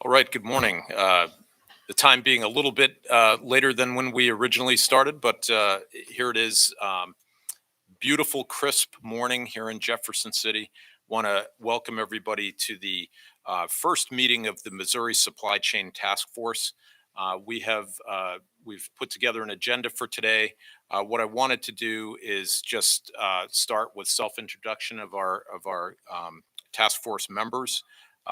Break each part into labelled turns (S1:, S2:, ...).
S1: All right, good morning. The time being a little bit later than when we originally started, but here it is. Beautiful, crisp morning here in Jefferson City. Want to welcome everybody to the first meeting of the Missouri Supply Chain Task Force. We've put together an agenda for today. What I wanted to do is just start with self-introduction of our task force members.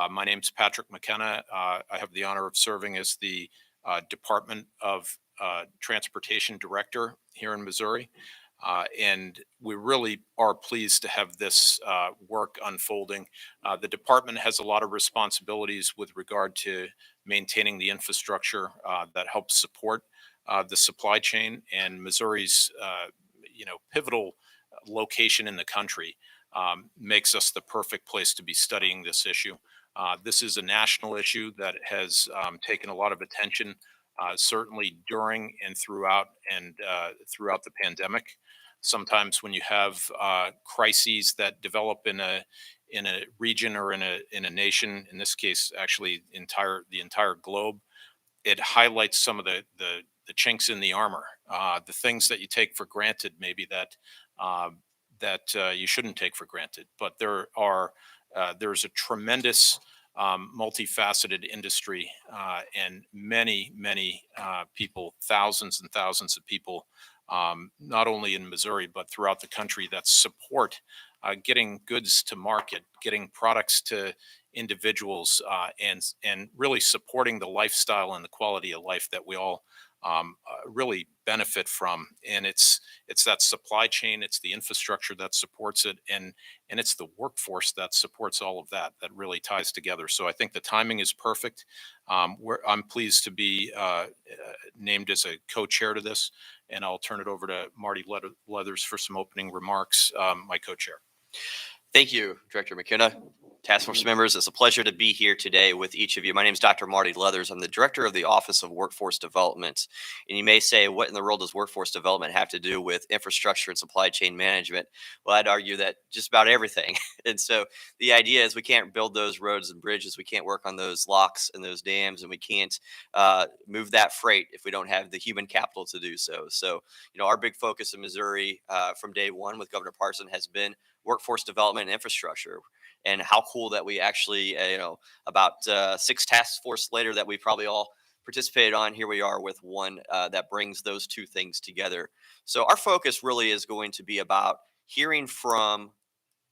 S1: My name's Patrick McKenna. I have the honor of serving as the Department of Transportation Director here in Missouri. And we really are pleased to have this work unfolding. The department has a lot of responsibilities with regard to maintaining the infrastructure that helps support the supply chain, and Missouri's pivotal location in the country makes us the perfect place to be studying this issue. This is a national issue that has taken a lot of attention, certainly during and throughout the pandemic. Sometimes when you have crises that develop in a region or in a nation, in this case, actually the entire globe, it highlights some of the chinks in the armor, the things that you take for granted, maybe that you shouldn't take for granted. But there's a tremendous multifaceted industry and many people, thousands and thousands of people, not only in Missouri but throughout the country, that support getting goods to market, getting products to individuals, and really supporting the lifestyle and the quality of life that we all really benefit from. And it's that supply chain, it's the infrastructure that supports it, and it's the workforce that supports all of that really ties together. So I think the timing is perfect. I'm pleased to be named as a co-chair to this, and I'll turn it over to Marty Leathers for some opening remarks, my co-chair.
S2: Thank you, Director McKenna. Task Force members, it's a pleasure to be here today with each of you. My name is Dr. Marty Leathers. I'm the Director of the Office of Workforce Development. And you may say, what in the world does workforce development have to do with infrastructure and supply chain management? Well, I'd argue that just about everything. And so the idea is we can't build those roads and bridges, we can't work on those locks and those dams, and we can't move that freight if we don't have the human capital to do so. So, our big focus in Missouri from day one with Governor Parson has been workforce development and infrastructure. And how cool that we actually, about 6 task force later that we probably all participated on, here we are with one that brings those two things together. So our focus really is going to be about hearing from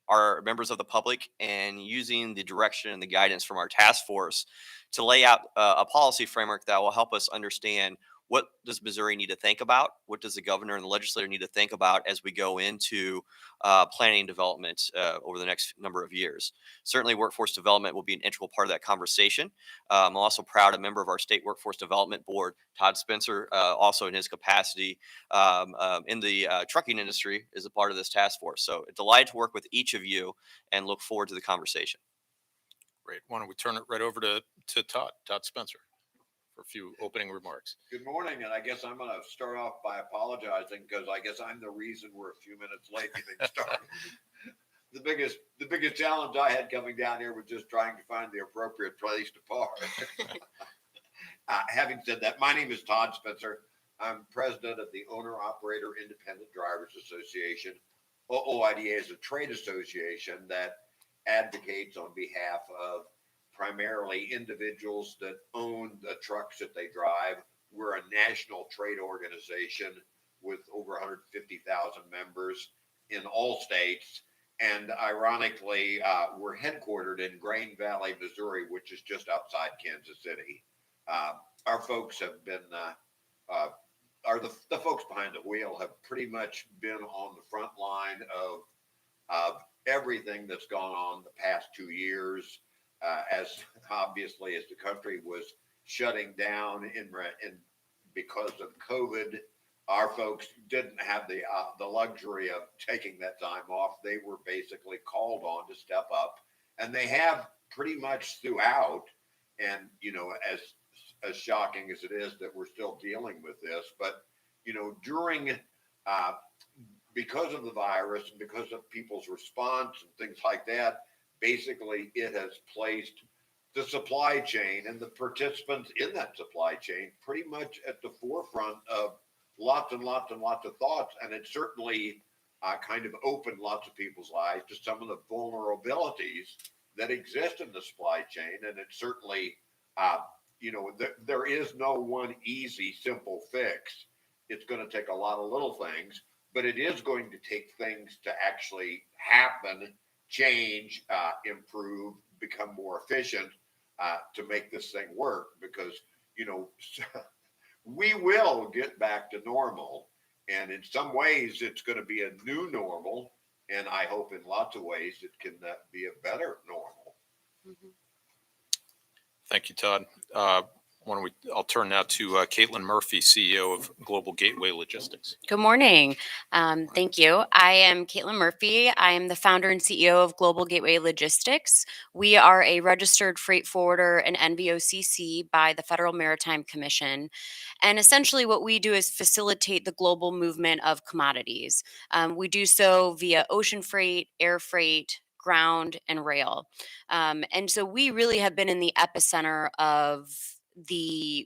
S2: our members of the public and using the direction and the guidance from our task force to lay out a policy framework that will help us understand what does Missouri need to think about? What does the governor and the legislature need to think about as we go into planning and development over the next number of years? Certainly, workforce development will be an integral part of that conversation. I'm also proud a member of our state workforce development board, Todd Spencer, also in his capacity in the trucking industry, is a part of this task force. So delighted to work with each of you and look forward to the conversation.
S1: Great. Why don't we turn it right over to Todd Spencer, for a few opening remarks.
S3: Good morning, and I guess I'm going to start off by apologizing because I guess I'm the reason we're a few minutes late getting started. The biggest challenge I had coming down here was just trying to find the appropriate place to park. Having said that, my name is Todd Spencer. I'm president of the Owner-Operator Independent Drivers Association. OOIDA is a trade association that advocates on behalf of primarily individuals that own the trucks that they drive. We're a national trade organization with over 150,000 members in all states. And ironically, we're headquartered in Grain Valley, Missouri, which is just outside Kansas City. Our folks have been, the folks behind the wheel have pretty much been on the front line of everything that's gone on the past 2 years. As obviously as the country was shutting down in because of COVID, our folks didn't have the luxury of taking that time off. They were basically called on to step up, and they have pretty much throughout. And as shocking as it is that we're still dealing with this, but during because of the virus and because of people's response and things like that, basically it has placed the supply chain and the participants in that supply chain pretty much at the forefront of lots and lots and lots of thoughts. And it certainly kind of opened lots of people's eyes to some of the vulnerabilities that exist in the supply chain. And it certainly, there is no one easy, simple fix. It's going to take a lot of little things, but it is going to take things to actually happen, change, improve, become more efficient to make this thing work, because, we will get back to normal. And in some ways, it's going to be a new normal. And I hope in lots of ways it can be a better normal.
S4: Mhm.
S1: Thank you, Todd. I'll turn now to Caitlin Murphy, CEO of Global Gateway Logistics.
S4: Good morning. Thank you. I am Caitlin Murphy. I am the founder and CEO of Global Gateway Logistics. We are a registered freight forwarder and NVOCC by the Federal Maritime Commission. And essentially what we do is facilitate the global movement of commodities. We do so via ocean freight, air freight, ground, and rail. And so we really have been in the epicenter of the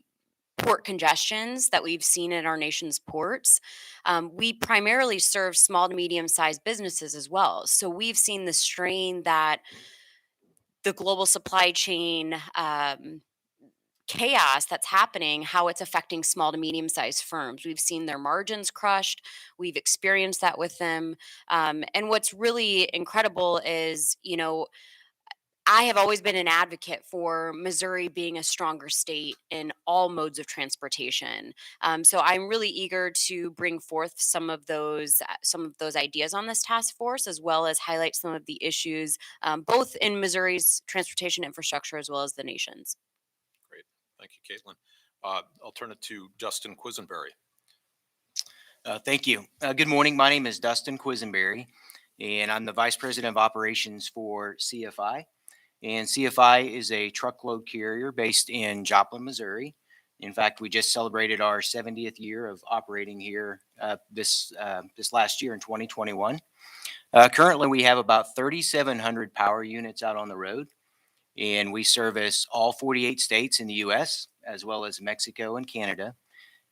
S4: port congestions that we've seen in our nation's ports. We primarily serve small to medium sized businesses as well. So we've seen the strain that the global supply chain chaos that's happening, how it's affecting small to medium sized firms. We've seen their margins crushed. We've experienced that with them. And what's really incredible is, I have always been an advocate for Missouri being a stronger state in all modes of transportation. So I'm really eager to bring forth some of those ideas on this task force, as well as highlight some of the issues, both in Missouri's transportation infrastructure as well as the nation's.
S1: Great. Thank you, Caitlin. I'll turn it to Dustin Quasenberry.
S5: Thank you. Good morning. My name is Dustin Quasenberry, and I'm the Vice President of Operations for CFI. And CFI is a truckload carrier based in Joplin, Missouri. In fact, we just celebrated our 70th year of operating here this last year in 2021. Currently, we have about 3,700 power units out on the road, and we service all 48 states in the U.S., as well as Mexico and Canada.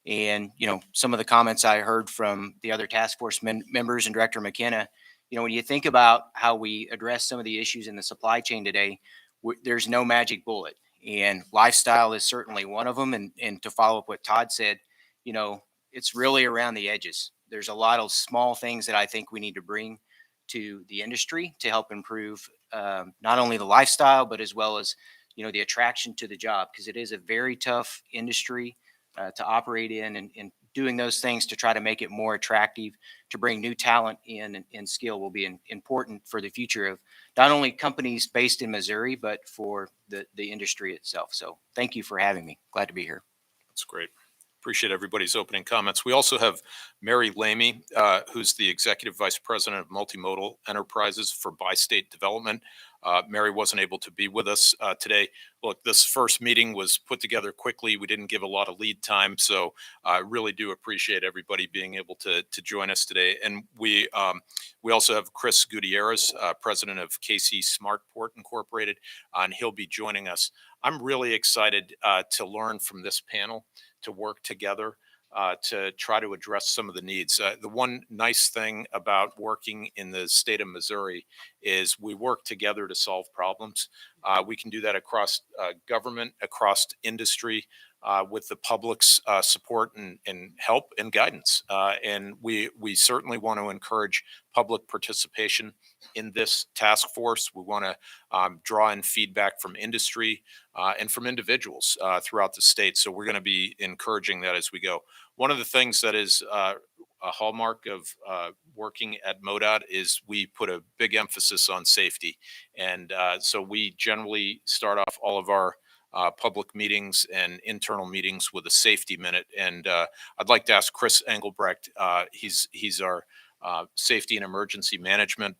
S5: And, some of the comments I heard from the other task force members and Director McKenna, when you think about how we address some of the issues in the supply chain today, there's no magic bullet. And lifestyle is certainly one of them. And to follow up what Todd said, it's really around the edges. There's a lot of small things that I think we need to bring to the industry to help improve not only the lifestyle, but as well as, the attraction to the job, because it is a very tough industry to operate in, and doing those things to try to make it more attractive, to bring new talent in and skill will be important for the future of not only companies based in Missouri, but for the industry itself. So thank you for having me. Glad to be here.
S1: That's great. Appreciate everybody's opening comments. We also have Mary Lamy, who's the Executive Vice President of Multimodal Enterprises for Bi-State Development. Mary wasn't able to be with us today. Look, this first meeting was put together quickly. We didn't give a lot of lead time, so I really do appreciate everybody being able to join us today. And we also have Chris Gutierrez, President of KC Smartport Incorporated, and he'll be joining us. I'm really excited to learn from this panel, to work together to try to address some of the needs. The one nice thing about working in the state of Missouri is we work together to solve problems. We can do that across government, across industry, with the public's support and help and guidance. And we certainly want to encourage public participation in this task force. We want to draw in feedback from industry and from individuals throughout the state. So we're going to be encouraging that as we go. One of the things that is a hallmark of working at MoDOT is we put a big emphasis on safety. And so we generally start off all of our public meetings and internal meetings with a safety minute. And I'd like to ask Chris Engelbrecht. He's our safety and emergency management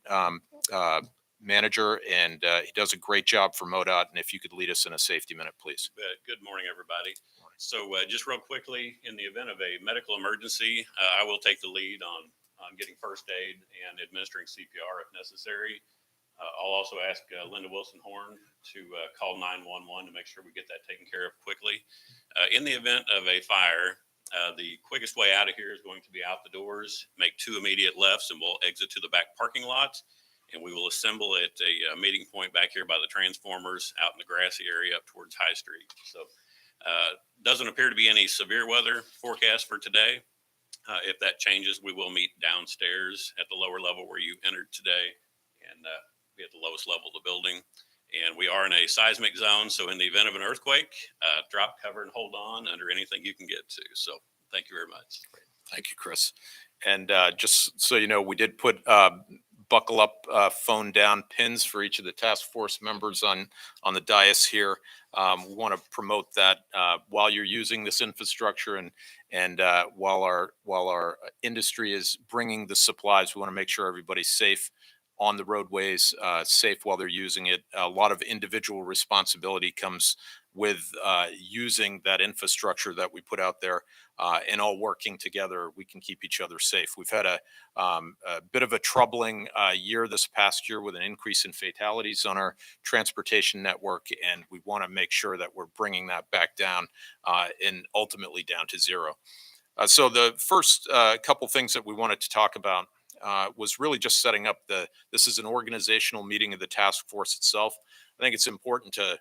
S1: manager, and he does a great job for MoDOT. And if you could lead us in a safety minute, please.
S6: Good morning, everybody. So just real quickly, in the event of a medical emergency, I will take the lead on getting first aid and administering CPR if necessary. I'll also ask Linda Wilson Horn to call 911 to make sure we get that taken care of quickly. In the event of a fire, the quickest way out of here is going to be out the doors, make 2 immediate lefts, and we'll exit to the back parking lot. And we will assemble at a meeting point back here by the transformers out in the grassy area up towards High Street. So doesn't appear to be any severe weather forecast for today. If that changes, we will meet downstairs at the lower level where you entered today and be at the lowest level of the building. And we are in a seismic zone. So in the event of an earthquake, drop cover and hold on under anything you can get to. So thank you very much.
S1: Thank you, Chris. And just so you know, we did put buckle up, phone down pins for each of the task force members on the dais here. We want to promote that while you're using this infrastructure and while our industry is bringing the supplies, we want to make sure everybody's safe on the roadways, safe while they're using it. A lot of individual responsibility comes with using that infrastructure that we put out there, and all working together, we can keep each other safe. We've had a bit of a troubling year this past year with an increase in fatalities on our transportation network, and we want to make sure that we're bringing that back down and ultimately down to zero. So the first couple things that we wanted to talk about was really just setting up this is an organizational meeting of the task force itself. I think it's important to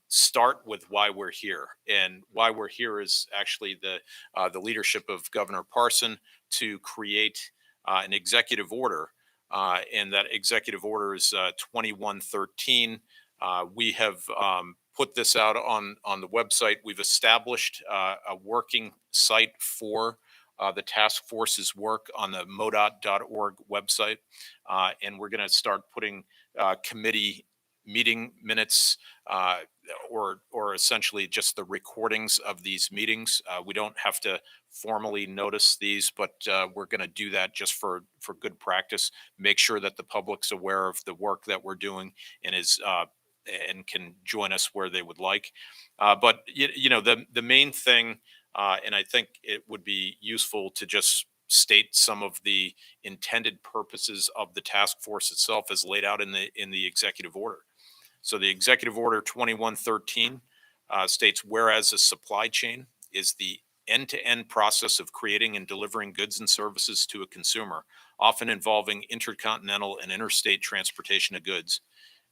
S1: start with why we're here, and why we're here is actually the leadership of Governor Parson to create an executive order, and that executive order is 2113. We have put this out on the website. We've established a working site for the task force's work on the MoDOT.org website, and we're going to start putting committee meeting minutes or essentially just the recordings of these meetings. We don't have to formally notice these, but we're going to do that just for good practice. Make sure that the public's aware of the work that we're doing and and can join us where they would like. But you know, the main thing, and I think it would be useful to just state some of the intended purposes of the task force itself as laid out in the executive order. So the executive order 2113 states, whereas a supply chain is the end-to-end process of creating and delivering goods and services to a consumer, often involving intercontinental and interstate transportation of goods.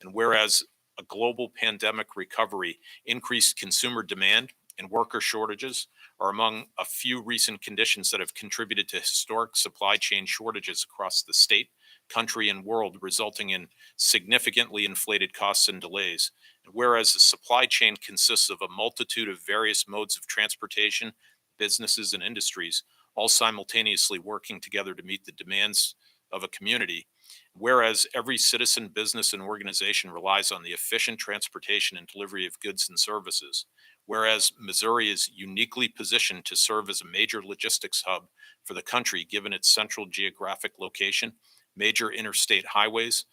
S1: And whereas a global pandemic recovery, increased consumer demand, and worker shortages are among a few recent conditions that have contributed to historic supply chain shortages across the state, country, and world, resulting in significantly inflated costs and delays. And whereas the supply chain consists of a multitude of various modes of transportation, businesses, and industries, all simultaneously working together to meet the demands of a community. Whereas every citizen, business, and organization relies on the efficient transportation and delivery of goods and services. Whereas Missouri is uniquely positioned to serve as a major logistics hub for the country, given its central geographic location, major interstate highways,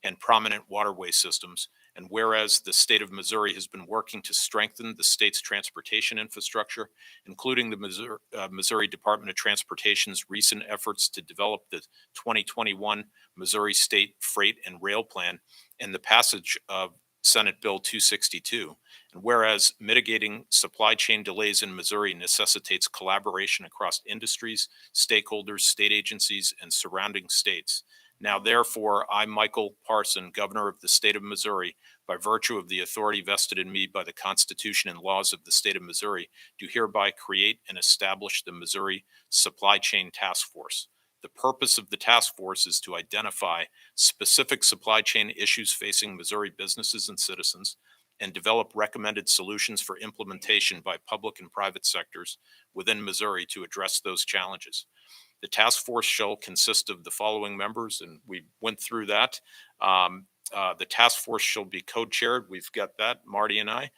S1: and prominent waterway systems. And whereas the state of Missouri has been working to strengthen the state's transportation infrastructure, including the Missouri Department of Transportation's recent efforts to develop the 2021 Missouri State Freight and Rail Plan and the passage of Senate Bill 262. And whereas mitigating supply chain delays in Missouri necessitates collaboration across industries, stakeholders, state agencies, and surrounding states. Now, therefore, I, Michael Parson, Governor of the state of Missouri, by virtue of the authority vested in me by the Constitution and laws of the state of Missouri, do hereby create and establish the Missouri Supply Chain Task Force. The purpose of the task force is to identify specific supply chain issues facing Missouri businesses and citizens, and develop recommended solutions for implementation by public and private sectors within Missouri to address those challenges. The task force shall consist of the following members, and we went through that. The task force shall be co-chaired. We've got that, Marty and I.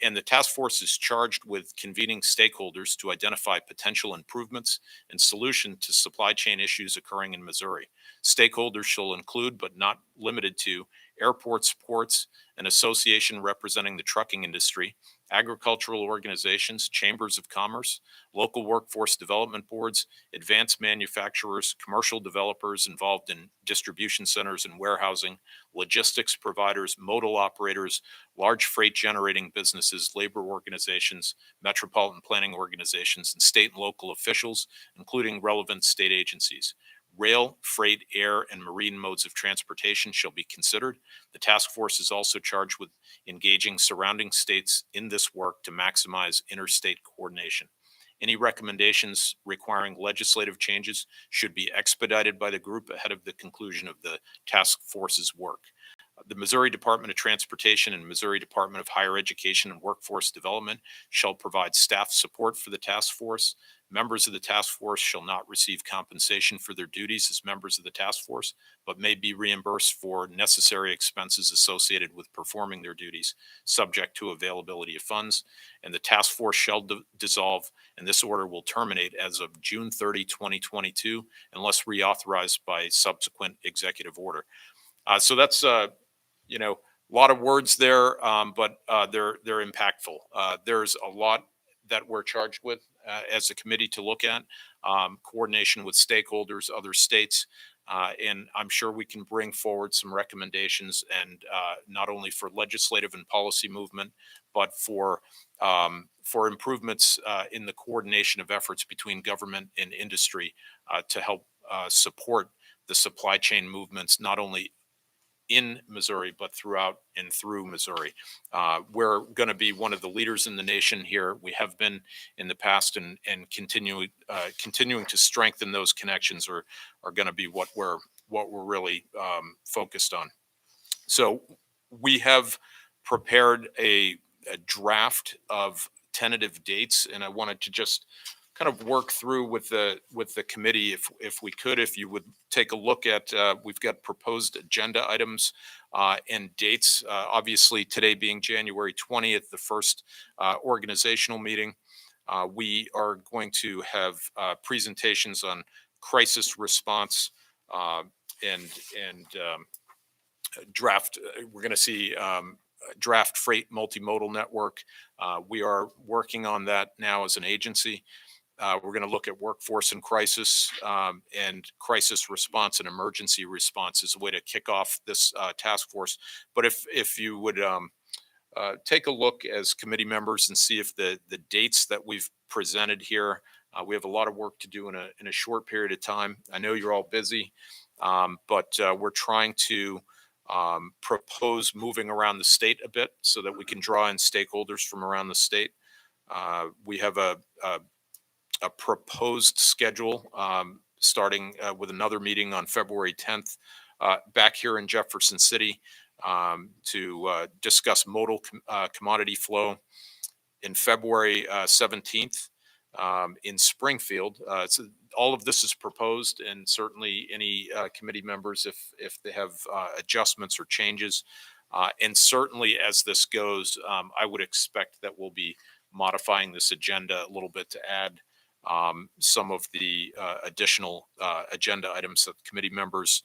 S1: And the task force is charged with convening stakeholders to identify potential improvements and solution to supply chain issues occurring in Missouri. Stakeholders shall include, but not limited to, airports, ports, an association representing the trucking industry, agricultural organizations, chambers of commerce, local workforce development boards, advanced manufacturers, commercial developers involved in distribution centers and warehousing, logistics providers, modal operators, large freight generating businesses, labor organizations, metropolitan planning organizations, and state and local officials, including relevant state agencies. Rail, freight, air, and marine modes of transportation shall be considered. The task force is also charged with engaging surrounding states in this work to maximize interstate coordination. Any recommendations requiring legislative changes should be expedited by the group ahead of the conclusion of the task force's work. The Missouri Department of Transportation and Missouri Department of Higher Education and Workforce Development shall provide staff support for the task force. Members of the task force shall not receive compensation for their duties as members of the task force, but may be reimbursed for necessary expenses associated with performing their duties, subject to availability of funds. And the task force shall dissolve, and this order will terminate as of June 30, 2022, unless reauthorized by subsequent executive order. So that's a lot of words there, but they're impactful. There's a lot that we're charged with as a committee to look at, coordination with stakeholders, other states, and I'm sure we can bring forward some recommendations, and not only for legislative and policy movement, but for improvements in the coordination of efforts between government and industry to help support the supply chain movements, not only in Missouri, but throughout and through Missouri. We're going to be one of the leaders in the nation here. We have been in the past, and continuing to strengthen those connections are going to be what we're really focused on. So we have prepared a draft of tentative dates, and I wanted to just kind of work through with the committee, if we could, if you would take a look at, we've got proposed agenda items and dates. Obviously, today being January 20th, the first organizational meeting, we are going to have presentations on crisis response and draft. We're going to see draft freight multimodal network. We are working on that now as an agency. We're going to look at workforce and crisis response and emergency response as a way to kick off this task force. But if you would take a look as committee members and see if the dates that we've presented here, we have a lot of work to do in a short period of time. I know you're all busy, but we're trying to propose moving around the state a bit so that we can draw in stakeholders from around the state. We have a proposed schedule starting with another meeting on February 10th back here in Jefferson City to discuss modal commodity flow. In February 17th in Springfield. So all of this is proposed, and certainly any committee members, if they have adjustments or changes, and certainly as this goes, I would expect that we'll be modifying this agenda a little bit to add some of the additional agenda items that committee members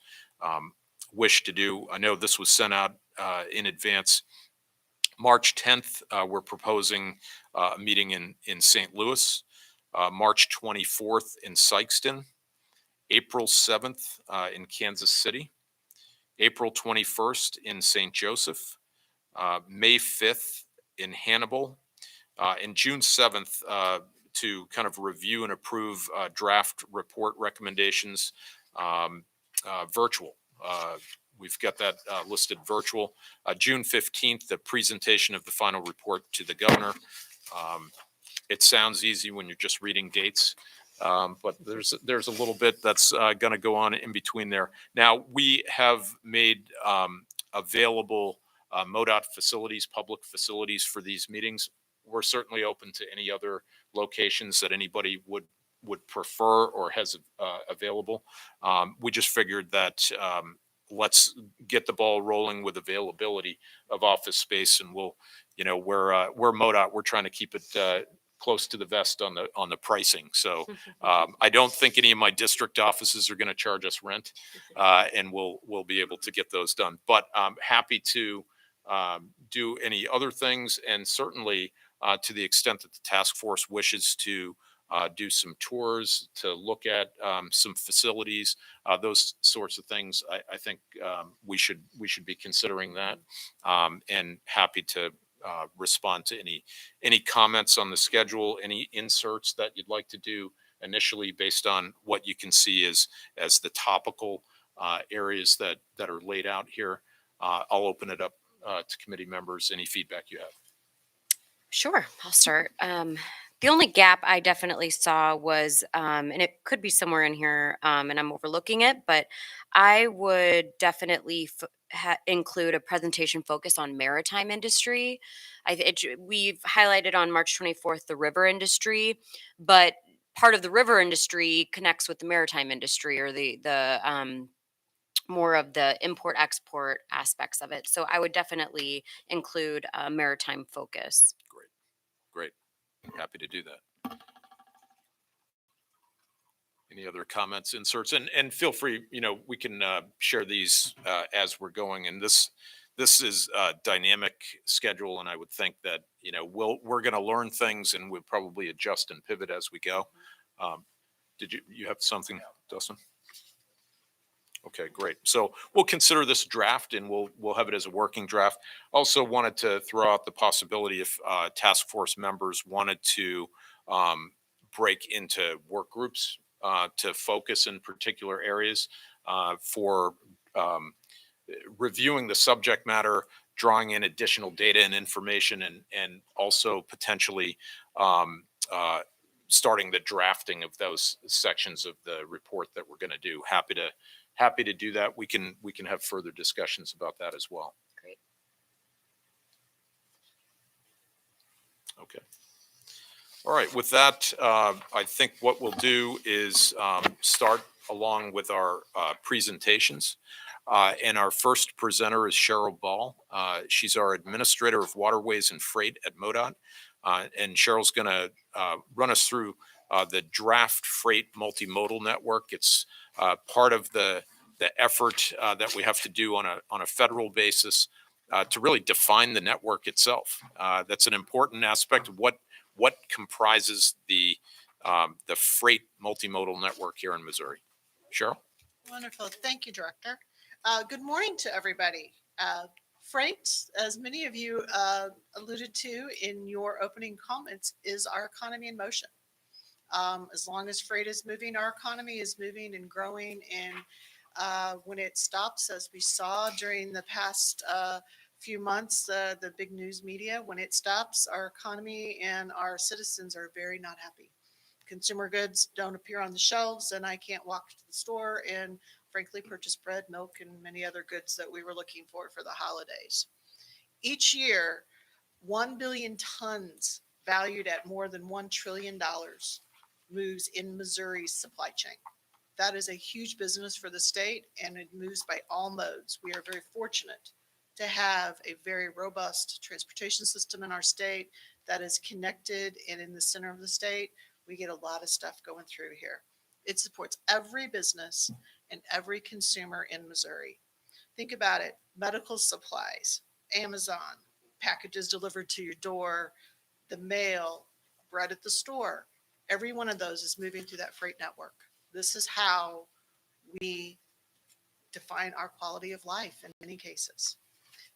S1: wish to do. I know this was sent out in advance. March 10th, we're proposing a meeting in St. Louis. March 24th in Sikeston. April 7th in Kansas City. April 21st in St. Joseph. May 5th in Hannibal. And June 7th to kind of review and approve draft report recommendations virtual. We've got that listed virtual. June 15th, the presentation of the final report to the governor. It sounds easy when you're just reading dates, but there's a little bit that's going to go on in between there. Now, we have made available MoDOT facilities, public facilities for these meetings. We're certainly open to any other locations that anybody would prefer or has available. We just figured that let's get the ball rolling with availability of office space, and we're MoDOT. We're trying to keep it close to the vest on the pricing. So I don't think any of my district offices are going to charge us rent, and we'll be able to get those done. But I'm happy to do any other things, and certainly to the extent that the task force wishes to do some tours, to look at some facilities, those sorts of things. I think we should be considering that, and happy to respond to any comments on the schedule, any inserts that you'd like to do initially based on what you can see as the topical areas that are laid out here. I'll open it up to committee members. Any feedback you have?
S4: Sure, I'll start. The only gap I definitely saw was, and it could be somewhere in here, and I'm overlooking it, but I would definitely include a presentation focus on maritime industry. We've highlighted on March 24th the river industry, but part of the river industry connects with the maritime industry, or the more of the import export aspects of it. So I would definitely include a maritime focus.
S1: Great. Happy to do that. Any other comments, inserts, and feel free, we can share these as we're going. And this is a dynamic schedule. And I would think that, we're going to learn things, and we'll probably adjust and pivot as we go. Did you have something, Dustin? Okay, great. So we'll consider this a draft, and we'll have it as a working draft. Also wanted to throw out the possibility if task force members wanted to break into work groups to focus in particular areas for reviewing the subject matter, drawing in additional data and information, and also potentially starting the drafting of those sections of the report that we're going to do. Happy to do that. We can have further discussions about that as well.
S4: Great.
S1: Okay. All right. With that, I think what we'll do is start along with our presentations. And our first presenter is Cheryl Ball. She's our Administrator of Waterways and Freight at MoDOT. And Cheryl's going to run us through the draft freight multimodal network. It's part of the effort that we have to do on a federal basis to really define the network itself. That's an important aspect of what comprises the freight multimodal network here in Missouri. Cheryl?
S7: Wonderful. Thank you, Director. Good morning to everybody. Freight, as many of you alluded to in your opening comments, is our economy in motion. As long as freight is moving, our economy is moving and growing. And when it stops, as we saw during the past few months, the big news media, when it stops, our economy and our citizens are very not happy. Consumer goods don't appear on the shelves, and I can't walk to the store and frankly purchase bread, milk, and many other goods that we were looking for the holidays. Each year, 1 billion tons valued at more than $1 trillion moves in Missouri's supply chain. That is a huge business for the state, and it moves by all modes. We are very fortunate to have a very robust transportation system in our state that is connected and in the center of the state. We get a lot of stuff going through here. It supports every business and every consumer in Missouri. Think about it. Medical supplies, Amazon, packages delivered to your door, the mail, bread at the store. Every one of those is moving through that freight network. This is how we define our quality of life in many cases.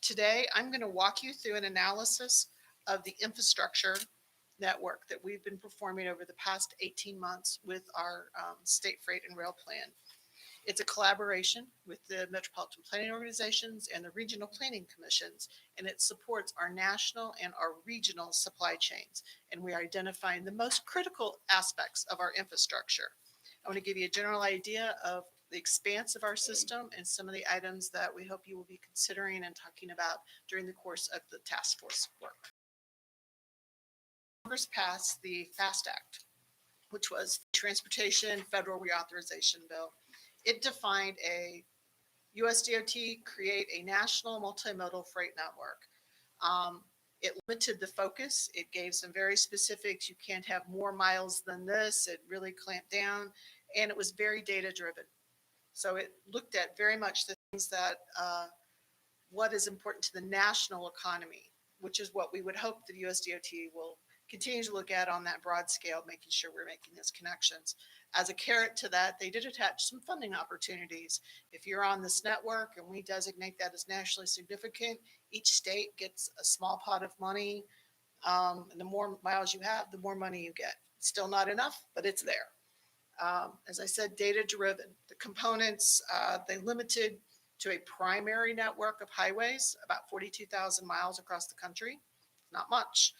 S7: Today, I'm going to walk you through an analysis of the infrastructure network that we've been performing over the past 18 months with our state freight and rail plan. It's a collaboration with the metropolitan planning organizations and the regional planning commissions, and it supports our national and our regional supply chains. And we are identifying the most critical aspects of our infrastructure. I want to give you a general idea of the expanse of our system and some of the items that we hope you will be considering and talking about during the course of the task force work. Congress passed the FAST Act, which was the Transportation Federal Reauthorization Bill. It defined a USDOT create a national multimodal freight network. It limited the focus. It gave some very specifics. You can't have more miles than this. It really clamped down, and it was very data driven. So it looked at very much the things that what is important to the national economy, which is what we would hope the USDOT will continue to look at on that broad scale, making sure we're making those connections. As a carrot to that, they did attach some funding opportunities. If you're on this network and we designate that as nationally significant, each state gets a small pot of money. And the more miles you have, the more money you get. Still not enough, but it's there. As I said, data driven. The components, they limited to a primary network of highways, about 42,000 miles across the country. Not much.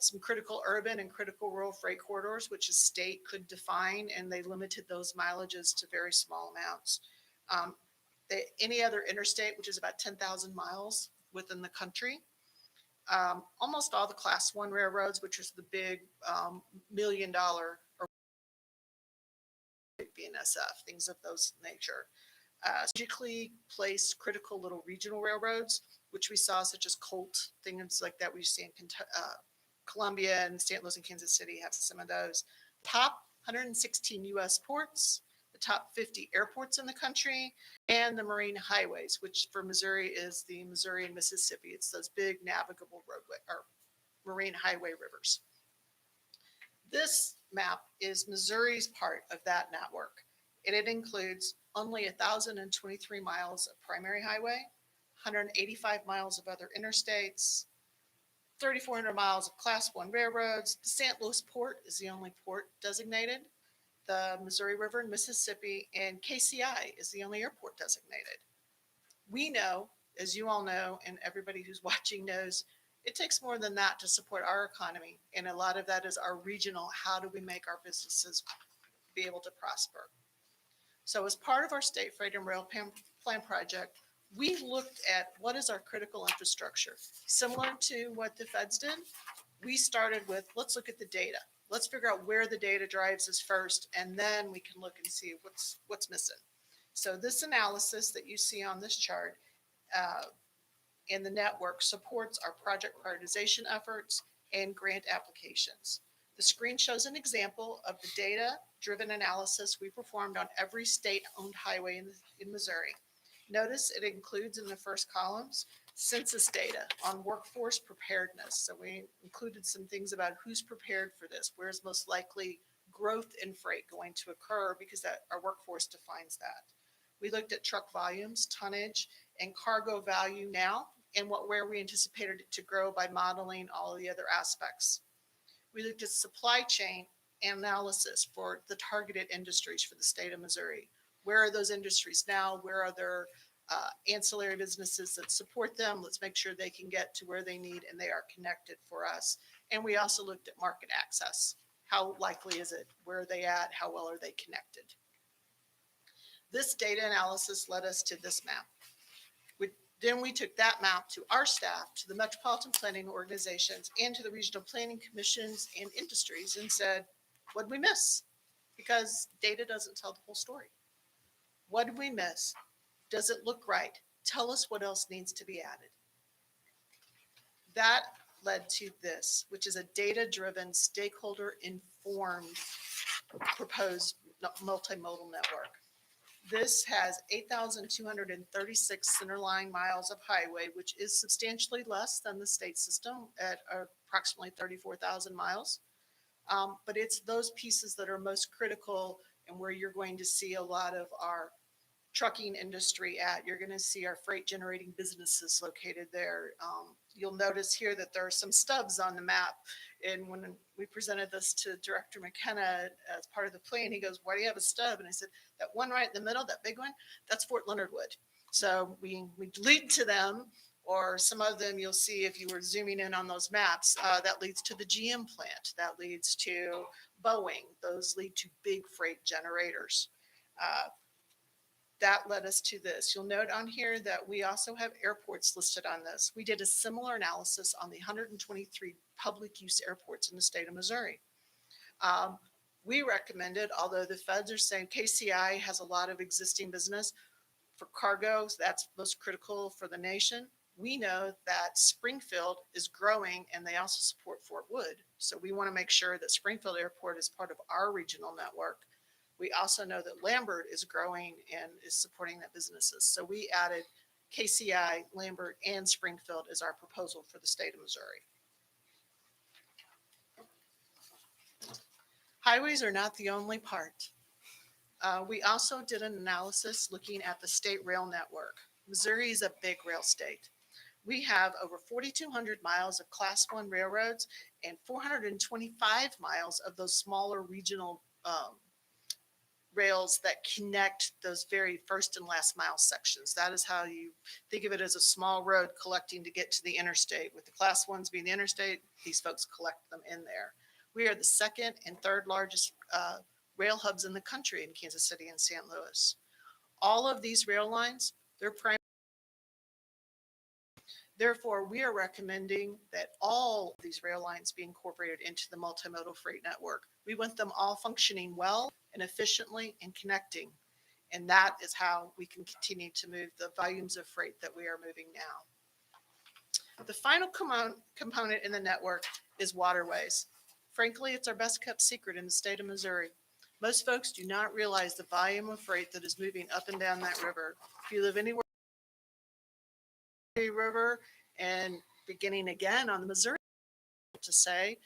S7: Some critical urban and critical rural freight corridors, which a state could define, and they limited those mileages to very small amounts. Any other interstate, which is about 10,000 miles within the country, almost all the class 1 railroads, which is the big $1 million or BNSF, things of those nature. Strategically placed critical little regional railroads, which we saw, such as Colt, things like that we see in Columbia and St. Louis and Kansas City have some of those. Top 116 U.S. ports, the top 50 airports in the country, and the marine highways, which for Missouri is the Missouri and Mississippi. It's those big navigable roadway or marine highway rivers. This map is Missouri's part of that network, and it includes only 1,023 miles of primary highway, 185 miles of other interstates, 3,400 miles of class 1 railroads. The St. Louis port is the only port designated. The Missouri River and Mississippi, and KCI is the only airport designated. We know, as you all know, and everybody who's watching knows, it takes more than that to support our economy. And a lot of that is our regional, how do we make our businesses be able to prosper? So as part of our State Freight and Rail Plan project, we looked at what is our critical infrastructure. Similar to what the feds did, we started with, let's look at the data. Let's figure out where the data drives us first, and then we can look and see what's missing. So this analysis that you see on this chart in the network supports our project prioritization efforts and grant applications. The screen shows an example of the data-driven analysis we performed on every state-owned highway in Missouri. Notice it includes in the first columns census data on workforce preparedness. So we included some things about who's prepared for this, where's most likely growth in freight going to occur, because that our workforce defines that. We looked at truck volumes, tonnage, and cargo value now, and where we anticipated it to grow by modeling all of the other aspects. We looked at supply chain analysis for the targeted industries for the state of Missouri. Where are those industries now? Where are their ancillary businesses that support them? Let's make sure they can get to where they need and they are connected for us. And we also looked at market access. How likely is it? Where are they at? How well are they connected? This data analysis led us to this map. Then we took that map to our staff, to the metropolitan planning organizations, and to the regional planning commissions and industries and said, what did we miss? Because data doesn't tell the whole story. What did we miss? Does it look right? Tell us what else needs to be added. That led to this, which is a data-driven, stakeholder-informed proposed multimodal network. This has 8,236 centerline miles of highway, which is substantially less than the state system at approximately 34,000 miles. But it's those pieces that are most critical and where you're going to see a lot of our trucking industry at. You're going to see our freight generating businesses located there. You'll notice here that there are some stubs on the map. And when we presented this to Director McKenna as part of the plan, he goes, why do you have a stub? And I said, that one right in the middle, that big one, that's Fort Leonard Wood. So we lead to them, or some of them you'll see if you were zooming in on those maps, that leads to the GM plant, that leads to Boeing. Those lead to big freight generators. That led us to this. You'll note on here that we also have airports listed on this. We did a similar analysis on the 123 public use airports in the state of Missouri. We recommended, although the feds are saying KCI has a lot of existing business for cargo, that's most critical for the nation. we know that Springfield is growing and they also support Fort Wood. So we want to make sure that Springfield Airport is part of our regional network. We also know that Lambert is growing and is supporting that businesses. So we added KCI, Lambert, and Springfield as our proposal for the state of Missouri. Highways are not the only part. We also did an analysis looking at the state rail network. Missouri is a big rail state. We have over 4,200 miles of Class 1 railroads and 425 miles of those smaller regional rails that connect those very first and last mile sections. That is how you think of it, as a small road collecting to get to the interstate. With the Class 1s being the interstate, these folks collect them in there. We are the second and third largest rail hubs in the country in Kansas City and St. Louis. All of these rail lines, they're primary. Therefore, we are recommending that all of these rail lines be incorporated into the multimodal freight network. We want them all functioning well and efficiently and connecting. And that is how we can continue to move the volumes of freight that we are moving now. The final component in the network is Waterways. Frankly, it's our best kept secret in the state of Missouri. Most folks do not realize the volume of freight that is moving up and down that river. If you live anywhere River and beginning again on the Missouri, to say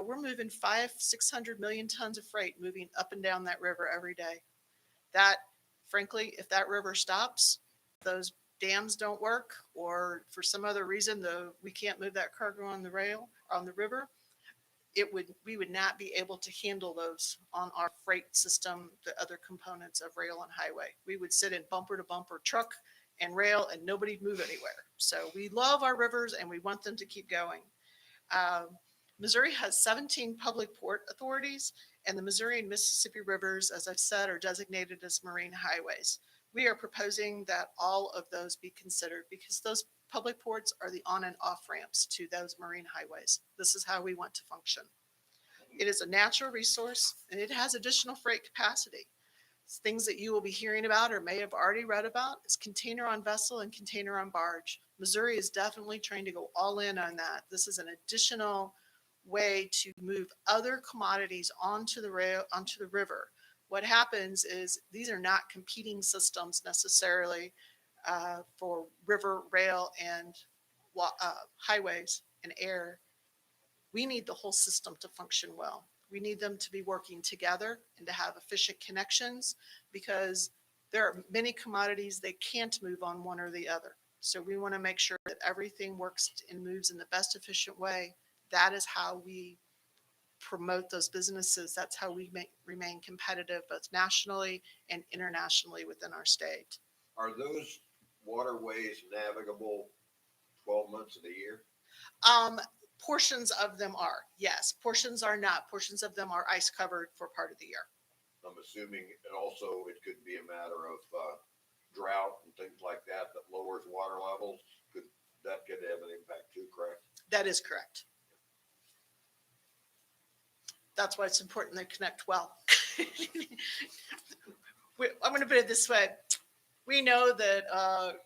S7: we're moving 500-600 million tons of freight moving up and down that river every day. That, frankly, if that river stops, those dams don't work, or for some other reason we can't move that cargo on the river, we would not be able to handle those on our freight system, the other components of rail and highway. We would sit in bumper to bumper truck and rail and nobody'd move anywhere. So we love our rivers and we want them to keep going. Missouri has 17 public port authorities, and the Missouri and Mississippi rivers, as I've said, are designated as marine highways. We are proposing that all of those be considered because those public ports are the on and off ramps to those marine highways. This is how we want to function. It is a natural resource and it has additional freight capacity. Things that you will be hearing about or may have already read about is container on vessel and container on barge. Missouri is definitely trying to go all in on that. This is an additional way to move other commodities onto the river. What happens is these are not competing systems necessarily for river, rail, and highways and air. We need the whole system to function well. We need them to be working together and to have efficient connections because there are many commodities they can't move on one or the other. So we want to make sure that everything works and moves in the best efficient way. That is how we promote those businesses. That's how we remain competitive both nationally and internationally within our state.
S3: Are those waterways navigable 12 months of the year?
S7: Portions of them are, yes. Portions are not. Portions of them are ice covered for part of the year.
S3: I'm assuming it could be a matter of drought and things like that lowers water levels. That could have an impact too, correct?
S7: That is correct. That's why it's important they connect well. I'm going to put it this way. We know that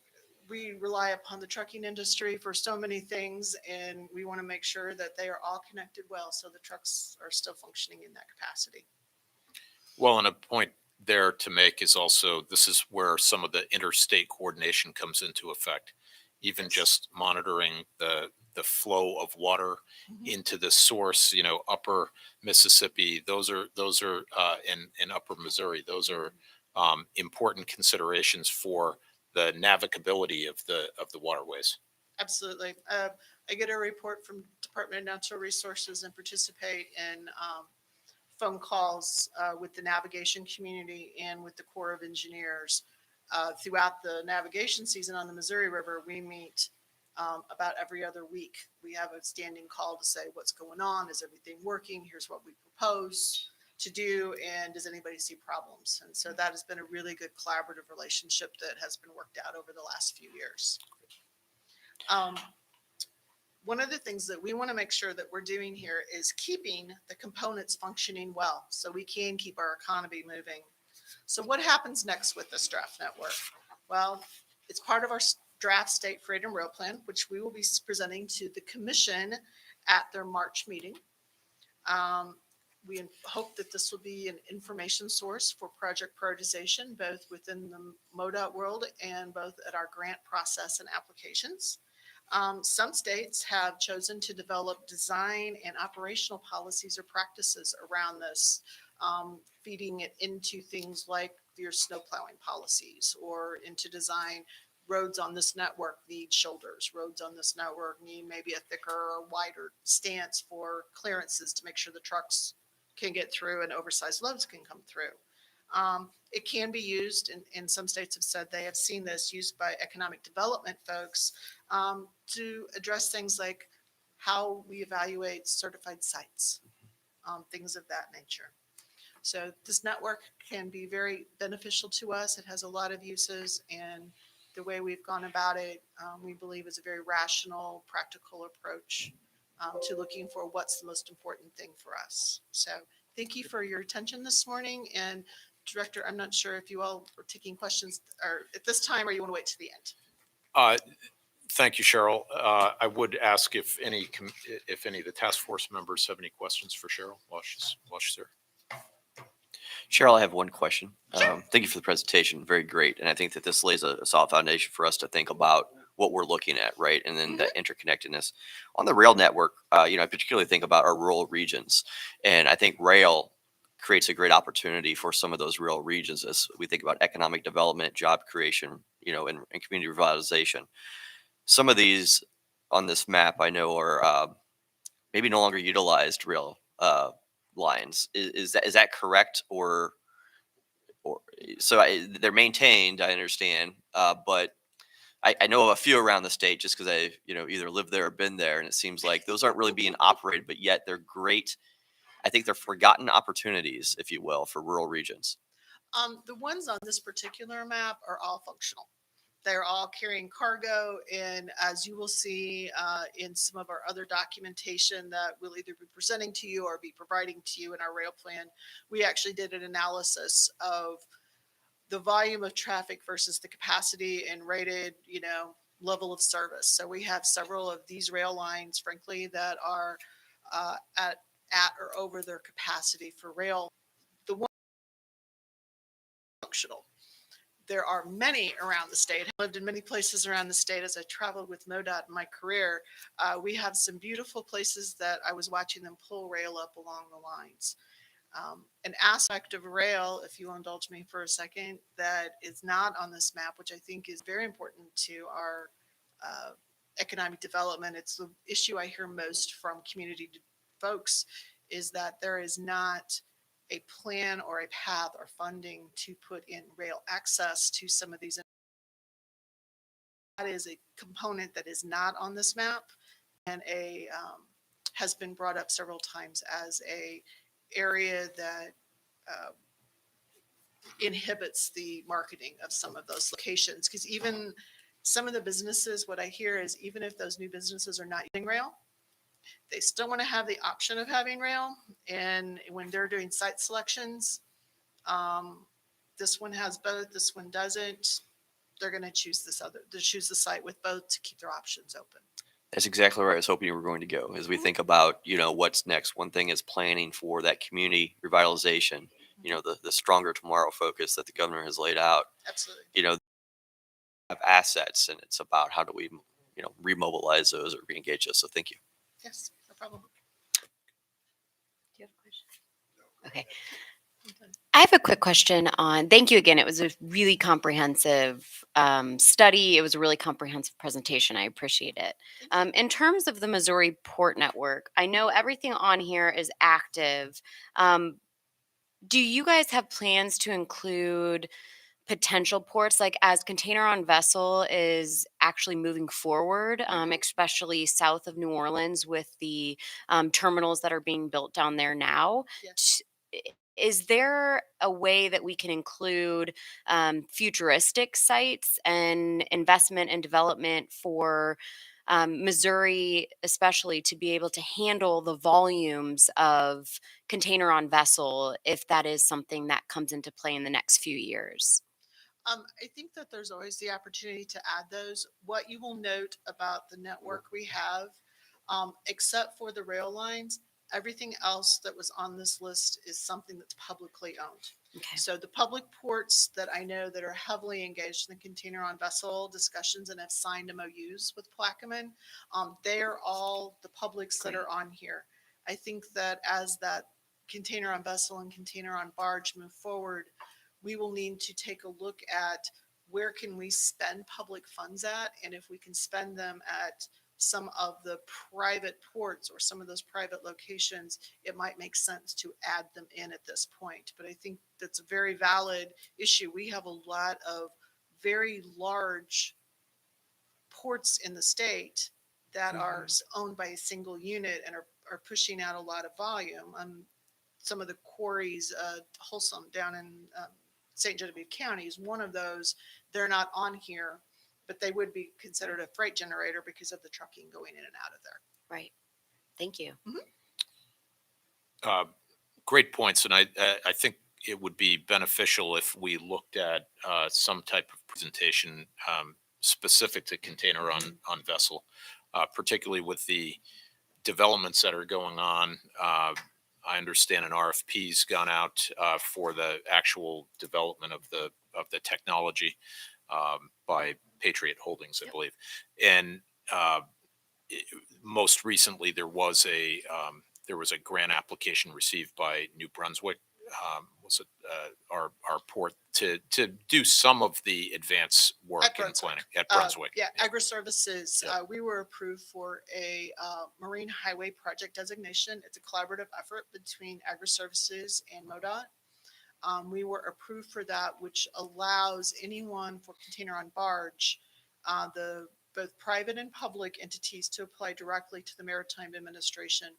S7: we rely upon the trucking industry for so many things, and we want to make sure that they are all connected well so the trucks are still functioning in that capacity.
S1: Well, and a point there to make is also this is where some of the interstate coordination comes into effect. Even just monitoring the flow of water into the source, upper Mississippi, those are in upper Missouri, those are important considerations for the navigability of the waterways.
S7: Absolutely. I get a report from Department of Natural Resources and participate in phone calls with the navigation community and with the Corps of Engineers. Throughout the navigation season on the Missouri River, we meet about every other week. We have a standing call to say what's going on, is everything working, here's what we propose to do, and does anybody see problems? And so that has been a really good collaborative relationship that has been worked out over the last few years. One of the things that we want to make sure that we're doing here is keeping the components functioning well so we can keep our economy moving. So what happens next with the STRAF network? Well, it's part of our draft state freight and rail plan, which we will be presenting to the commission at their March meeting. We hope that this will be an information source for project prioritization, both within the MoDOT world and both at our grant process and applications. Some states have chosen to develop design and operational policies or practices around this, feeding it into things like your snow plowing policies or into design. Roads on this network need shoulders. Roads on this network need maybe a thicker or wider stance for clearances to make sure the trucks can get through and oversized loads can come through. It can be used, and some states have said they have seen this used by economic development folks to address things like how we evaluate certified sites, things of that nature. So this network can be very beneficial to us. It has a lot of uses, and the way we've gone about it, we believe is a very rational, practical approach to looking for what's the most important thing for us. So thank you for your attention this morning. And Director, I'm not sure if you all are taking questions or at this time, or you want to wait to the end.
S1: Thank you, Cheryl. I would ask if any of the task force members have any questions for Cheryl while she's there.
S2: Cheryl, I have one question. Thank you for the presentation. Very great. And I think that this lays a solid foundation for us to think about what we're looking at, right? And then the interconnectedness. On the rail network, I particularly think about our rural regions. And I think rail creates a great opportunity for some of those rural regions as we think about economic development, job creation, and community revitalization. Some of these on this map I know are maybe no longer utilized rail lines. Is that correct, or so they're maintained? I understand, but I know of a few around the state just because I either lived there or been there, and it seems like those aren't really being operated, but yet they're great. I think they're forgotten opportunities, if you will, for rural regions.
S7: The ones on this particular map are all functional. They're all carrying cargo, and as you will see in some of our other documentation that we'll either be presenting to you or be providing to you in our rail plan, we actually did an analysis of the volume of traffic versus the capacity and rated, level of service. So we have several of these rail lines, frankly, that are at or over their capacity for rail. The one functional. There are many around the state. I lived in many places around the state as I traveled with MoDOT in my career. We have some beautiful places that I was watching them pull rail up along the lines. An aspect of rail, if you'll indulge me for a second, that is not on this map, which I think is very important to our economic development. It's the issue I hear most from community folks, is that there is not a plan or a path or funding to put in rail access to some of these. That is a component that is not on this map, and has been brought up several times as a area that inhibits the marketing of some of those locations. Because even some of the businesses, what I hear is even if those new businesses are not using rail, they still want to have the option of having rail. And when they're doing site selections, this one has both, this one doesn't. They're going to choose choose the site with both to keep their options open.
S2: That's exactly where I was hoping you were going to go. As we think about, what's next, one thing is planning for that community revitalization, the stronger tomorrow focus that the governor has laid out.
S7: Absolutely.
S2: Have assets, and it's about how do we, remobilize those or reengage those. So thank you.
S7: Yes, no problem.
S4: Do you have a question? Okay. I have a quick question thank you again. It was a really comprehensive study. It was a really comprehensive presentation. I appreciate it. In terms of the Missouri Port Network, I know everything on here is active. Do you guys have plans to include potential ports, like as container on vessel is actually moving forward, especially south of New Orleans with the terminals that are being built down there now?
S7: Yes.
S4: Is there a way that we can include futuristic sites and investment and development for Missouri, especially to be able to handle the volumes of container on vessel, if that is something that comes into play in the next few years?
S7: I think that there's always the opportunity to add those. What you will note about the network we have, except for the rail lines, everything else that was on this list is something that's publicly owned.
S4: Okay.
S7: So the public ports that I know that are heavily engaged in the container on vessel discussions and have signed MOUs with Plaquemine, they are all the publics that are on here. I think that as that container on vessel and container on barge move forward, we will need to take a look at where can we spend public funds at, and if we can spend them at some of the private ports or some of those private locations, it might make sense to add them in at this point. But I think that's a very valid issue. We have a lot of very large ports in the state that are owned by a single unit and are pushing out a lot of volume. Some of the quarries, Wholesome down in St. Genevieve County is one of those. They're not on here, but they would be considered a freight generator because of the trucking going in and out of there.
S4: Right. Thank you.
S1: Great points, and I think it would be beneficial if we looked at some type of presentation specific to container on vessel, particularly with the developments that are going on. I understand an RFP's gone out for the actual development of the technology by Patriot Holdings, I believe. And most recently, there was a grant application received by New Brunswick. Was it our port to do some of the advanced work in planning at Brunswick?
S7: Agri-Services.
S1: Yeah.
S7: We were approved for a marine highway project designation. It's a collaborative effort between Agri-Services and MoDOT. We were approved for that, which allows anyone for container on barge, both private and public entities, to apply directly to the Maritime Administration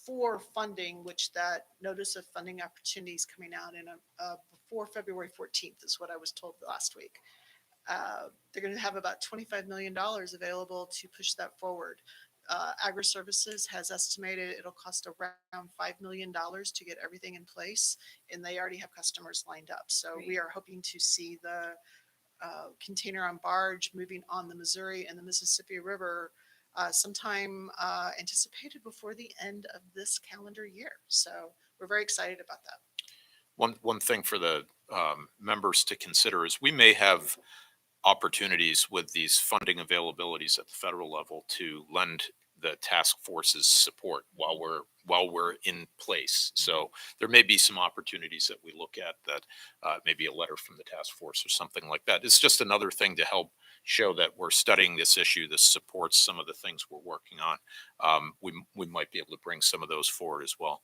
S7: for funding, which that notice of funding opportunities coming out in before February 14th is what I was told last week. They're going to have about $25 million available to push that forward. Agri-Services has estimated it'll cost around $5 million to get everything in place, and they already have customers lined up. So we are hoping to see the container on barge moving on the Missouri and the Mississippi River sometime anticipated before the end of this calendar year. So we're very excited about that.
S1: One thing for the members to consider is we may have opportunities with these funding availabilities at the federal level to lend the task force's support while we're in place. So there may be some opportunities that we look at that maybe a letter from the task force or something like that. It's just another thing to help show that we're studying this issue. This supports some of the things we're working on. We might be able to bring some of those forward as well.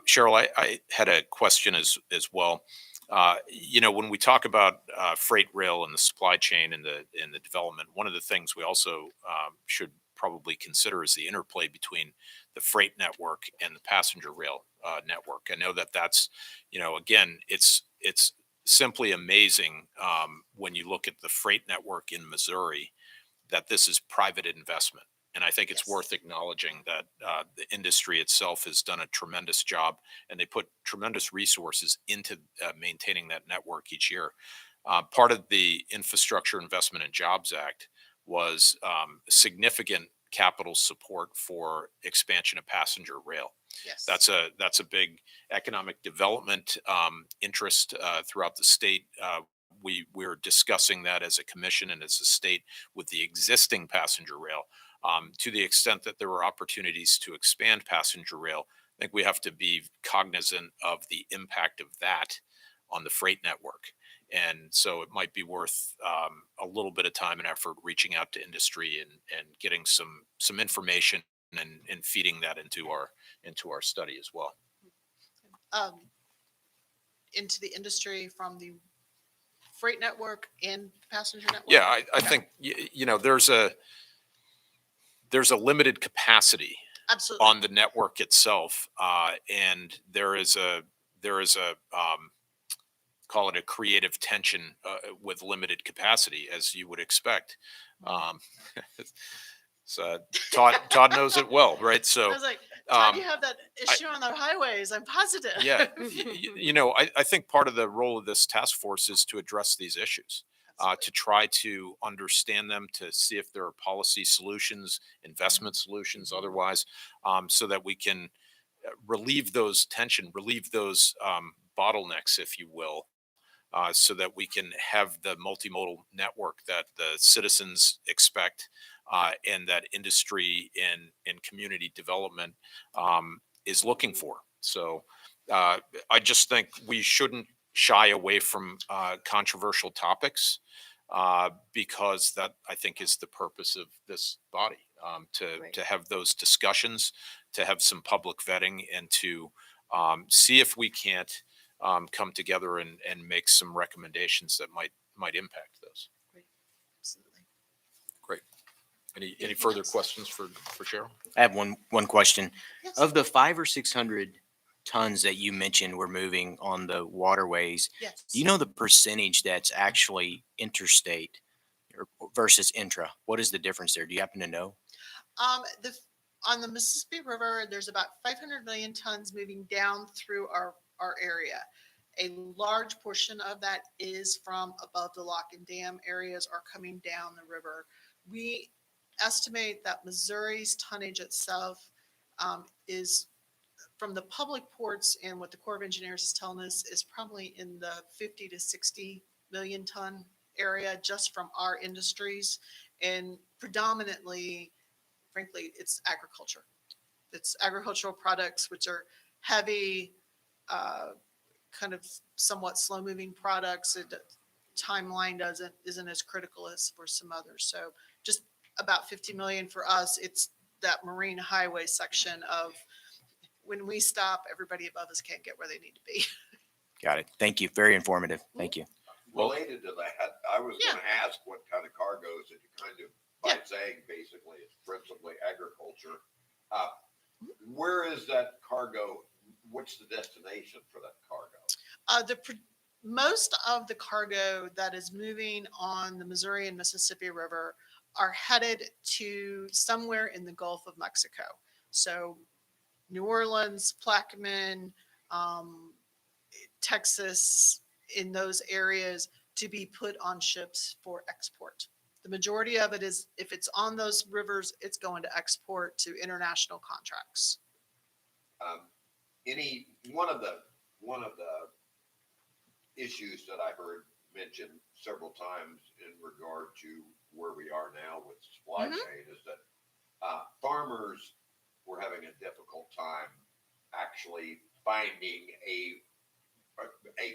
S1: Cheryl, I had a question as well. When we talk about freight rail and the supply chain and the development, one of the things we also should probably consider is the interplay between the freight network and the passenger rail network. I know that's, again, it's simply amazing when you look at the freight network in Missouri that this is private investment. And I think it's worth acknowledging that the industry itself has done a tremendous job, and they put tremendous resources into maintaining that network each year. Part of the Infrastructure Investment and Jobs Act was significant capital support for expansion of passenger rail.
S7: Yes.
S1: That's a big economic development interest throughout the state. We're discussing that as a commission and as a state with the existing passenger rail. To the extent that there are opportunities to expand passenger rail, I think we have to be cognizant of the impact of that on the freight network. And so it might be worth a little bit of time and effort reaching out to industry and getting some information and feeding that into our study as well.
S7: Into the industry from the freight network and passenger network?
S1: Yeah, I think there's a limited capacity
S7: Absolutely.
S1: on the network itself, and there is a call it a creative tension with limited capacity, as you would expect. So Todd knows it well, right?
S7: I
S1: So
S7: was like, Todd,
S1: um,
S7: you have that issue on the highways. I'm positive.
S1: yeah, I think part of the role of this task force is to address these issues, to try to understand them, to see if there are policy solutions, investment solutions, otherwise, so that we can relieve those tension, relieve those bottlenecks, if you will, so that we can have the multimodal network that the citizens expect, and that industry and community development is looking for. So I just think we shouldn't shy away from controversial topics, because that, I think, is the purpose of this body,
S4: Right.
S1: to have those discussions, to have some public vetting, and to see if we can't come together and make some recommendations that might impact those.
S7: Absolutely.
S1: Great. Any
S7: Anything
S1: further
S7: else?
S1: questions for Cheryl?
S5: I have one question.
S7: Yes.
S5: Of the 500 or 600 tons that you mentioned we're moving on the waterways,
S7: Yes.
S5: do you know the percentage that's actually interstate versus intra? What is the difference there? Do you happen to know?
S7: The on the Mississippi River, there's about 500 million tons moving down through our area. A large portion of that is from above the lock and dam areas or coming down the river. We estimate that Missouri's tonnage itself is from the public ports, and what the Corps of Engineers is telling us is probably in the 50 to 60 million ton area just from our industries, and predominantly, frankly, it's agriculture. It's agricultural products, which are heavy, kind of somewhat slow moving products. Timeline isn't as critical as for some others. So just about 50 million for us. It's that marine highway section of when we stop, everybody above us can't get where they need to be.
S5: Got it. Thank you. Very informative. Thank you.
S3: Related to that, I was
S7: Yeah.
S3: going to ask what kind of cargoes that you kind of, by
S7: Yeah.
S3: saying basically it's principally agriculture. Where is that cargo? What's the destination for that cargo?
S7: Most of the cargo that is moving on the Missouri and Mississippi River are headed to somewhere in the Gulf of Mexico. So New Orleans, Plaquemine, Texas, in those areas to be put on ships for export. The majority of it is, if it's on those rivers, it's going to export to international contracts.
S3: One of the issues that I heard mentioned several times in regard to where we are now with supply chain is that farmers were having a difficult time actually finding a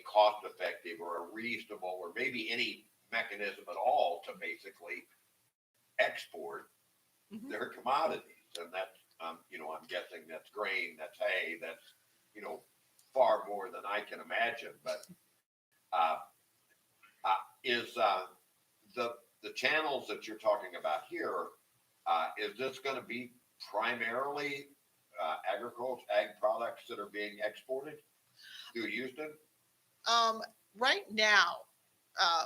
S3: cost effective or a reasonable or maybe any mechanism at all to basically export their commodities. And that's, I'm guessing that's grain, that's hay, that's, far more than I can imagine. But is the channels that you're talking about here, is this going to be primarily ag products that are being exported through Houston
S7: Right now,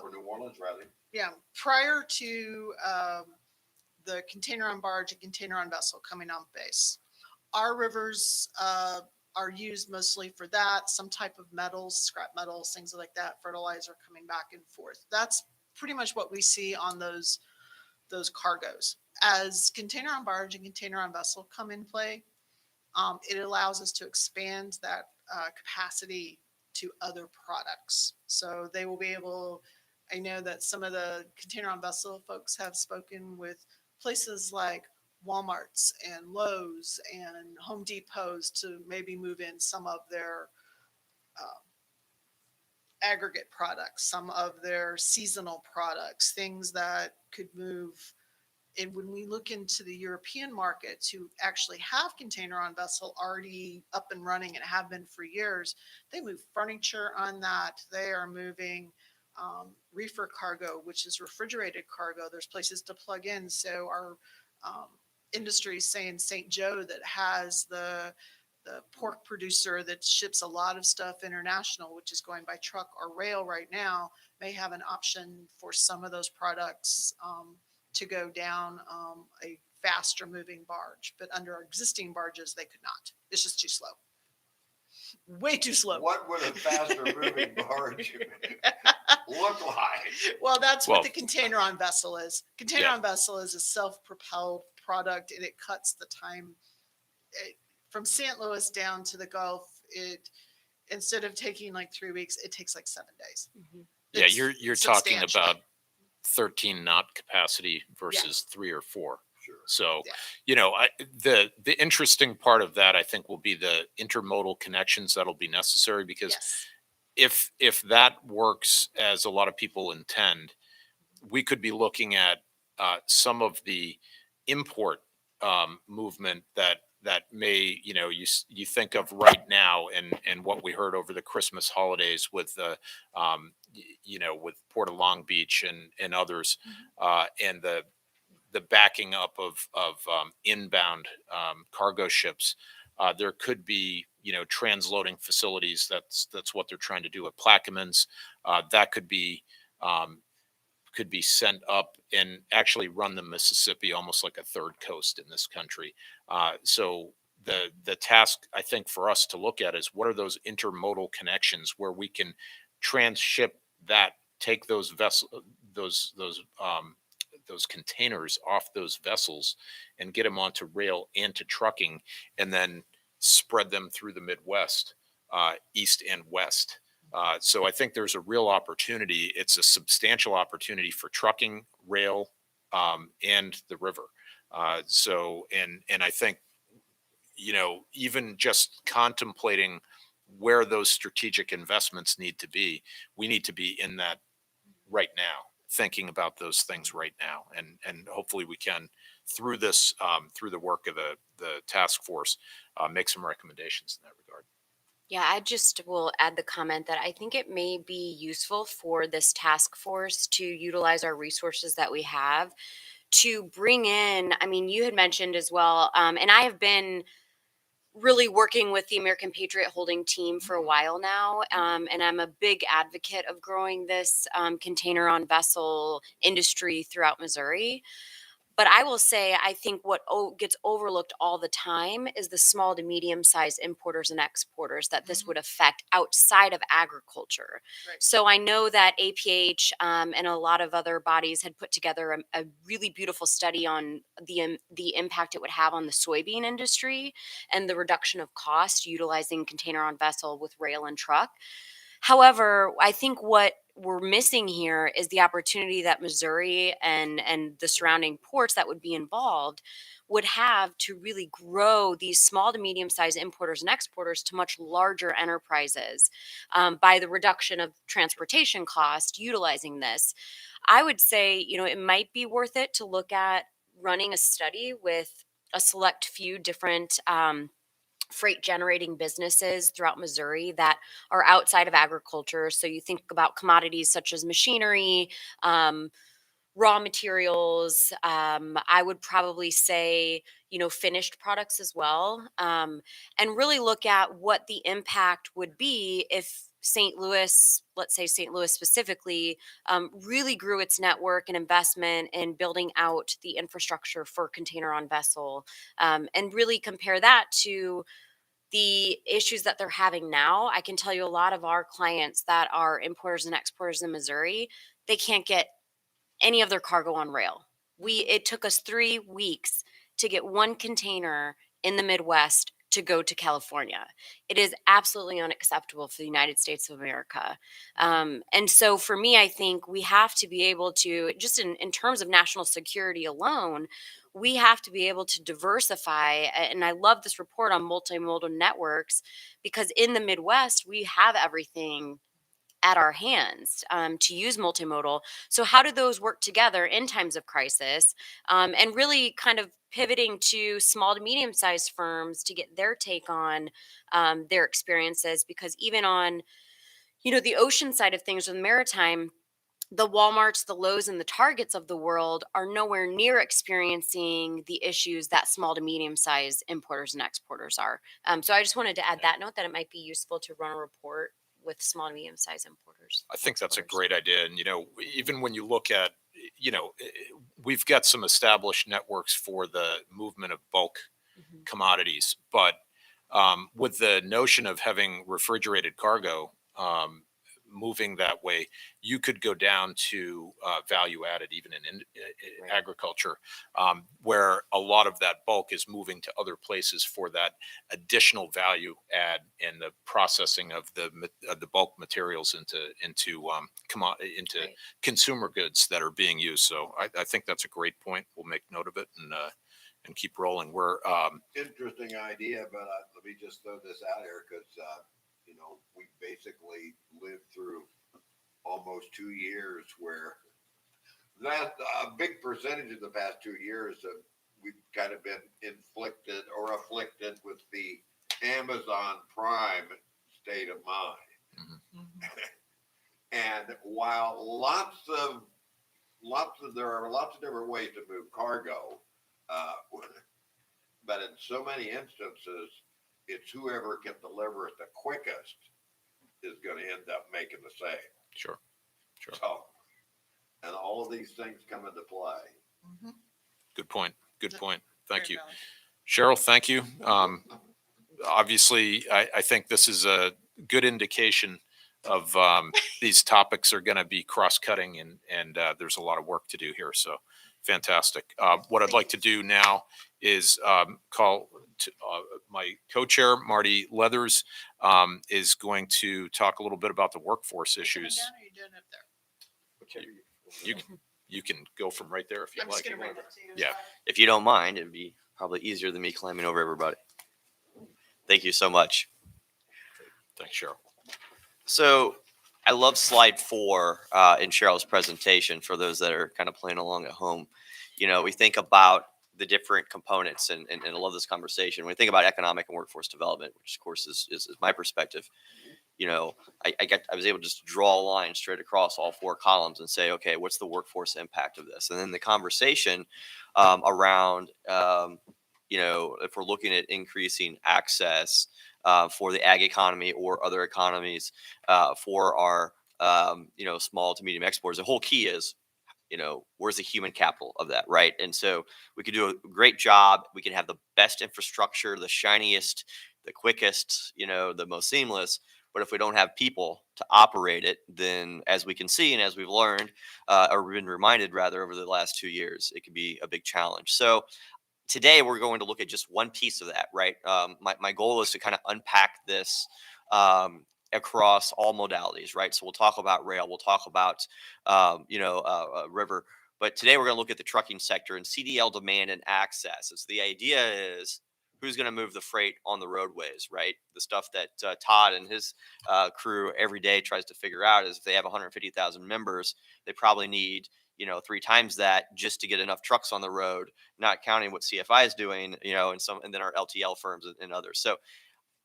S3: or New Orleans, rather?
S7: yeah, prior to the container on barge and container on vessel coming on base, our rivers are used mostly for that, some type of metals, scrap metals, things like that, fertilizer coming back and forth. That's pretty much what we see on those cargoes. As container on barge and container on vessel come in play, it allows us to expand that capacity to other products. So they will be able, I know that some of the container on vessel folks have spoken with places like Walmarts and Lowe's and Home Depots to maybe move in some of their aggregate products, some of their seasonal products, things that could move. And when we look into the European markets who actually have container on vessel already up and running and have been for years, they move furniture on that. They are moving reefer cargo, which is refrigerated cargo. There's places to plug in. So our industry, say in St. Joe, that has the pork producer that ships a lot of stuff international, which is going by truck or rail right now, may have an option for some of those products to go down a faster moving barge, but under our existing barges, they could not. It's just too slow. Way too slow.
S3: What would a faster moving barge look like?
S7: Well, that's
S1: Well,
S7: what the container on vessel is. Container
S1: Yeah.
S7: on vessel is a self-propelled product, and it cuts the time from St. Louis down to the Gulf. It, instead of taking like 3 weeks, it takes like 7 days.
S1: Yeah,
S7: It's
S1: you're talking
S7: substantial.
S1: about 13 knot capacity versus 3 or 4.
S3: Sure.
S1: So,
S7: Yeah.
S1: the interesting part of that, I think, will be the intermodal connections that'll be necessary, because
S7: Yes.
S1: if that works as a lot of people intend, we could be looking at some of the import movement that may, you think of right now, and what we heard over the Christmas holidays with the with Port of Long Beach and others, and the backing up of inbound cargo ships. There could be, transloading facilities. That's what they're trying to do at Plaquemines. That could be sent up and actually run the Mississippi almost like a third coast in this country. So the task, I think, for us to look at is, what are those intermodal connections where we can transship that, take those those containers off those vessels and get them onto rail and to trucking, and then spread them through the Midwest, east and west. So I think there's a real opportunity. It's a substantial opportunity for trucking, rail, and the river. And I think, even just contemplating where those strategic investments need to be, we need to be in that right now, thinking about those things right now. And hopefully we can, through this, through the work of the task force, make some recommendations in that regard.
S4: Yeah, I just will add the comment that I think it may be useful for this task force to utilize our resources that we have to bring in. I mean, you had mentioned as well, and I have been really working with the American Patriot Holding team for a while now, and I'm a big advocate of growing this container on vessel industry throughout Missouri. But I will say, I think what gets overlooked all the time is the small to medium sized importers and exporters that this would affect outside of agriculture.
S7: Right.
S4: So I know that APH and a lot of other bodies had put together a really beautiful study on the impact it would have on the soybean industry and the reduction of cost utilizing container on vessel with rail and truck. However, I think what we're missing here is the opportunity that Missouri and the surrounding ports that would be involved would have to really grow these small to medium sized importers and exporters to much larger enterprises by the reduction of transportation cost utilizing this. I would say, it might be worth it to look at running a study with a select few different freight generating businesses throughout Missouri that are outside of agriculture. So you think about commodities such as machinery, raw materials. I would probably say, finished products as well, and really look at what the impact would be if St. Louis, let's say St. Louis specifically, really grew its network and investment in building out the infrastructure for container on vessel, and really compare that to the issues that they're having now. I can tell you a lot of our clients that are importers and exporters in Missouri, they can't get any of their cargo on rail. It took us 3 weeks to get one container in the Midwest to go to California. It is absolutely unacceptable for the United States of America. And so for me, I think we have to be able to, just in terms of national security alone, we have to be able to diversify. And I love this report on multimodal networks, because in the Midwest, we have everything at our hands to use multimodal. So how do those work together in times of crisis, and really kind of pivoting to small to medium sized firms to get their take on their experiences? Because even on, the ocean side of things, with maritime, the Walmarts, the Lowe's, and the Targets of the world are nowhere near experiencing the issues that small to medium sized importers and exporters are. So I just wanted to add that note, that it might be useful to run a report with small and medium sized importers.
S1: I think that's a
S4: exporters.
S1: great idea. And, even when you look at, you know, we've got some established networks for the movement of bulk
S4: Mhm.
S1: commodities, but with the notion of having refrigerated cargo moving that way, you could go down to value added, even in
S2: Right.
S1: agriculture, where a lot of that bulk is moving to other places for that additional value add and the processing of the bulk materials into
S4: Right.
S1: consumer goods that are being used. So I think that's a great point. We'll make note of it and keep rolling. We're
S3: Interesting idea, but let me just throw this out here because, we basically lived through almost 2 years where that a big percentage of the past 2 years we've kind of been inflicted or afflicted with the Amazon Prime state of mind. And while there are lots of different ways to move cargo, but in so many instances, it's whoever can deliver it the quickest is going to end up making the sale.
S1: sure.
S3: So, and all of these things come into play.
S7: Mhm.
S1: Good point. Good point. Thank
S7: Very
S1: you.
S7: valid.
S1: Cheryl, thank you. Obviously, I think this is a good indication of these topics are going to be cross-cutting and there's a lot of work to do here. So fantastic. What I'd like to do now is call my co-chair, Marty Leathers, is going to talk a little bit about the workforce
S7: Are you coming
S1: issues.
S7: down or are you doing it up there?
S1: You can go from right there if you
S7: I'm just
S1: like.
S7: going to read that to you.
S1: Yeah.
S2: If you don't mind, it'd be probably easier than me climbing over everybody. Thank you so much.
S1: Thanks, Cheryl.
S2: So I love slide 4 in Cheryl's presentation for those that are kind of playing along at home. We think about the different components and I love this conversation. When we think about economic and workforce development, which of course is my perspective, I was able to just draw a line straight across all 4 columns and say, okay, what's the workforce impact of this? And then the conversation around, if we're looking at increasing access for the ag economy or other economies for our, small to medium exporters, the whole key is, where's the human capital of that, right? And so we could do a great job. We can have the best infrastructure, the shiniest, the quickest, the most seamless. But if we don't have people to operate it, then as we can see and as we've learned, or been reminded rather over the last 2 years, it can be a big challenge. So today we're going to look at just one piece of that, right? My goal is to kind of unpack this across all modalities, right? So we'll talk about rail, we'll talk about, river, but today we're going to look at the trucking sector and CDL demand and access. And so the idea is who's going to move the freight on the roadways, right? The stuff that Todd and his crew every day tries to figure out is if they have 150,000 members, they probably need 3 times that just to get enough trucks on the road, not counting what CFI is doing, and then our LTL firms and others. So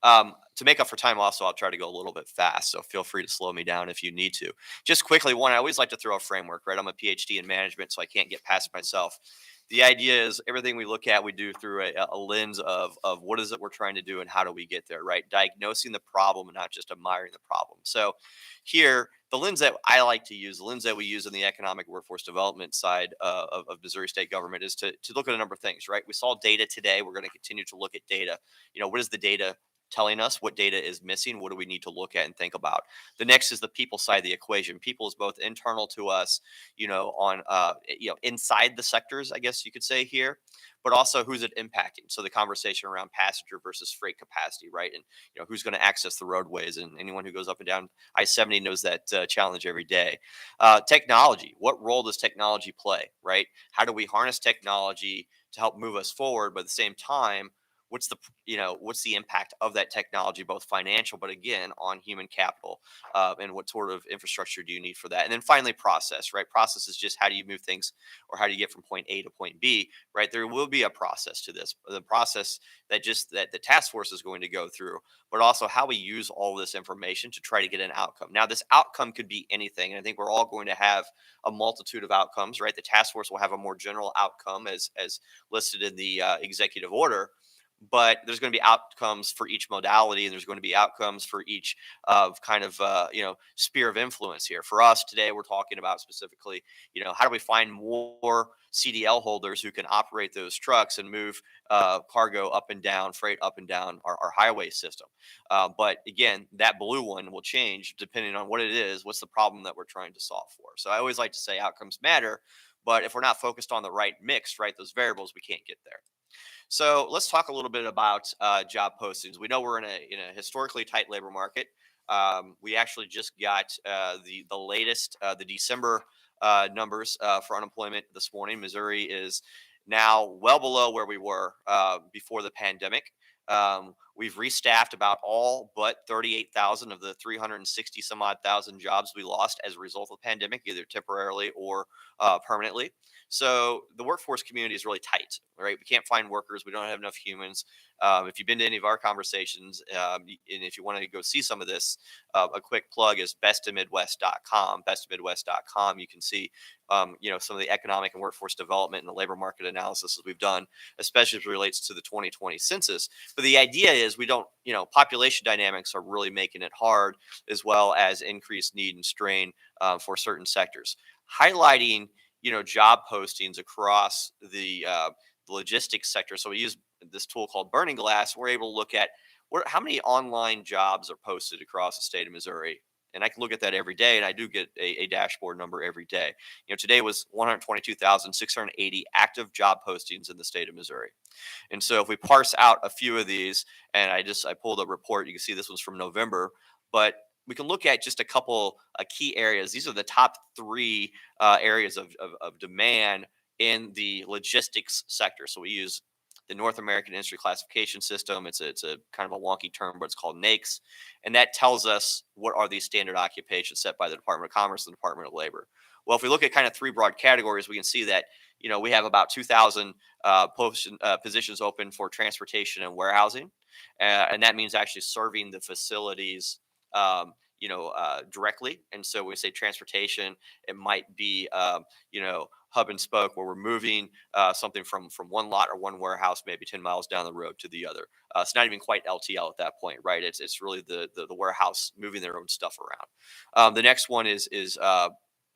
S2: to make up for time also, I'll try to go a little bit fast. So feel free to slow me down if you need to. Just quickly, one, I always like to throw a framework, right? I'm a PhD in management, so I can't get past myself. The idea is everything we look at, we do through a lens of what is it we're trying to do and how do we get there, right? Diagnosing the problem and not just admiring the problem. So here, the lens that I like to use, the lens that we use in the economic workforce development side of Missouri state government is to look at a number of things, right? We saw data today. We're going to continue to look at data. What is the data telling us? What data is missing? What do we need to look at and think about? The next is the people side of the equation. People is both internal to us, on inside the sectors, I guess you could say here, but also who's it impacting. So the conversation around passenger versus freight capacity, right? And who's going to access the roadways, and anyone who goes up and down I-70 knows that challenge every day. Technology. What role does technology play, right? How do we harness technology to help move us forward, but at the same time, what's the impact of that technology, both financial, but again, on human capital, and what sort of infrastructure do you need for that? And then finally, process, right? Process is just how do you move things or how do you get from point A to point B, right? There will be a process to this, the process that the task force is going to go through, but also how we use all this information to try to get an outcome. Now, this outcome could be anything. And I think we're all going to have a multitude of outcomes, right? The task force will have a more general outcome as listed in the executive order. but there's going to be outcomes for each modality, and there's going to be outcomes for each of kind of sphere of influence here. For us today, we're talking about specifically, how do we find more CDL holders who can operate those trucks and move cargo up and down, freight up and down our highway system. But again, that blue one will change depending on what it is, what's the problem that we're trying to solve for. So I always like to say outcomes matter, but if we're not focused on the right mix, right, those variables, we can't get there. So let's talk a little bit about job postings. We know we're in a historically tight labor market. We actually just got the latest, the December numbers for unemployment this morning. Missouri is now well below where we were before the pandemic. We've restaffed about all but 38,000 of the 360 some odd thousand jobs we lost as a result of the pandemic, either temporarily or permanently. So the workforce community is really tight, right? We can't find workers. We don't have enough humans. If you've been to any of our conversations, and if you want to go see some of this, a quick plug is bestofmidwest.com. Bestofmidwest.com. You can see, some of the economic and workforce development and the labor market analysis that we've done, especially as it relates to the 2020 census. But the idea is we don't, population dynamics are really making it hard, as well as increased need and strain for certain sectors. Highlighting, job postings across the logistics sector. So we use this tool called Burning Glass. We're able to look at how many online jobs are posted across the state of Missouri. And I can look at that every day, and I do get a dashboard number every day. Today was 122,680 active job postings in the state of Missouri. And so if we parse out a few of these, and I pulled a report, you can see this one's from November, but we can look at just a couple key areas. These are the top three areas of demand in the logistics sector. So we use the North American Industry Classification System. It's a kind of a wonky term, but it's called NAICS. And that tells us what are these standard occupations set by the Department of Commerce and the Department of Labor. Well, if we look at kind of three broad categories, we can see that, we have about 2,000 positions open for transportation and warehousing. And that means actually serving the facilities directly. And so when we say transportation, it might be, hub and spoke, where we're moving something from one lot or one warehouse, maybe 10 miles down the road to the other. It's not even quite LTL at that point, right? It's really the warehouse moving their own stuff around. The next one is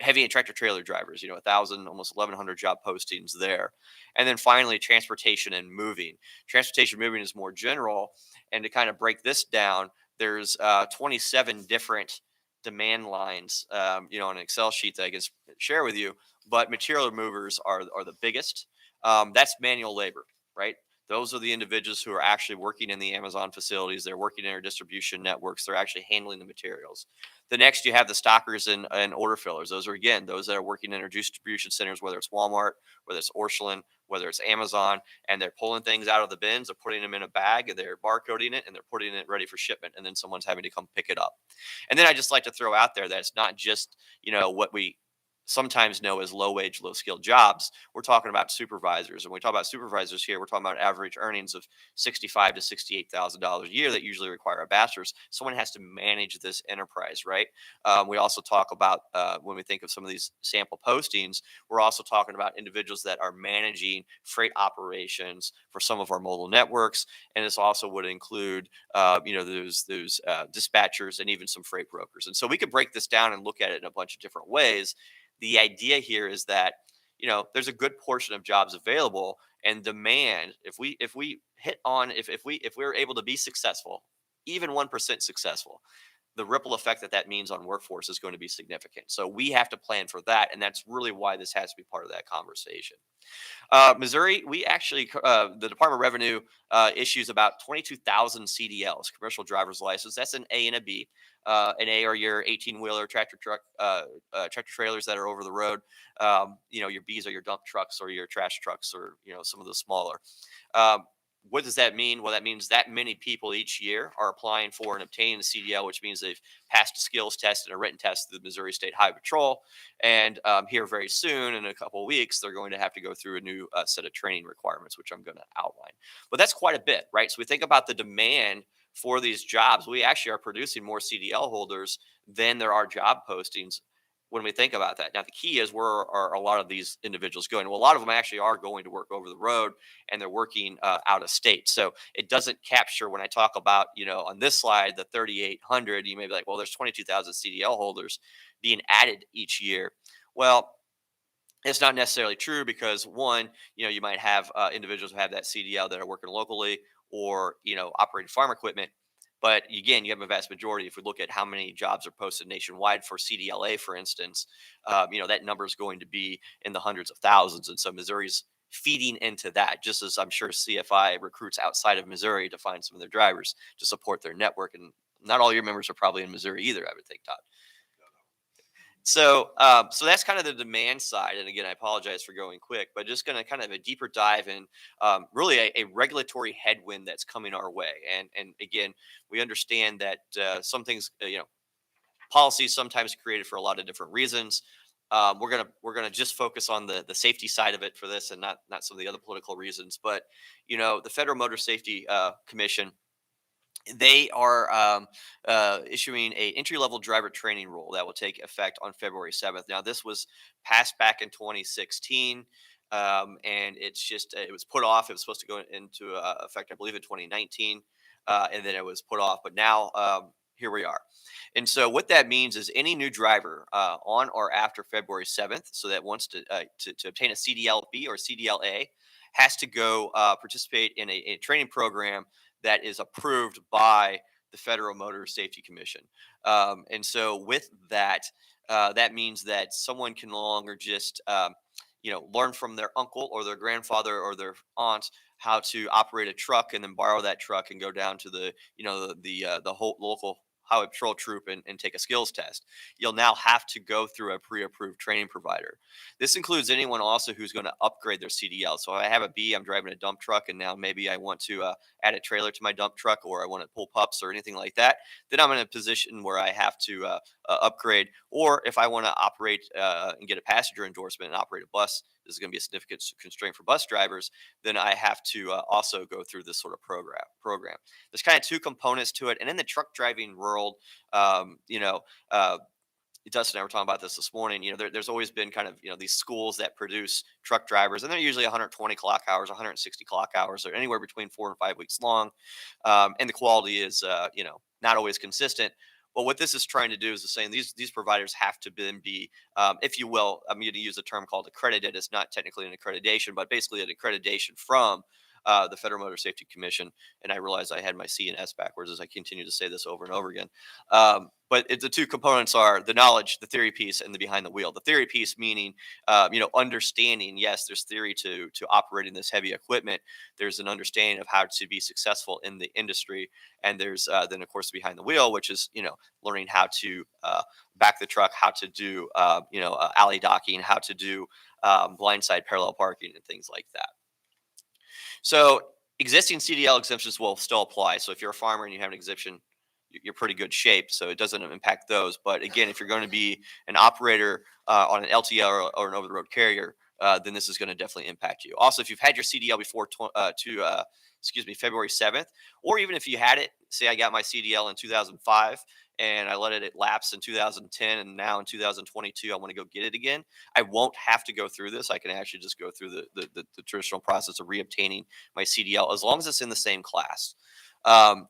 S2: heavy and tractor trailer drivers, 1,000, almost 1,100 job postings there. And then finally, transportation and moving. Transportation moving is more general. And to kind of break this down, there's 27 different demand lines, on an Excel sheet that I can share with you. But material movers are the biggest. That's manual labor, right? Those are the individuals who are actually working in the Amazon facilities. They're working in our distribution networks. They're actually handling the materials. The next, you have the stockers and order fillers. Those are those that are working in our distribution centers, whether it's Walmart, whether it's Orscheln, whether it's Amazon, and they're pulling things out of the bins, they're putting them in a bag, and they're barcoding it, and they're putting it ready for shipment, and then someone's having to come pick it up. And then I just like to throw out there that it's not just, what we sometimes know as low wage, low skilled jobs. We're talking about supervisors. And when we talk about supervisors here, we're talking about average earnings of $65,000 to $68,000 a year that usually require a bachelor's. Someone has to manage this enterprise, right? We also talk about, when we think of some of these sample postings, we're also talking about individuals that are managing freight operations for some of our mobile networks. And this also would include, those dispatchers and even some freight brokers. And so we could break this down and look at it in a bunch of different ways. The idea here is that, there's a good portion of jobs available, and demand, if we're able to be successful, even 1% successful, the ripple effect that means on workforce is going to be significant. So we have to plan for that. And that's really why this has to be part of that conversation. Missouri, we actually, the Department of Revenue issues about 22,000 CDLs, commercial driver's license. That's an A and a B. An A are your 18-wheeler tractor trailers that are over the road. Your Bs are your dump trucks or your trash trucks, or some of the smaller. What does that mean? Well, that means that many people each year are applying for and obtaining the CDL, which means they've passed a skills test and a written test through the Missouri State Highway Patrol. And here very soon, in a couple of weeks, they're going to have to go through a new set of training requirements, which I'm going to outline. But that's quite a bit, right? So we think about the demand for these jobs. We actually are producing more CDL holders than there are job postings. when we think about that. Now, the key is where are a lot of these individuals going? Well, a lot of them actually are going to work over the road, and they're working out of state. So it doesn't capture when I talk about, on this slide, the 3,800, you may be like, well, there's 22,000 CDL holders being added each year. Well, it's not necessarily true because one, you might have individuals who have that CDL that are working locally or, operating farm equipment. But again, you have a vast majority. If we look at how many jobs are posted nationwide for CDLA, for instance, that number is going to be in the hundreds of thousands. And so Missouri's feeding into that, just as I'm sure CFI recruits outside of Missouri to find some of their drivers to support their network. And not all your members are probably in Missouri either, I would think, Todd. So that's kind of the demand side. And again, I apologize for going quick, but just going to kind of a deeper dive in really a regulatory headwind that's coming our way. And again, we understand that some things, policies sometimes created for a lot of different reasons. We're gonna just focus on the safety side of it for this, and not some of the other political reasons. But the Federal Motor Safety Commission, they are issuing a entry-level driver training rule that will take effect on February 7th. Now, this was passed back in 2016, and it was put off. It was supposed to go into effect, I believe, in 2019, and then it was put off. But now here we are. And so what that means is any new driver on or after February 7th, so that wants to obtain a CDLB or CDLA, has to go participate in a training program that is approved by the Federal Motor Safety Commission. And so with that, that means that someone can no longer just, learn from their uncle or their grandfather or their aunt how to operate a truck and then borrow that truck and go down to the whole local highway patrol troop and take a skills test. You'll now have to go through a pre-approved training provider. This includes anyone also who's going to upgrade their CDL. So if I have a B, I'm driving a dump truck, and now maybe I want to add a trailer to my dump truck, or I want to pull pups or anything like that. Then I'm in a position where I have to upgrade. Or if I want to operate and get a passenger endorsement and operate a bus, this is going to be a significant constraint for bus drivers, then I have to also go through this sort of program. There's kind of two components to it. And in the truck driving world, Dustin and I were talking about this morning. There's always been kind of, these schools that produce truck drivers, and they're usually 120 clock hours, 160 clock hours, or anywhere between 4 and 5 weeks long. And the quality is, not always consistent. But what this is trying to do is saying these providers have to then be, if you will, I'm going to use a term called accredited. It's not technically an accreditation, but basically an accreditation from the Federal Motor Safety Commission. And I realize I had my C and S backwards as I continue to say this over and over again. But the two components are the knowledge, the theory piece, and the behind the wheel. The theory piece meaning, understanding, yes, there's theory to operating this heavy equipment. There's an understanding of how to be successful in the industry. And there's then, of course, behind the wheel, which is, learning how to back the truck, how to do, alley docking, how to do blindside parallel parking and things like that. So existing CDL exemptions will still apply. So if you're a farmer and you have an exemption, you're pretty good shape. So it doesn't impact those. But again, if you're going to be an operator on an LTL or an over-the-road carrier, then this is going to definitely impact you. Also, if you've had your CDL before February 7th, or even if you had it, say I got my CDL in 2005 and I let it lapse in 2010, and now in 2022, I want to go get it again, I won't have to go through this. I can actually just go through the traditional process of reobtaining my CDL as long as it's in the same class.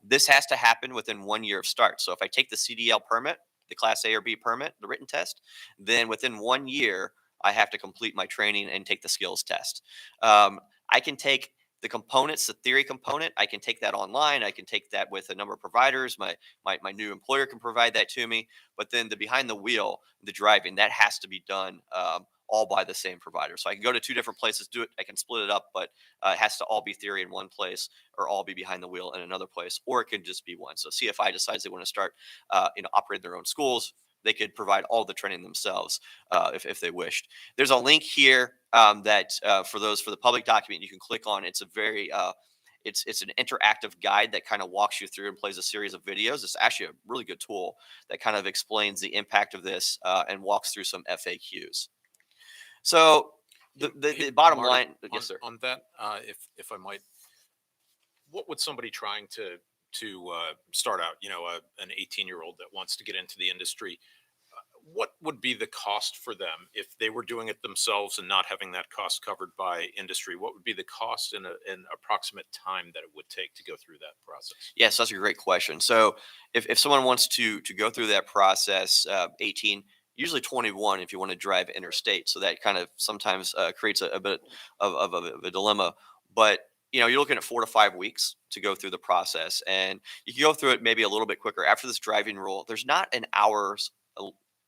S2: This has to happen within 1 year of start. So if I take the CDL permit, the Class A or B permit, the written test, then within 1 year, I have to complete my training and take the skills test. I can take the components, the theory component, I can take that online. I can take that with a number of providers. My new employer can provide that to me. But then the behind the wheel, the driving, that has to be done all by the same provider. So I can go to two different places, do it. I can split it up, but it has to all be theory in one place, or all be behind the wheel in another place, or it can just be one. So CFI decides they want to start, operating their own schools. They could provide all the training themselves if they wished. There's a link here that for the public document you can click on. It's a very it's an interactive guide that kind of walks you through and plays a series of videos. It's actually a really good tool that kind of explains the impact of this and walks through some FAQs. So the bottom
S1: Marty,
S2: line, yes, sir.
S1: On that, if I might, what would somebody trying to start out, an 18-year-old that wants to get into the industry, what would be the cost for them if they were doing it themselves and not having that cost covered by industry? What would be the cost and an approximate time that it would take to go through that process?
S2: Yes, that's a great question. So if someone wants to go through that process, 18, usually 21 if you want to drive interstate. So that kind of sometimes creates a bit of a dilemma. But you're looking at 4 to 5 weeks to go through the process, and you can go through it maybe a little bit quicker. After this driving rule, there's not an hour's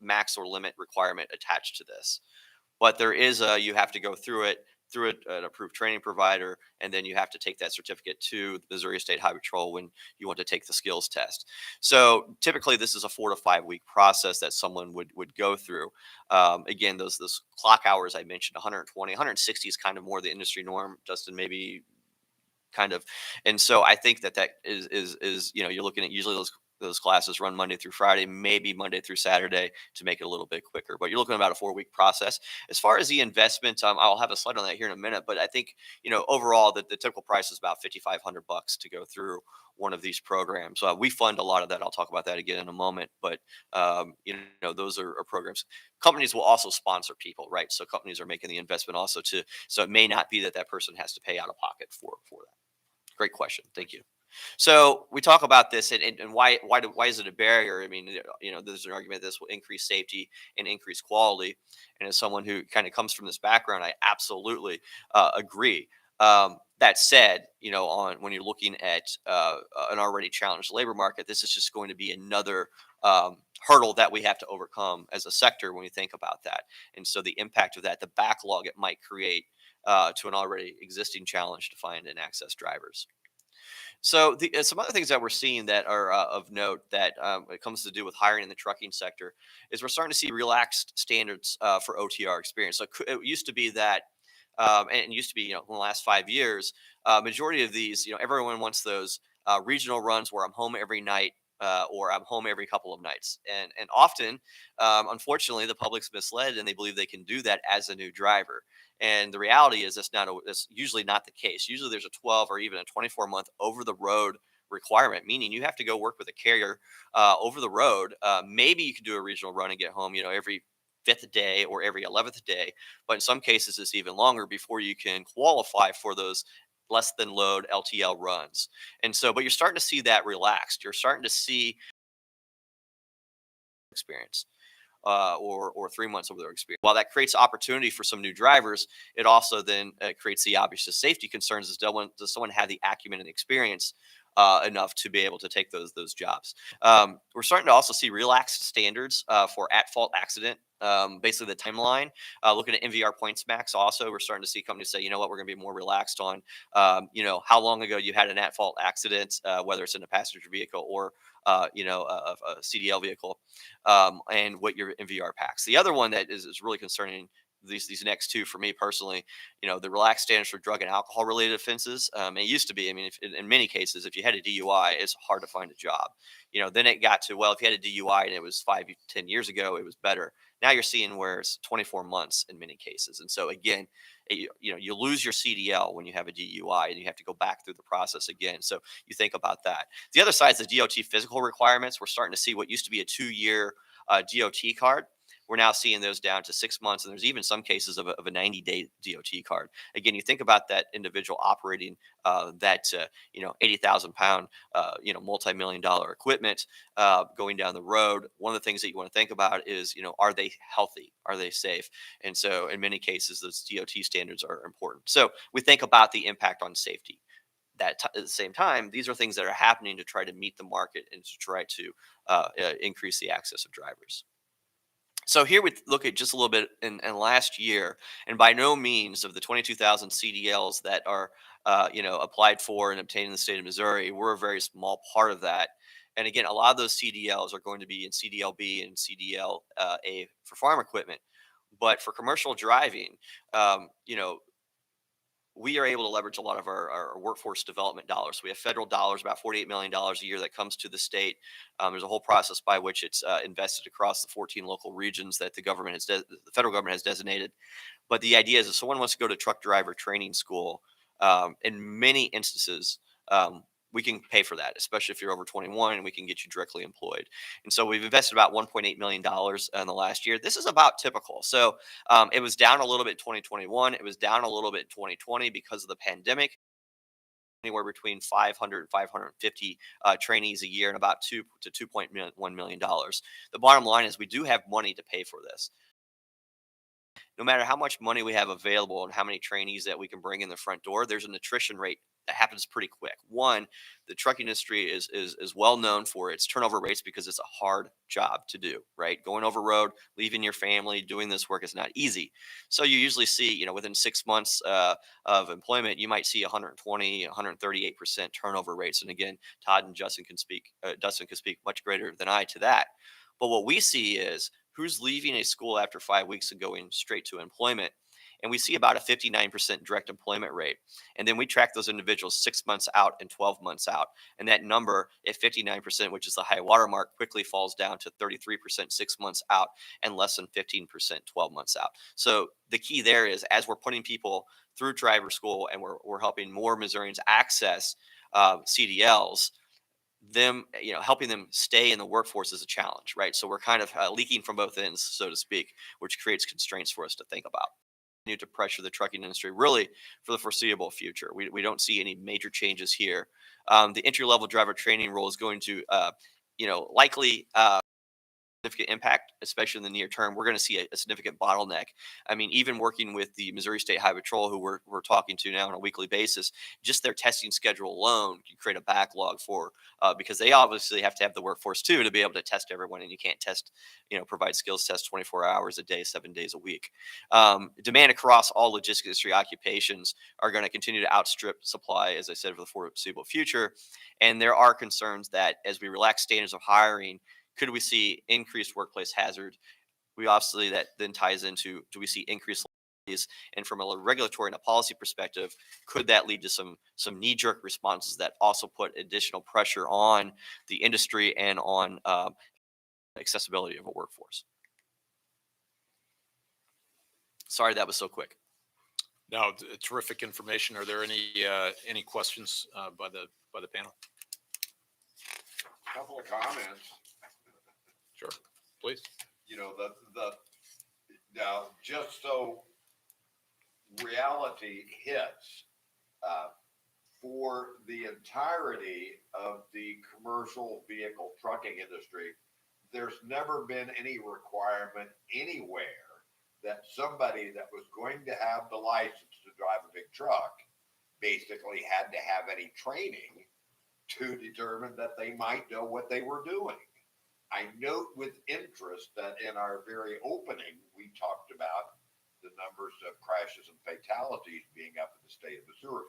S2: max or limit requirement attached to this, but there is a you have to go through it through an approved training provider, and then you have to take that certificate to the Missouri State Highway Patrol when you want to take the skills test. So typically, this is a 4 to 5 week process that someone would go through. Again, those clock hours I mentioned, 120, 160 is kind of more the industry norm. Justin, maybe kind of, and so I think that is you're looking at usually those classes run Monday through Friday, maybe Monday through Saturday to make it a little bit quicker. But you're looking at about a 4 week process. As far as the investment, I'll have a slide on that here in a minute. But I think overall the typical price is about $5,500 to go through one of these programs. We fund a lot of that. I'll talk about that again in a moment. But those are programs. Companies will also sponsor people, right? So companies are making the investment also to. So it may not be that person has to pay out of pocket for that. Great question. Thank you. So we talk about this and why is it a barrier? I mean, there's an argument that this will increase safety and increase quality. And as someone who kind of comes from this background, I absolutely agree. That said, when you're looking at an already challenged labor market, this is just going to be another hurdle that we have to overcome as a sector when we think about that. And so the impact of that, the backlog it might create to an already existing challenge to find and access drivers. So some other things that we're seeing that are of note that when it comes to do with hiring in the trucking sector is we're starting to see relaxed standards for OTR experience. So it used to be that, and it used to be, in the last 5 years, majority of these, everyone wants those regional runs where I'm home every night or I'm home every couple of nights. And often, unfortunately, the public's misled and they believe they can do that as a new driver. And the reality is that's usually not the case. Usually there's a 12 or even a 24-month over the road requirement, meaning you have to go work with a carrier over the road. Maybe you can do a regional run and get home, every fifth day or every 11th day. But in some cases, it's even longer before you can qualify for those less than load LTL runs. And so, but you're starting to see that relaxed. You're starting to see experience. Or 3 months over their experience. While that creates opportunity for some new drivers, it also then creates the obvious safety concerns. Does someone have the acumen and experience enough to be able to take those jobs? We're starting to also see relaxed standards for at-fault accident. Basically the timeline, looking at MVR points max. Also, we're starting to see companies say, we're going to be more relaxed on, how long ago you had an at-fault accident, whether it's in a passenger vehicle or, a CDL vehicle, and what your MVR packs. The other one that is really concerning, these next two for me personally, the relaxed standards for drug and alcohol related offenses. It used to be, in many cases, if you had a DUI, it's hard to find a job. Then it got to, well, if you had a DUI and it was 5-10 years ago, it was better. Now you're seeing where it's 24 months in many cases. And so again, you lose your CDL when you have a DUI and you have to go back through the process again. So you think about that. The other side is the DOT physical requirements. We're starting to see what used to be a 2-year DOT card. We're now seeing those down to 6 months, and there's even some cases of a 90-day DOT card. Again, you think about that individual operating that 80,000-pound, multi-million-dollar equipment going down the road. One of the things that you want to think about is, are they healthy? Are they safe? And so, in many cases, those DOT standards are important. So we think about the impact on safety. At the same time, these are things that are happening to try to meet the market and to try to increase the access of drivers. So here we look at just a little bit in last year, and by no means of the 22,000 CDLs that are, applied for and obtained in the state of Missouri, we're a very small part of that. And again, a lot of those CDLs are going to be in CDLB and CDLA for farm equipment. But for commercial driving, we are able to leverage a lot of our workforce development dollars. So we have federal dollars, about $48 million a year that comes to the state. There's a whole process by which it's invested across the 14 local regions that the federal government has designated. But the idea is if someone wants to go to truck driver training school, in many instances, we can pay for that, especially if you're over 21, and we can get you directly employed. And so we've invested about $1.8 million in the last year. This is about typical. So it was down a little bit in 2021. It was down a little bit in 2020 because of the pandemic. Anywhere between 500 and 550 trainees a year, and about $2 to $2.1 million. The bottom line is we do have money to pay for this. No matter how much money we have available and how many trainees that we can bring in the front door, there's an attrition rate that happens pretty quick. One, the trucking industry is well known for its turnover rates because it's a hard job to do, right? Going over road, leaving your family, doing this work is not easy. So you usually see, within 6 months of employment, you might see 120, 138% turnover rates. And again, Todd and Dustin can speak much greater than I to that. But what we see is who's leaving a school after 5 weeks and going straight to employment. And we see about a 59% direct employment rate. And then we track those individuals 6 months out and 12 months out. And that number at 59%, which is the high water mark, quickly falls down to 33% 6 months out and less than 15% 12 months out. So the key there is, as we're putting people through driver school and we're helping more Missourians access CDLs, them, helping them stay in the workforce is a challenge, right? So we're kind of leaking from both ends, so to speak, which creates constraints for us to think about. We need to pressure the trucking industry really for the foreseeable future. We don't see any major changes here. The entry level driver training role is going to, likely significant impact, especially in the near term. We're going to see a significant bottleneck. I mean, even working with the Missouri State Highway Patrol, who we're talking to now on a weekly basis, just their testing schedule alone can create a backlog for, because they obviously have to have the workforce too to be able to test everyone, and you can't provide skills tests 24 hours a day, 7 days a week. Demand across all logistics industry occupations are going to continue to outstrip supply, as I said, for the foreseeable future. And there are concerns that as we relax standards of hiring, could we see increased workplace hazard? We obviously, that then ties into, do we see increased liabilities? And from a regulatory and a policy perspective, could that lead to some knee-jerk responses that also put additional pressure on the industry and on accessibility of a workforce? Sorry that was so quick.
S1: No, terrific information. Are there any questions by the panel?
S3: Couple of comments.
S1: Sure, please.
S3: Now, just so reality hits, for the entirety of the commercial vehicle trucking industry, there's never been any requirement anywhere that somebody that was going to have the license to drive a big truck basically had to have any training to determine that they might know what they were doing. I note with interest that in our very opening, we talked about the numbers of crashes and fatalities being up in the state of Missouri.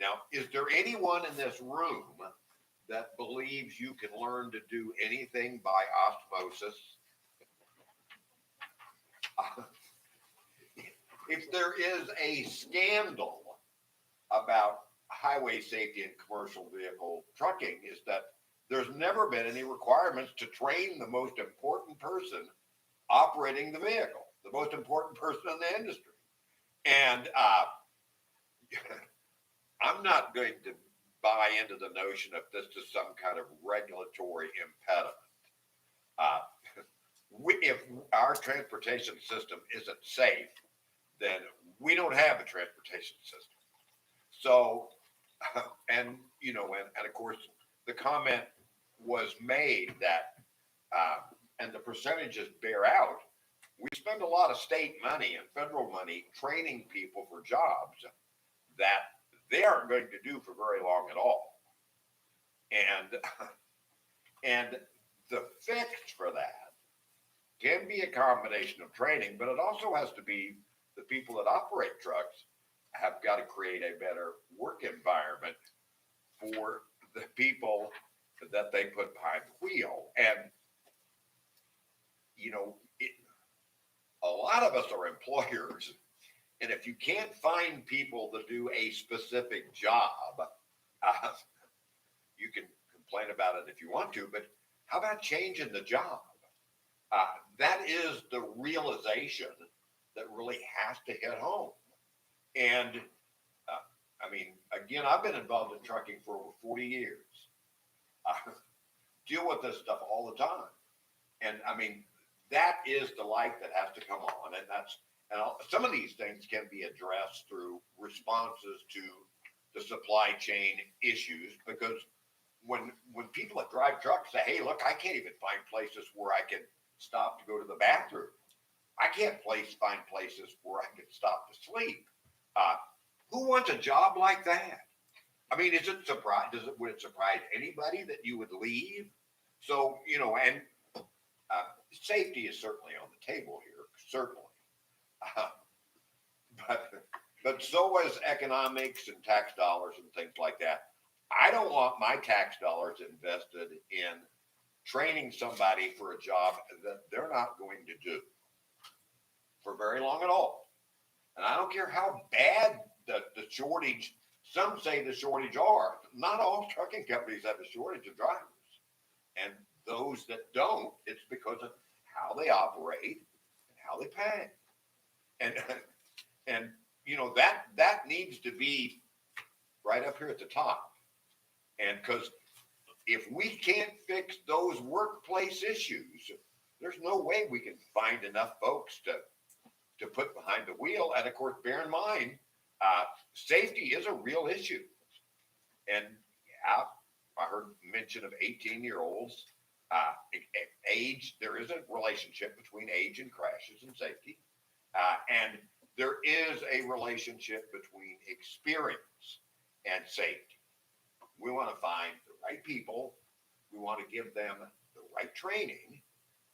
S3: Now, is there anyone in this room that believes you can learn to do anything by osmosis? If there is a scandal about highway safety and commercial vehicle trucking, is that there's never been any requirements to train the most important person operating the vehicle, the most important person in the industry. And I'm not going to buy into the notion of this is some kind of regulatory impediment. If our transportation system isn't safe, then we don't have a transportation system. So, and of course, the comment was made that, and the percentages bear out, we spend a lot of state money and federal money training people for jobs that they aren't going to do for very long at all. And the fix for that can be a combination of training, but it also has to be the people that operate trucks have got to create a better work environment for the people that they put behind the wheel. And, a lot of us are employers. And if you can't find people to do a specific job, you can complain about it if you want to, but how about changing the job? That is the realization that really has to hit home. And I mean, again, I've been involved in trucking for over 40 years. I deal with this stuff all the time. And I mean, that is the light that has to come on. And some of these things can be addressed through responses to the supply chain issues, because when people that drive trucks say, hey, look, I can't even find places where I can stop to go to the bathroom. I can't find places where I can stop to sleep. Who wants a job like that? I mean, would it surprise anybody that you would leave? So, and safety is certainly on the table here, certainly. But so was economics and tax dollars and things like that. I don't want my tax dollars invested in training somebody for a job that they're not going to do for very long at all. And I don't care how bad the shortage, some say the shortage are. Not all trucking companies have a shortage of drivers. And those that don't, it's because of how they operate and how they pay. And that needs to be right up here at the top. And because if we can't fix those workplace issues, there's no way we can find enough folks to put behind the wheel. And of course, bear in mind, safety is a real issue. And I heard mention of 18-year-olds. Age, there is a relationship between age and crashes and safety. And there is a relationship between experience and safety. We want to find the right people. We want to give them the right training,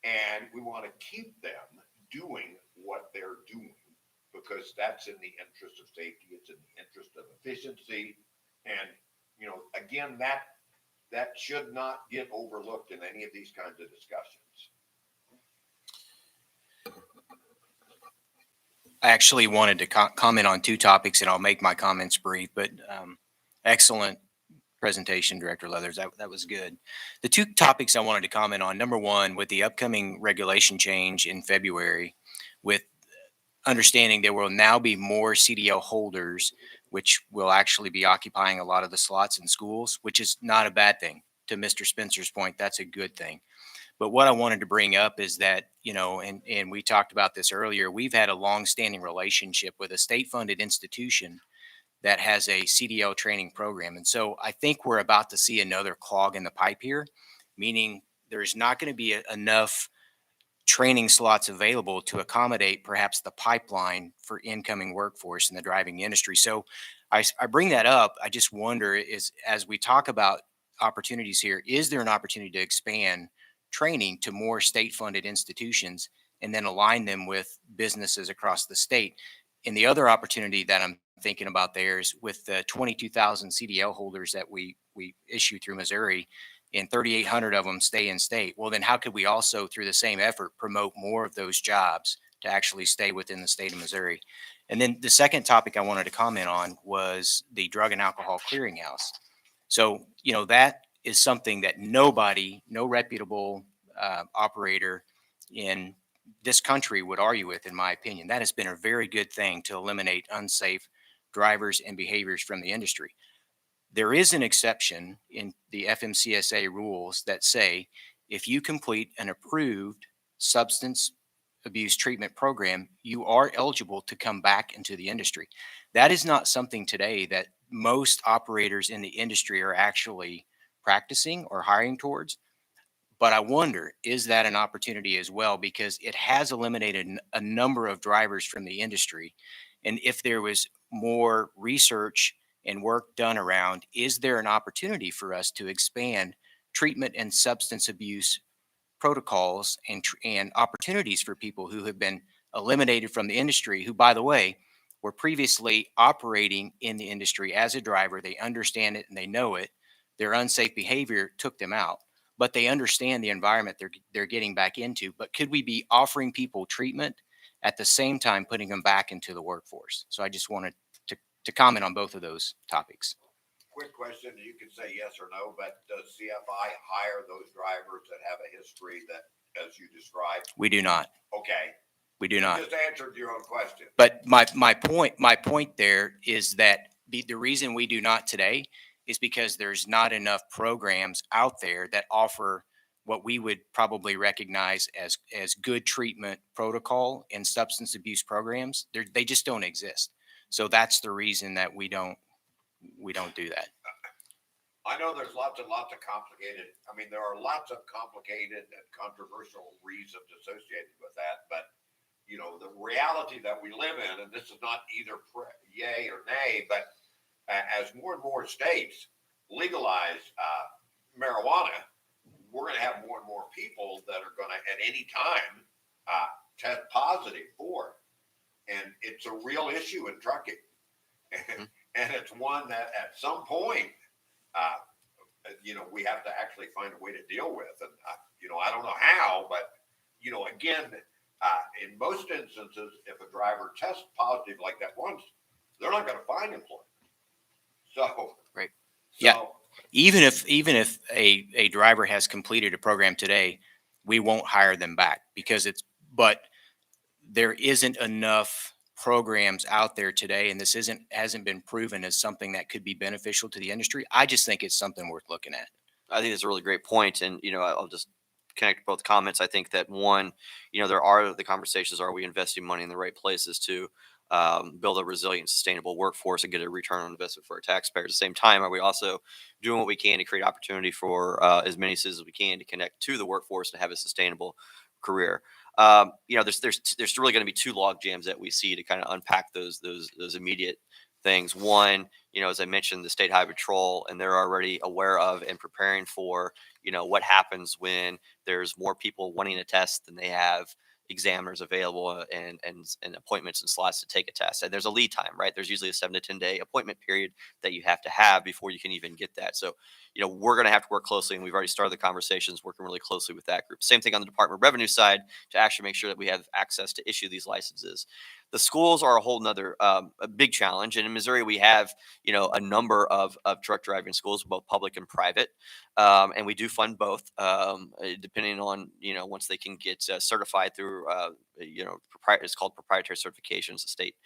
S3: and we want to keep them doing what they're doing, because that's in the interest of safety. It's in the interest of efficiency. And, again, that should not get overlooked in any of these kinds of discussions.
S5: I actually wanted to comment on two topics, and I'll make my comments brief, but excellent presentation, Director Leathers. That was good. The two topics I wanted to comment on, number one, with the upcoming regulation change in February, with understanding there will now be more CDL holders, which will actually be occupying a lot of the slots in schools, which is not a bad thing. To Mr. Spencer's point, that's a good thing. But what I wanted to bring up is that, and we talked about this earlier, we've had a long-standing relationship with a state-funded institution that has a CDL training program. And so I think we're about to see another clog in the pipe here, meaning there's not going to be enough training slots available to accommodate perhaps the pipeline for incoming workforce in the driving industry. So I bring that up. I just wonder, as we talk about opportunities here, is there an opportunity to expand training to more state-funded institutions and then align them with businesses across the state? And the other opportunity that I'm thinking about there is with the 22,000 CDL holders that we issue through Missouri, and 3,800 of them stay in state. Well, then how could we also, through the same effort, promote more of those jobs to actually stay within the state of Missouri? And then the second topic I wanted to comment on was the Drug and Alcohol Clearinghouse. So, that is something that no reputable operator in this country would argue with, in my opinion. That has been a very good thing to eliminate unsafe drivers and behaviors from the industry. There is an exception in the FMCSA rules that say if you complete an approved substance abuse treatment program, you are eligible to come back into the industry. That is not something today that most operators in the industry are actually practicing or hiring towards. But I wonder, is that an opportunity as well? Because it has eliminated a number of drivers from the industry. And if there was more research and work done around, is there an opportunity for us to expand treatment and substance abuse protocols and opportunities for people who have been eliminated from the industry, who, by the way, were previously operating in the industry as a driver? They understand it and they know it. Their unsafe behavior took them out, but they understand the environment they're getting back into. But could we be offering people treatment at the same time putting them back into the workforce? So I just wanted to comment on both of those topics.
S3: Quick question, you can say yes or no, but does CFI hire those drivers that have a history that, as you described?
S5: We do not.
S3: Okay.
S5: We do not.
S3: You just answered your own question.
S5: But my point there is that the reason we do not today is because there's not enough programs out there that offer what we would probably recognize as good treatment protocol and substance abuse programs. They just don't exist. So that's the reason that we don't do that.
S3: I know there's lots and lots of complicated, I mean, there are lots of complicated and controversial reasons associated with that, but you know, the reality that we live in, and this is not either yay or nay, but as more and more states legalize marijuana, we're going to have more and more people that are going to at any time test positive for it. And it's a real issue in trucking. And it's one that at some point, you know, we have to actually find a way to deal with. And, you know, I don't know how, but, you know, again, in most instances, if a driver tests positive like that once, they're not going to find employment. So,
S5: right.
S3: So,
S5: yeah. Even if a driver has completed a program today, we won't hire them back but there isn't enough programs out there today, and this hasn't been proven as something that could be beneficial to the industry. I just think it's something worth looking at.
S2: I think it's a really great point, and you know, I'll just connect both comments. I think that one, you know, the conversations are we investing money in the right places to build a resilient, sustainable workforce and get a return on investment for our taxpayers. At the same time, are we also doing what we can to create opportunity for as many citizens as we can to connect to the workforce and have a sustainable career? You know, there's really going to be two log jams that we see to kind of unpack those immediate things. One, you know, as I mentioned, the state highway patrol, and they're already aware of and preparing for, you know, what happens when there's more people wanting a test than they have examiners available and appointments and slots to take a test. And there's a lead time, right? There's usually a 7 to 10 day appointment period that you have to have before you can even get that. So, you know, we're going to have to work closely, and we've already started the conversations working really closely with that group. Same thing on the Department of Revenue side to actually make sure that we have access to issue these licenses. The schools are a whole nother a big challenge. And in Missouri, we have, you know, a number of truck driving schools, both public and private. And we do fund both, depending on, you know, once they can get certified through, you know, it's called proprietary certifications, the state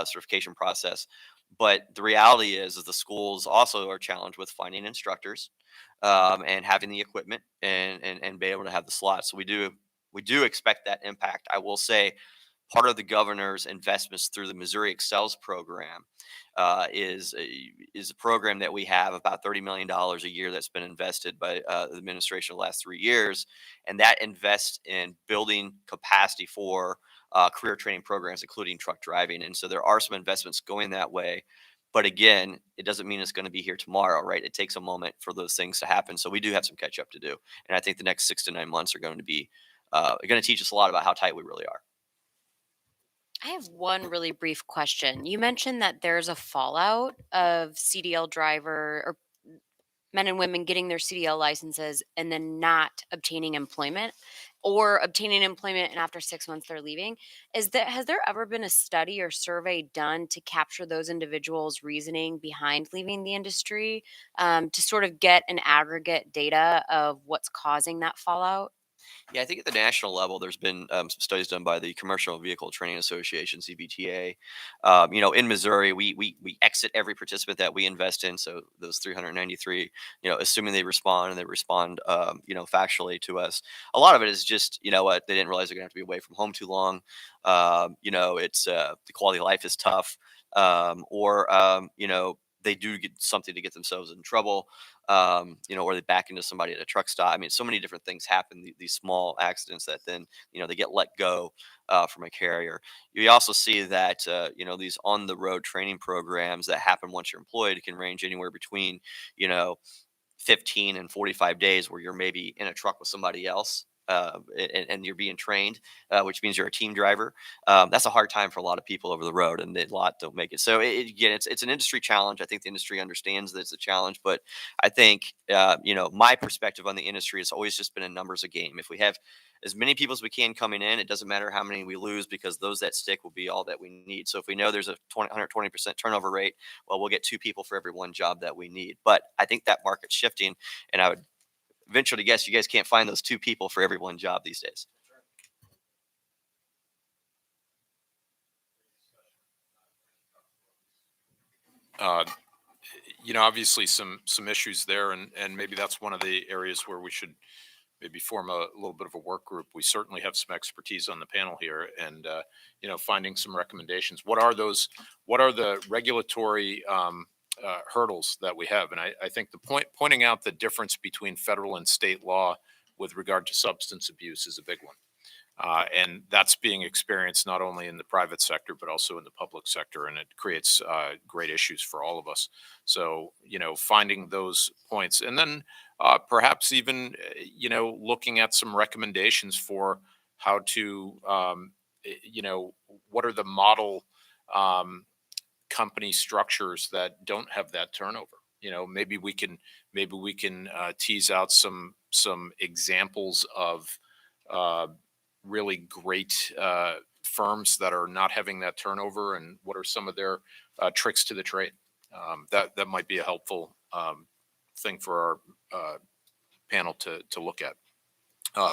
S2: certification process. But the reality is the schools also are challenged with finding instructors and having the equipment and be able to have the slots. So we do expect that impact. I will say, part of the governor's investments through the Missouri Excels program is a program that we have about $30 million a year that's been invested by the administration the last 3 years. And that invests in building capacity for career training programs, including truck driving. And so there are some investments going that way. But again, it doesn't mean it's going to be here tomorrow, right? It takes a moment for those things to happen. So we do have some catch up to do. And I think the next 6 to 9 months are going to be going to teach us a lot about how tight we really are.
S4: I have one really brief question. You mentioned that there's a fallout of CDL driver or men and women getting their CDL licenses and then not obtaining employment, or obtaining employment and after 6 months they're leaving. Has there ever been a study or survey done to capture those individuals' reasoning behind leaving the industry, to sort of get an aggregate data of what's causing that fallout?
S2: Yeah, I think at the national level, there's been some studies done by the Commercial Vehicle Training Association, CVTA. You know, in Missouri, we exit every participant that we invest in. So those 393, you know, assuming they respond and they respond, you know, factually to us. A lot of it is just, you know what, they didn't realize they're going to have to be away from home too long. You know, it's the quality of life is tough, or you know, they do get something to get themselves in trouble, you know, or they back into somebody at a truck stop. I mean, so many different things happen, these small accidents that then, you know, they get let go from a carrier. You also see that, you know, these on the road training programs that happen once you're employed can range anywhere between, you know, 15 and 45 days where you're maybe in a truck with somebody else. And you're being trained, which means you're a team driver. That's a hard time for a lot of people over the road, and a lot don't make it. So again, it's an industry challenge. I think the industry understands that it's a challenge, but I think you know, my perspective on the industry has always just been a numbers game. If we have as many people as we can coming in, it doesn't matter how many we lose, because those that stick will be all that we need. So if we know there's a 120% turnover rate, well, we'll get 2 people for every 1 job that we need. But I think that market's shifting, and I would venture to guess you guys can't find those 2 people for every 1 job these days.
S1: Obviously some issues there, and maybe that's one of the areas where we should maybe form a little bit of a work group. We certainly have some expertise on the panel here, and finding some recommendations. What are those? What are the regulatory hurdles that we have? And I think pointing out the difference between federal and state law with regard to substance abuse is a big one. And that's being experienced not only in the private sector, but also in the public sector. And it creates great issues for all of us. So, finding those points, and then perhaps even, looking at some recommendations for how to, what are the model company structures that don't have that turnover? Maybe we can tease out some examples of really great firms that are not having that turnover, and what are some of their tricks to the trade. That might be a helpful thing for our panel to look at.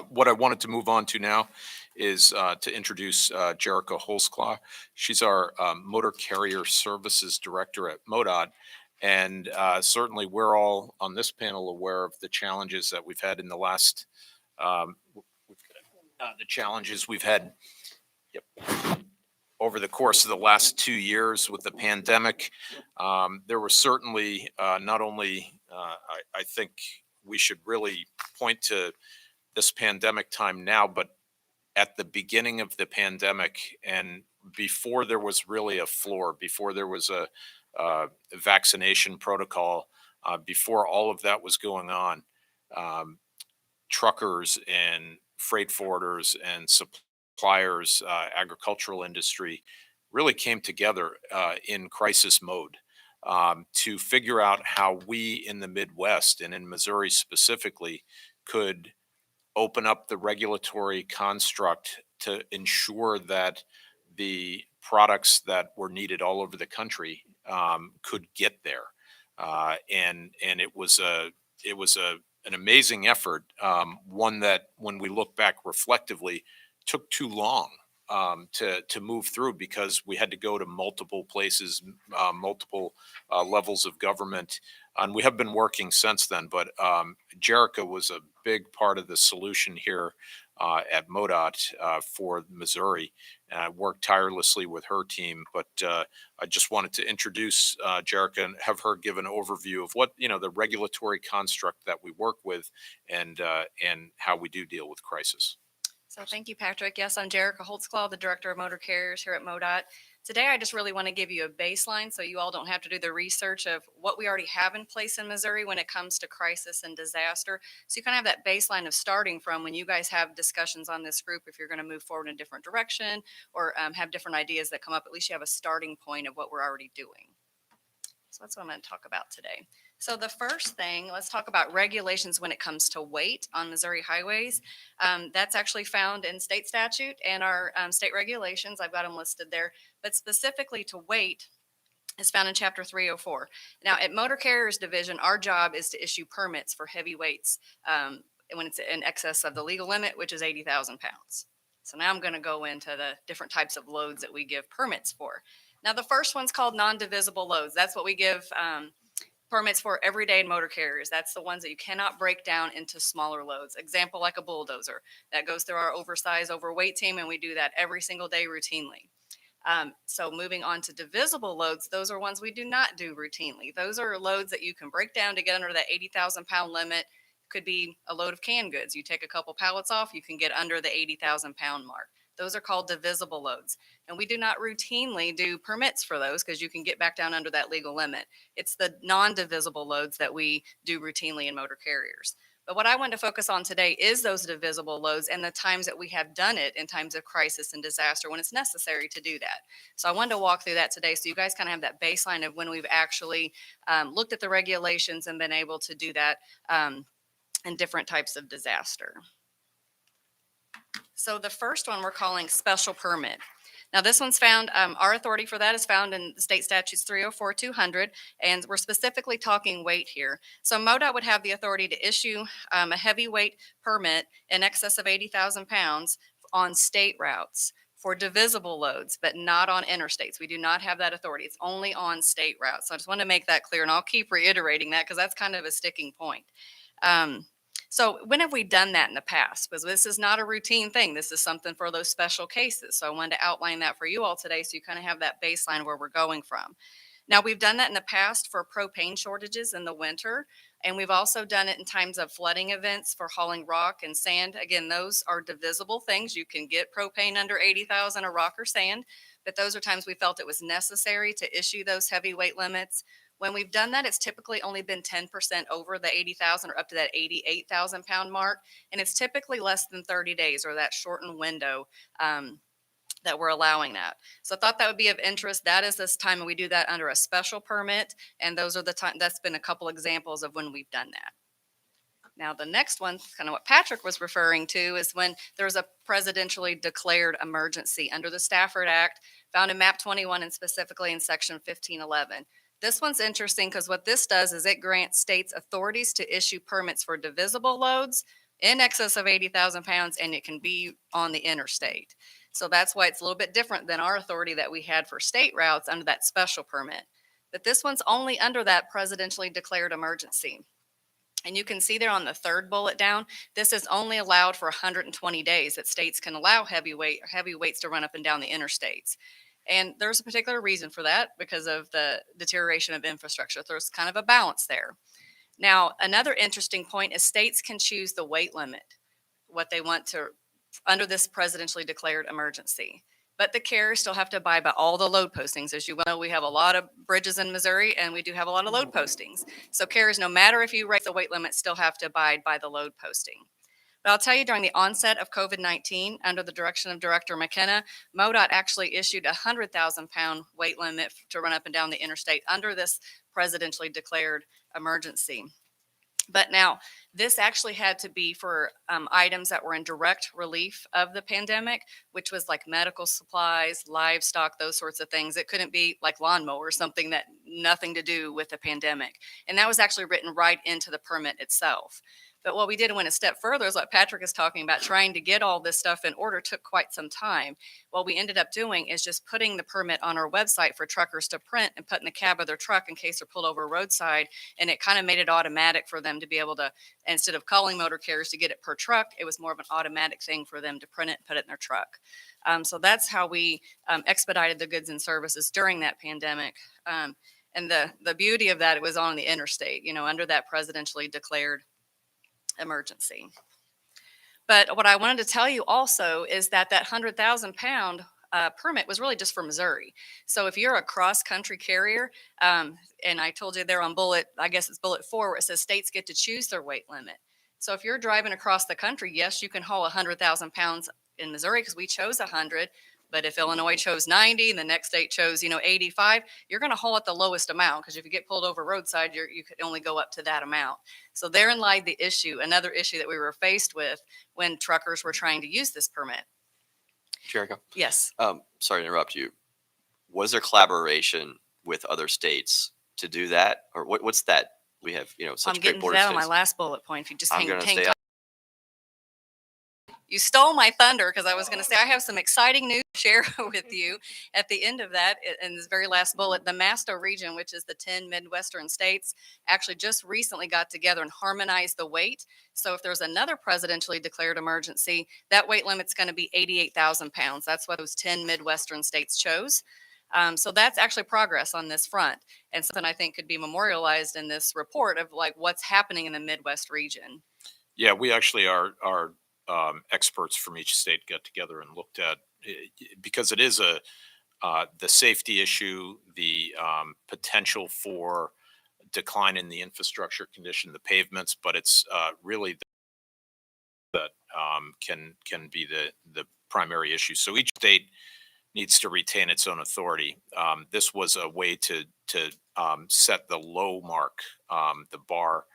S1: What I wanted to move on to now is to introduce Jerica Holzclaw. She's our Motor Carrier Services Director at MoDOT. And certainly we're all on this panel aware of the challenges that we've had in the last over the course of the last 2 years with the pandemic. There were certainly not only, I think we should really point to this pandemic time now, but at the beginning of the pandemic and before there was really a floor, before there was a vaccination protocol, before all of that was going on, truckers and freight forwarders and suppliers, agricultural industry really came together in crisis mode to figure out how we in the Midwest and in Missouri specifically could open up the regulatory construct to ensure that the products that were needed all over the country could get there. And it was an amazing effort, one that when we look back reflectively took too long to move through, because we had to go to multiple places, multiple levels of government. And we have been working since then, but Jerica was a big part of the solution here at MoDOT for Missouri. And I worked tirelessly with her team, but I just wanted to introduce Jerica and have her give an overview of what, the regulatory construct that we work with and how we do deal with crisis.
S8: So thank you, Patrick. Yes, I'm Jerica Holtzclaw, the Director of Motor Carriers here at MoDOT. Today, I just really want to give you a baseline so you all don't have to do the research of what we already have in place in Missouri when it comes to crisis and disaster. So you kind of have that baseline of starting from when you guys have discussions on this group, if you're going to move forward in a different direction or have different ideas that come up, at least you have a starting point of what we're already doing. So that's what I'm going to talk about today. So the first thing, let's talk about regulations when it comes to weight on Missouri highways. That's actually found in state statute and our state regulations. I've got them listed there, but specifically to weight is found in Chapter 304. Now at Motor Carriers Division, our job is to issue permits for heavy weights when it's in excess of the legal limit, which is 80,000 pounds. So now I'm going to go into the different types of loads that we give permits for. Now the first one's called non-divisible loads. That's what we give permits for every day in motor carriers. That's the ones that you cannot break down into smaller loads. Example, like a bulldozer that goes through our oversized overweight team, and we do that every single day routinely. So moving on to divisible loads, those are ones we do not do routinely. Those are loads that you can break down to get under that 80,000 pound limit. Could be a load of canned goods. You take a couple pallets off, you can get under the 80,000 pound mark. Those are called divisible loads. And we do not routinely do permits for those because you can get back down under that legal limit. It's the non-divisible loads that we do routinely in motor carriers. But what I want to focus on today is those divisible loads and the times that we have done it in times of crisis and disaster when it's necessary to do that. So I wanted to walk through that today so you guys kind of have that baseline of when we've actually looked at the regulations and been able to do that in different types of disaster. So the first one we're calling special permit. Now this one's found, our authority for that is found in the state statutes 304-200, and we're specifically talking weight here. So MoDOT would have the authority to issue a heavyweight permit in excess of 80,000 pounds on state routes for divisible loads, but not on interstates. We do not have that authority. It's only on state routes. So I just want to make that clear, and I'll keep reiterating that because that's kind of a sticking point. So when have we done that in the past? Because this is not a routine thing. This is something for those special cases. So I wanted to outline that for you all today so you kind of have that baseline where we're going from. Now, we've done that in the past for propane shortages in the winter, and we've also done it in times of flooding events for hauling rock and sand. Again, those are divisible things. You can get propane under 80,000 or rock or sand, but those are times we felt it was necessary to issue those heavy weight limits. When we've done that, it's typically only been 10% over the 80,000 or up to that 88,000 pound mark. And it's typically less than 30 days or that shortened window that we're allowing that. So I thought that would be of interest. That is this time, and we do that under a special permit. And those are the time, that's been a couple examples of when we've done that. Now, the next one, kind of what Patrick was referring to, is when there's a presidentially declared emergency under the Stafford Act, found in map 21 and specifically in section 1511. This one's interesting because what this does is it grants states authorities to issue permits for divisible loads in excess of 80,000 pounds, and it can be on the interstate. So that's why it's a little bit different than our authority that we had for state routes under that special permit. But this one's only under that presidentially declared emergency. And you can see there on the third bullet down, this is only allowed for 120 days that states can allow heavy weights to run up and down the interstates. And there's a particular reason for that because of the deterioration of infrastructure. There's kind of a balance there. Now, another interesting point is states can choose the weight limit, what they want to, under this presidentially declared emergency. But the carriers still have to abide by all the load postings. As you know, we have a lot of bridges in Missouri and we do have a lot of load postings. So carriers, no matter if you raise the weight limit, still have to abide by the load posting. But I'll tell you, during the onset of COVID-19, under the direction of Director McKenna, MoDOT actually issued a 100,000 pound weight limit to run up and down the interstate under this presidentially declared emergency. But now, this actually had to be for items that were in direct relief of the pandemic, which was like medical supplies, livestock, those sorts of things. It couldn't be like lawnmower, something that nothing to do with the pandemic. And that was actually written right into the permit itself. But what we did and went a step further is what Patrick is talking about, trying to get all this stuff in order took quite some time. What we ended up doing is just putting the permit on our website for truckers to print and put in the cab of their truck in case they're pulled over roadside. And it kind of made it automatic for them to be able to, instead of calling motor carriers to get it per truck, it was more of an automatic thing for them to print it and put it in their truck. So that's how we expedited the goods and services during that pandemic. And the beauty of that, it was on the interstate, you know, under that presidentially declared emergency. But what I wanted to tell you also is that 100,000 pound permit was really just for Missouri. So if you're a cross country carrier, and I told you there on bullet, I guess it's bullet 4, where it says states get to choose their weight limit. So if you're driving across the country, yes, you can haul 100,000 pounds in Missouri because we chose 100. But if Illinois chose 90 and the next state chose, 85, you're going to haul at the lowest amount because if you get pulled over roadside, you could only go up to that amount. So therein lied the issue, another issue that we were faced with when truckers were trying to use this permit.
S2: Jericho?
S8: Yes.
S2: Sorry to interrupt you. Was there collaboration with other states to do that? Or what's that? We have, such
S8: I'm
S2: great
S8: getting to
S2: border
S8: that on my
S2: states.
S8: last bullet point. If you just
S2: I'm
S8: hang
S2: going to
S8: hang
S2: stay
S8: tight. You stole my thunder because I was going to say I have some exciting news to share with you at the end of that. In this very last bullet, the MASTO region, which is the 10 Midwestern states, actually just recently got together and harmonized the weight. So if there's another presidentially declared emergency, that weight limit's going to be 88,000 pounds. That's what those 10 Midwestern states chose. So that's actually progress on this front, and something I think could be memorialized in this report of like what's happening in the Midwest region.
S1: Yeah, we actually are experts from each state got together and looked at, because it is the safety issue, the potential for decline in the infrastructure condition, the pavements, but it's really that can be the primary issue. So each state needs to retain its own authority. This was a way to set the low mark, the bar,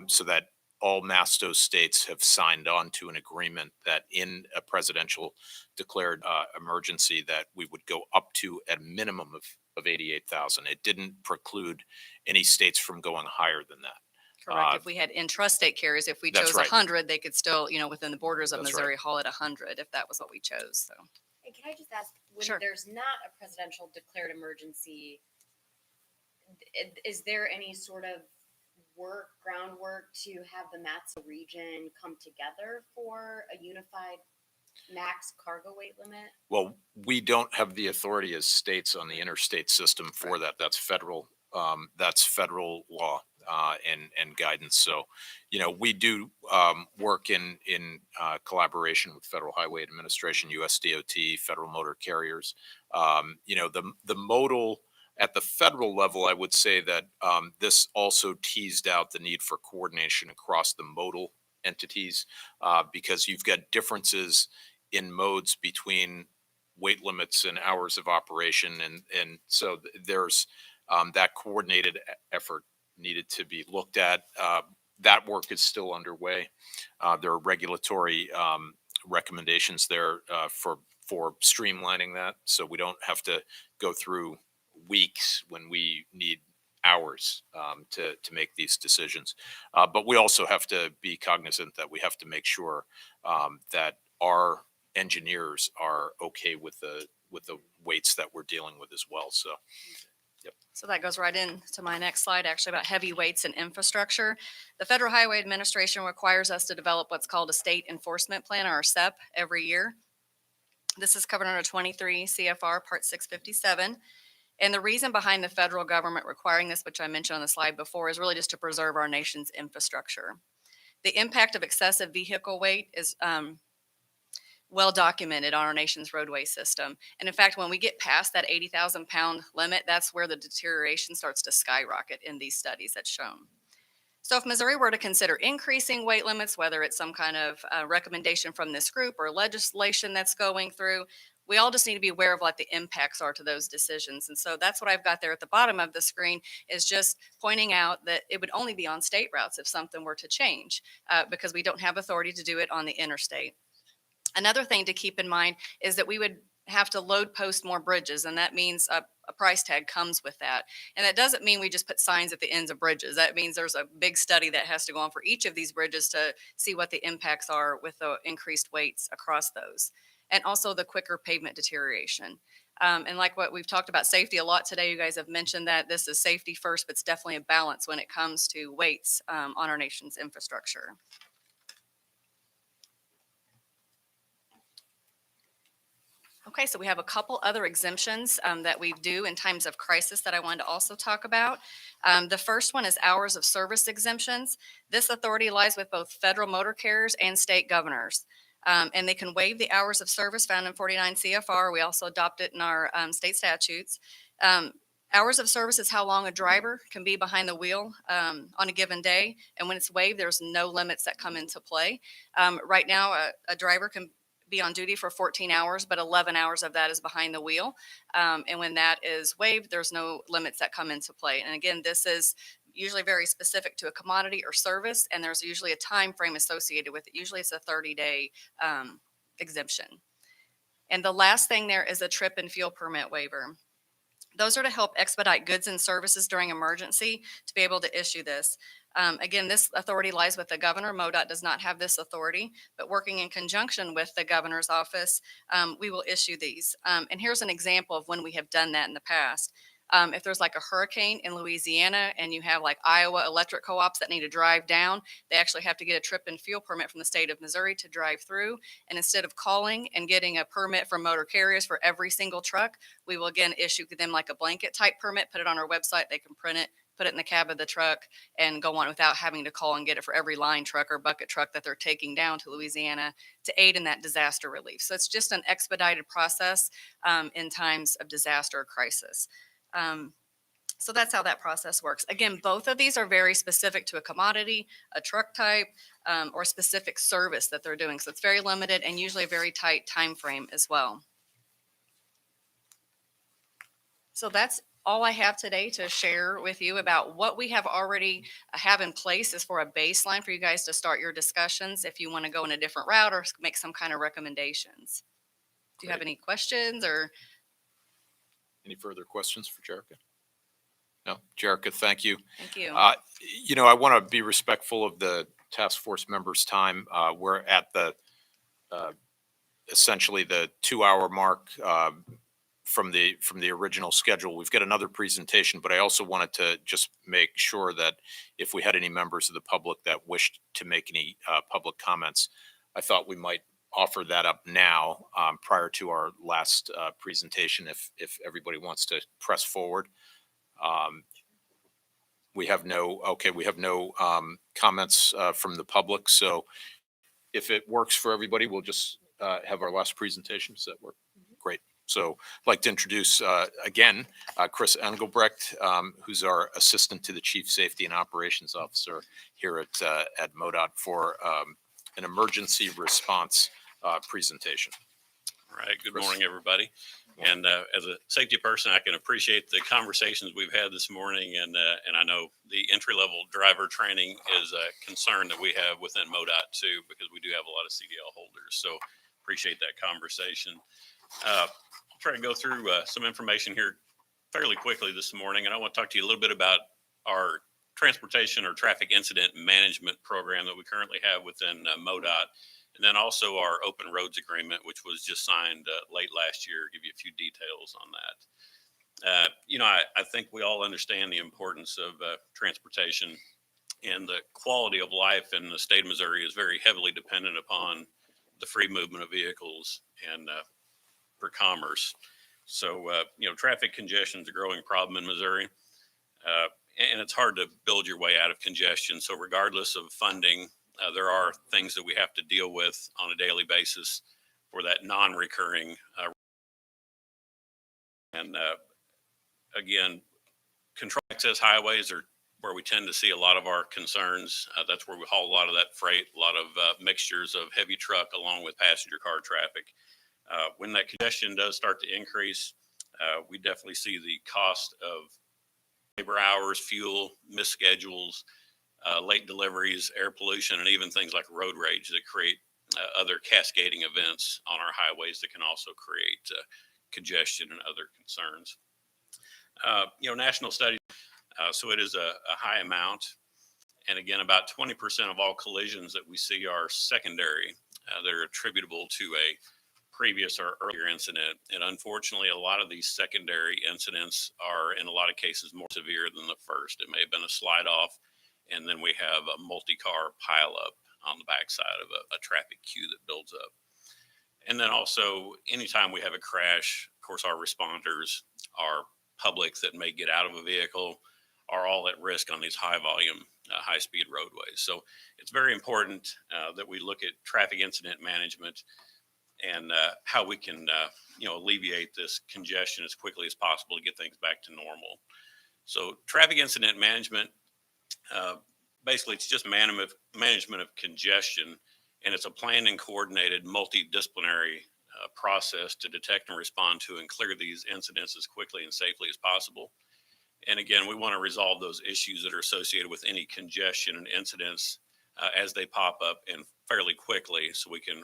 S1: so that all MASTO states have signed on to an agreement that in a presidential declared emergency that we would go up to a minimum of 88,000. It didn't preclude any states from going higher than that.
S8: Correct. If we had intrastate carriers, if we chose
S1: That's right.
S8: 100, they could still, within the borders of
S1: That's
S8: Missouri,
S1: right.
S8: haul at 100 if that was what we chose. So
S4: And can I just ask, when
S8: Sure.
S4: there's not a presidential declared emergency, is there any sort of groundwork to have the Matzo region come together for a unified max cargo weight limit?
S1: Well, we don't have the authority as states on the interstate system for that. That's federal. That's federal law and guidance. So, we do work in collaboration with Federal Highway Administration, USDOT, federal motor carriers. The modal at the federal level, I would say that this also teased out the need for coordination across the modal entities because you've got differences in modes between weight limits and hours of operation. And so there's that coordinated effort needed to be looked at. That work is still underway. There are regulatory recommendations there for streamlining that. So we don't have to go through weeks when we need hours to make these decisions. But we also have to be cognizant that we have to make sure that our engineers are okay with the weights that we're dealing with as well. So, yep.
S8: So that goes right into my next slide, actually, about heavy weights and infrastructure. The Federal Highway Administration requires us to develop what's called a State Enforcement Plan, or SEP, every year. This is covered under 23 CFR Part 657. And the reason behind the federal government requiring this, which I mentioned on the slide before, is really just to preserve our nation's infrastructure. The impact of excessive vehicle weight is well documented on our nation's roadway system. And in fact, when we get past that 80,000 pound limit, that's where the deterioration starts to skyrocket in these studies that's shown. So if Missouri were to consider increasing weight limits, whether it's some kind of recommendation from this group or legislation that's going through, we all just need to be aware of what the impacts are to those decisions. And so that's what I've got there at the bottom of the screen, is just pointing out that it would only be on state routes if something were to change, because we don't have authority to do it on the interstate. Another thing to keep in mind is that we would have to load post more bridges, and that means a price tag comes with that. And that doesn't mean we just put signs at the ends of bridges. That means there's a big study that has to go on for each of these bridges to see what the impacts are with the increased weights across those, and also the quicker pavement deterioration. And like what we've talked about safety a lot today, you guys have mentioned that this is safety first, but it's definitely a balance when it comes to weights on our nation's infrastructure. Okay, so we have a couple other exemptions that we do in times of crisis that I wanted to also talk about. The first one is hours of service exemptions. This authority lies with both federal motor carriers and state governors. And they can waive the hours of service found in 49 CFR. We also adopt it in our state statutes. Hours of service is how long a driver can be behind the wheel on a given day. And when it's waived, there's no limits that come into play. Right now, a driver can be on duty for 14 hours, but 11 hours of that is behind the wheel. And when that is waived, there's no limits that come into play. And again, this is usually very specific to a commodity or service, and there's usually a time frame associated with it. Usually it's a 30-day exemption. And the last thing there is a trip and fuel permit waiver. Those are to help expedite goods and services during emergency to be able to issue this. Again, this authority lies with the governor. MoDOT does not have this authority, but working in conjunction with the governor's office, we will issue these. And here's an example of when we have done that in the past. If there's like a hurricane in Louisiana and you have like Iowa electric co-ops that need to drive down, they actually have to get a trip and fuel permit from the state of Missouri to drive through. And instead of calling and getting a permit from motor carriers for every single truck, we will again issue them like a blanket type permit, put it on our website, they can print it, put it in the cab of the truck, and go on without having to call and get it for every line truck or bucket truck that they're taking down to Louisiana to aid in that disaster relief. So it's just an expedited process in times of disaster or crisis. So that's how that process works. Again, both of these are very specific to a commodity, a truck type, or specific service that they're doing. So it's very limited and usually a very tight time frame as well. So that's all I have today to share with you about what we have already have in place is for a baseline for you guys to start your discussions if you want to go in a different route or make some kind of recommendations. Do you have any questions or?
S1: Any further questions for Jerica? No, Jerica, thank you.
S8: Thank you.
S1: I want to be respectful of the task force members' time. We're at the essentially the 2-hour mark from the original schedule. We've got another presentation, but I also wanted to just make sure that if we had any members of the public that wished to make any public comments, I thought we might offer that up now prior to our last presentation if everybody wants to press forward. We have no comments from the public. So if it works for everybody, we'll just have our last presentation. Does that work? Great. So I'd like to introduce again Chris Engelbrecht, who's our Assistant to the Chief Safety and Operations Officer here at MoDOT for an emergency response presentation.
S6: All right. Good
S1: Chris.
S6: morning, everybody. And as a safety person, I can appreciate the conversations we've had this morning. And I know the entry-level driver training is a concern that we have within MoDOT too, because we do have a lot of CDL holders. So appreciate that conversation. I'll try to go through some information here fairly quickly this morning. And I want to talk to you a little bit about our transportation or traffic incident management program that we currently have within MoDOT. And then also our open roads agreement, which was just signed late last year. Give you a few details on that. I think we all understand the importance of transportation, and the quality of life in the state of Missouri is very heavily dependent upon the free movement of vehicles and for commerce. So, traffic congestion is a growing problem in Missouri, and it's hard to build your way out of congestion. So regardless of funding, there are things that we have to deal with on a daily basis for that non-recurring. Again, control access highways are where we tend to see a lot of our concerns. That's where we haul a lot of that freight, a lot of mixtures of heavy truck along with passenger car traffic. When that congestion does start to increase, we definitely see the cost of labor hours, fuel, missed schedules, late deliveries, air pollution, and even things like road rage that create other cascading events on our highways that can also create congestion and other concerns. National studies, so it is a high amount. And again, about 20% of all collisions that we see are secondary. They're attributable to a previous or earlier incident. And unfortunately, a lot of these secondary incidents are in a lot of cases more severe than the first. It may have been a slide off, and then we have a multi-car pileup on the backside of a traffic queue that builds up. And then also, anytime we have a crash, of course, our responders, our public that may get out of a vehicle are all at risk on these high volume, high speed roadways. So it's very important that we look at traffic incident management and how we can, alleviate this congestion as quickly as possible to get things back to normal. So traffic incident management, basically it's just management of congestion, and it's a planned and coordinated multidisciplinary process to detect and respond to and clear these incidents as quickly and safely as possible. And again, we want to resolve those issues that are associated with any congestion and incidents as they pop up and fairly quickly, so we can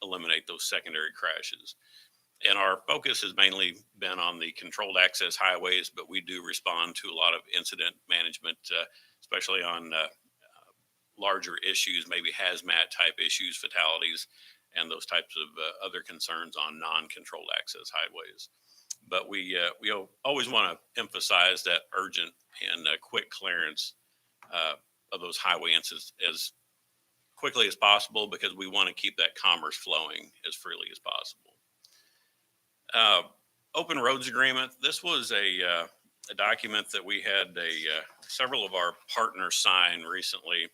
S6: eliminate those secondary crashes. And our focus has mainly been on the controlled access highways, but we do respond to a lot of incident management, especially on larger issues, maybe hazmat type issues, fatalities, and those types of other concerns on non-controlled access highways. But we always want to emphasize that urgent and quick clearance of those highway incidents as quickly as possible, because we want to keep that commerce flowing as freely as possible. Open roads agreement. This was a document that we had several of our partners sign recently.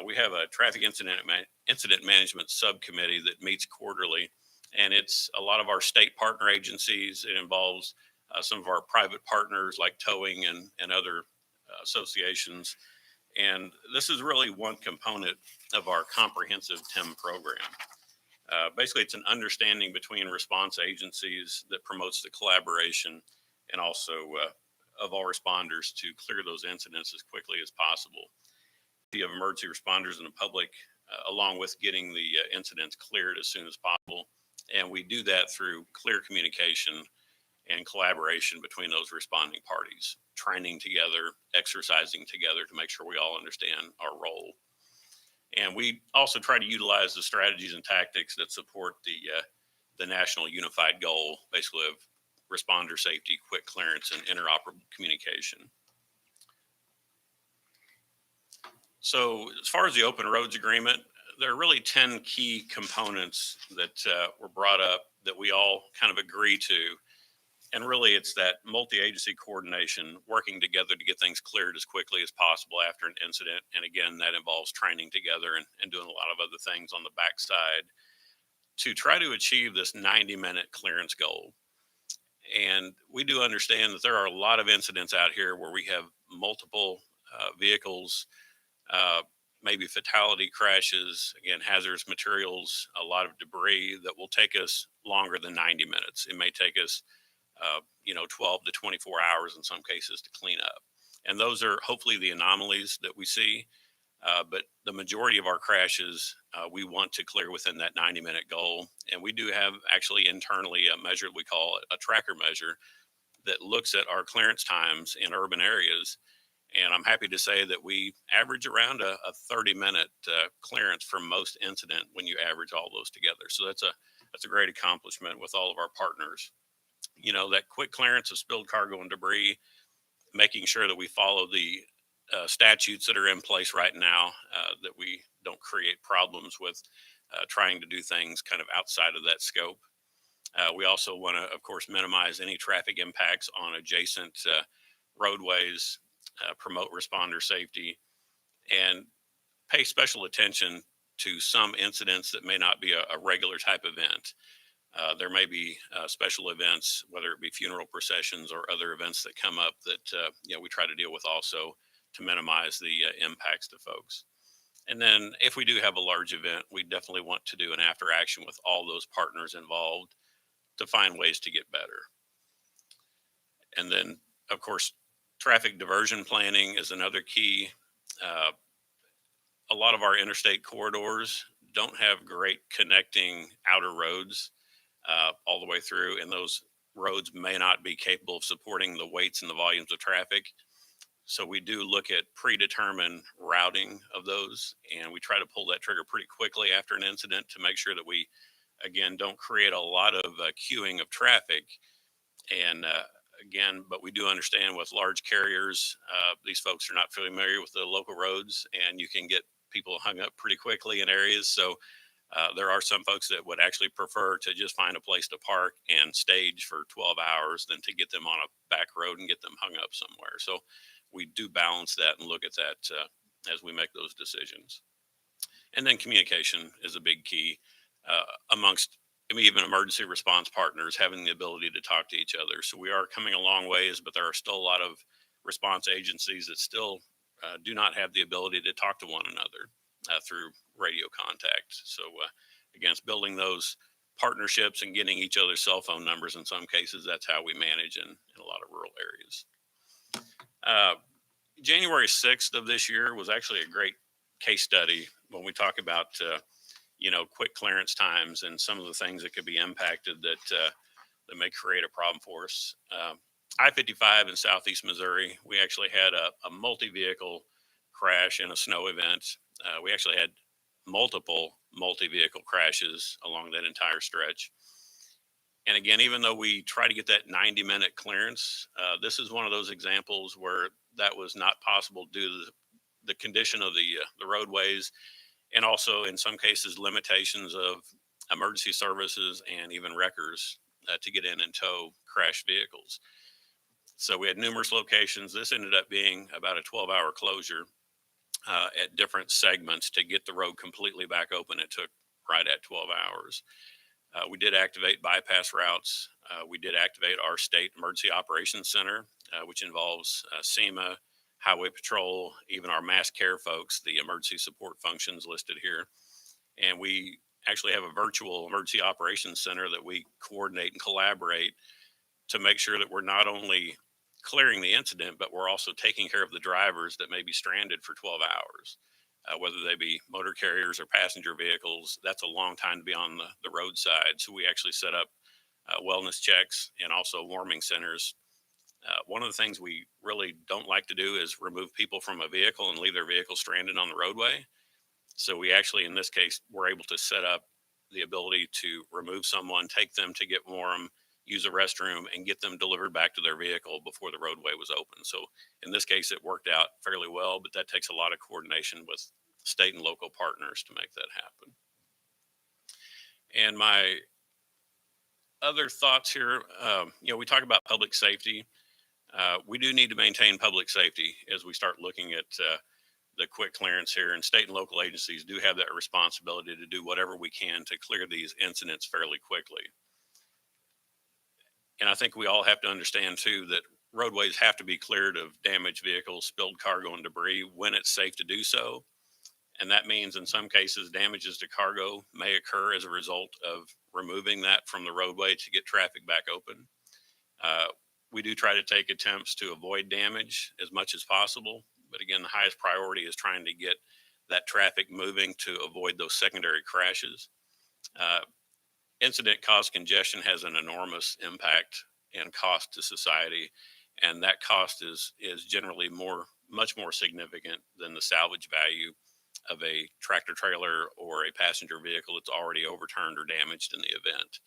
S6: We have a traffic incident management subcommittee that meets quarterly, and it's a lot of our state partner agencies. It involves some of our private partners like towing and other associations. And this is really one component of our comprehensive TIM program. Basically, it's an understanding between response agencies that promotes the collaboration and also of all responders to clear those incidents as quickly as possible. You have emergency responders and the public, along with getting the incidents cleared as soon as possible. And we do that through clear communication and collaboration between those responding parties, training together, exercising together to make sure we all understand our role. And we also try to utilize the strategies and tactics that support the the national unified goal, basically of responder safety, quick clearance, and interoperable communication. So as far as the open roads agreement, there are really 10 key components that were brought up that we all kind of agree to. And really, it's that multi-agency coordination, working together to get things cleared as quickly as possible after an incident. And again, that involves training together and doing a lot of other things on the backside to try to achieve this 90-minute clearance goal. And we do understand that there are a lot of incidents out here where we have multiple vehicles, maybe fatality crashes, again, hazardous materials, a lot of debris that will take us longer than 90 minutes. It may take us 12 to 24 hours in some cases to clean up. And those are hopefully the anomalies that we see. But the majority of our crashes, we want to clear within that 90-minute goal. And we do have actually internally a measure we call a tracker measure that looks at our clearance times in urban areas. And I'm happy to say that we average around a 30-minute clearance for most incident when you average all those together. So that's a great accomplishment with all of our partners. That quick clearance of spilled cargo and debris, making sure that we follow the statutes that are in place right now, that we don't create problems with trying to do things kind of outside of that scope. We also want to, of course, minimize any traffic impacts on adjacent roadways, promote responder safety, and pay special attention to some incidents that may not be a regular type event. There may be special events, whether it be funeral processions or other events that come up that we try to deal with also to minimize the impacts to folks. And then if we do have a large event, we definitely want to do an after action with all those partners involved to find ways to get better. And then, of course, traffic diversion planning is another key. A lot of our interstate corridors don't have great connecting outer roads all the way through, and those roads may not be capable of supporting the weights and the volumes of traffic. So we do look at predetermined routing of those, and we try to pull that trigger pretty quickly after an incident to make sure that we, again, don't create a lot of queuing of traffic. And again, but we do understand with large carriers, these folks are not familiar with the local roads, and you can get people hung up pretty quickly in areas. So there are some folks that would actually prefer to just find a place to park and stage for 12 hours than to get them on a back road and get them hung up somewhere. So we do balance that and look at that as we make those decisions. And then communication is a big key amongst even emergency response partners, having the ability to talk to each other. So we are coming a long ways, but there are still a lot of response agencies that still do not have the ability to talk to one another through radio contact. So again, it's building those partnerships and getting each other's cell phone numbers. In some cases, that's how we manage in a lot of rural areas. January 6th of this year was actually a great case study when we talk about quick clearance times and some of the things that could be impacted that may create a problem for us. I-55 in Southeast Missouri, we actually had a multi-vehicle crash in a snow event. We actually had multiple multi-vehicle crashes along that entire stretch. And again, even though we try to get that 90-minute clearance, this is one of those examples where that was not possible due to the condition of the roadways, and also in some cases limitations of emergency services and even wreckers to get in and tow crashed vehicles. So we had numerous locations. This ended up being about a 12-hour closure at different segments to get the road completely back open. It took right at 12 hours. We did activate bypass routes. We did activate our state emergency operations center, which involves SEMA, Highway Patrol, even our mass care folks, the emergency support functions listed here. And we actually have a virtual emergency operations center that we coordinate and collaborate to make sure that we're not only clearing the incident, but we're also taking care of the drivers that may be stranded for 12 hours, whether they be motor carriers or passenger vehicles. That's a long time to be on the roadside. So we actually set up wellness checks and also warming centers. One of the things we really don't like to do is remove people from a vehicle and leave their vehicle stranded on the roadway. So we actually, in this case, were able to set up the ability to remove someone, take them to get warm, use a restroom, and get them delivered back to their vehicle before the roadway was open. So in this case, it worked out fairly well, but that takes a lot of coordination with state and local partners to make that happen. And my other thoughts here, we talk about public safety. We do need to maintain public safety as we start looking at the quick clearance here, and state and local agencies do have that responsibility to do whatever we can to clear these incidents fairly quickly. And I think we all have to understand too that roadways have to be cleared of damaged vehicles, spilled cargo, and debris when it's safe to do so. And that means in some cases, damages to cargo may occur as a result of removing that from the roadway to get traffic back open. We do try to take attempts to avoid damage as much as possible. But again, the highest priority is trying to get that traffic moving to avoid those secondary crashes. Incident cause congestion has an enormous impact and cost to society. And that cost is generally much more significant than the salvage value of a tractor trailer or a passenger vehicle that's already overturned or damaged in the event.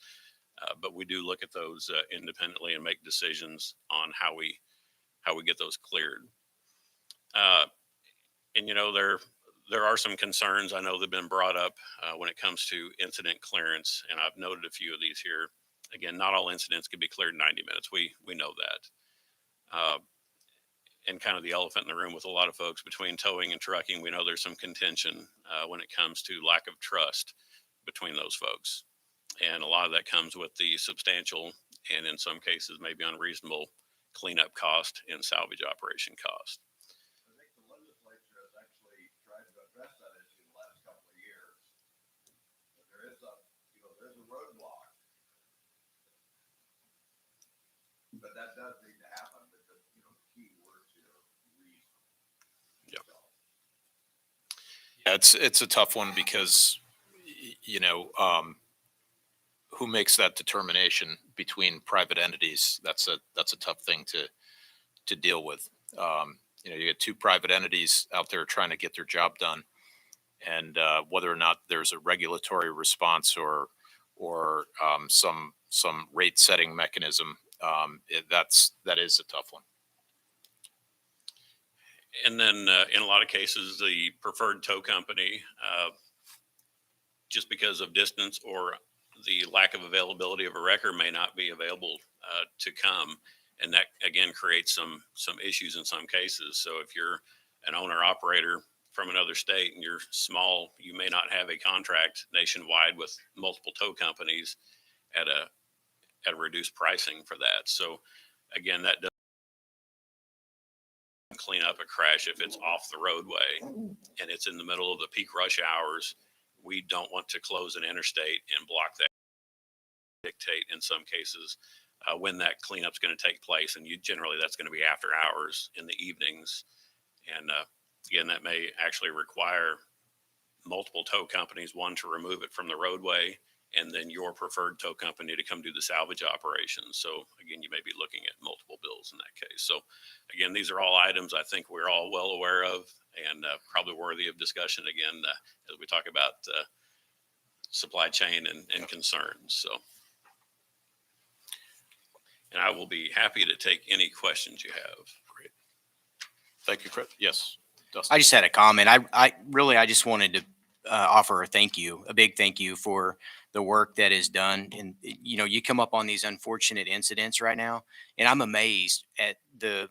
S6: But we do look at those independently and make decisions on how we get those cleared. And there are some concerns I know that have been brought up when it comes to incident clearance, and I've noted a few of these here. Again, not all incidents can be cleared in 90 minutes. We know that. And kind of the elephant in the room with a lot of folks between towing and trucking, we know there's some contention when it comes to lack of trust between those folks. And a lot of that comes with the substantial and in some cases maybe unreasonable cleanup cost and salvage operation cost.
S3: I think the legislature has actually tried to address that issue in the last couple of years. But there is a roadblock. But that does need to happen because, the key words here are reason.
S1: Yep. Yeah, it's a tough one because, who makes that determination between private entities? That's a tough thing to deal with. You get two private entities out there trying to get their job done, and whether or not there's a regulatory response or some rate setting mechanism, that is a tough one.
S6: And then in a lot of cases, the preferred tow company, just because of distance or the lack of availability of a wrecker, may not be available to come. And that, again, creates some issues in some cases. So if you're an owner operator from another state and you're small, you may not have a contract nationwide with multiple tow companies at a reduced pricing for that. So again, that does clean up a crash if it's off the roadway and it's in the middle of the peak rush hours. We don't want to close an interstate and block that, dictate in some cases when that cleanup's going to take place. And generally that's going to be after hours in the evenings. And again, that may actually require multiple tow companies, one to remove it from the roadway, and then your preferred tow company to come do the salvage operations. So again, you may be looking at multiple bills in that case. So again, these are all items I think we're all well aware of and probably worthy of discussion again as we talk about supply chain and concerns. So, and I will be happy to take any questions you have.
S1: Great. Thank you, Chris. Yes, Dustin.
S5: I just had a comment. I just wanted to offer a big thank you for the work that is done. And, you come up on these unfortunate incidents right now, and I'm amazed at the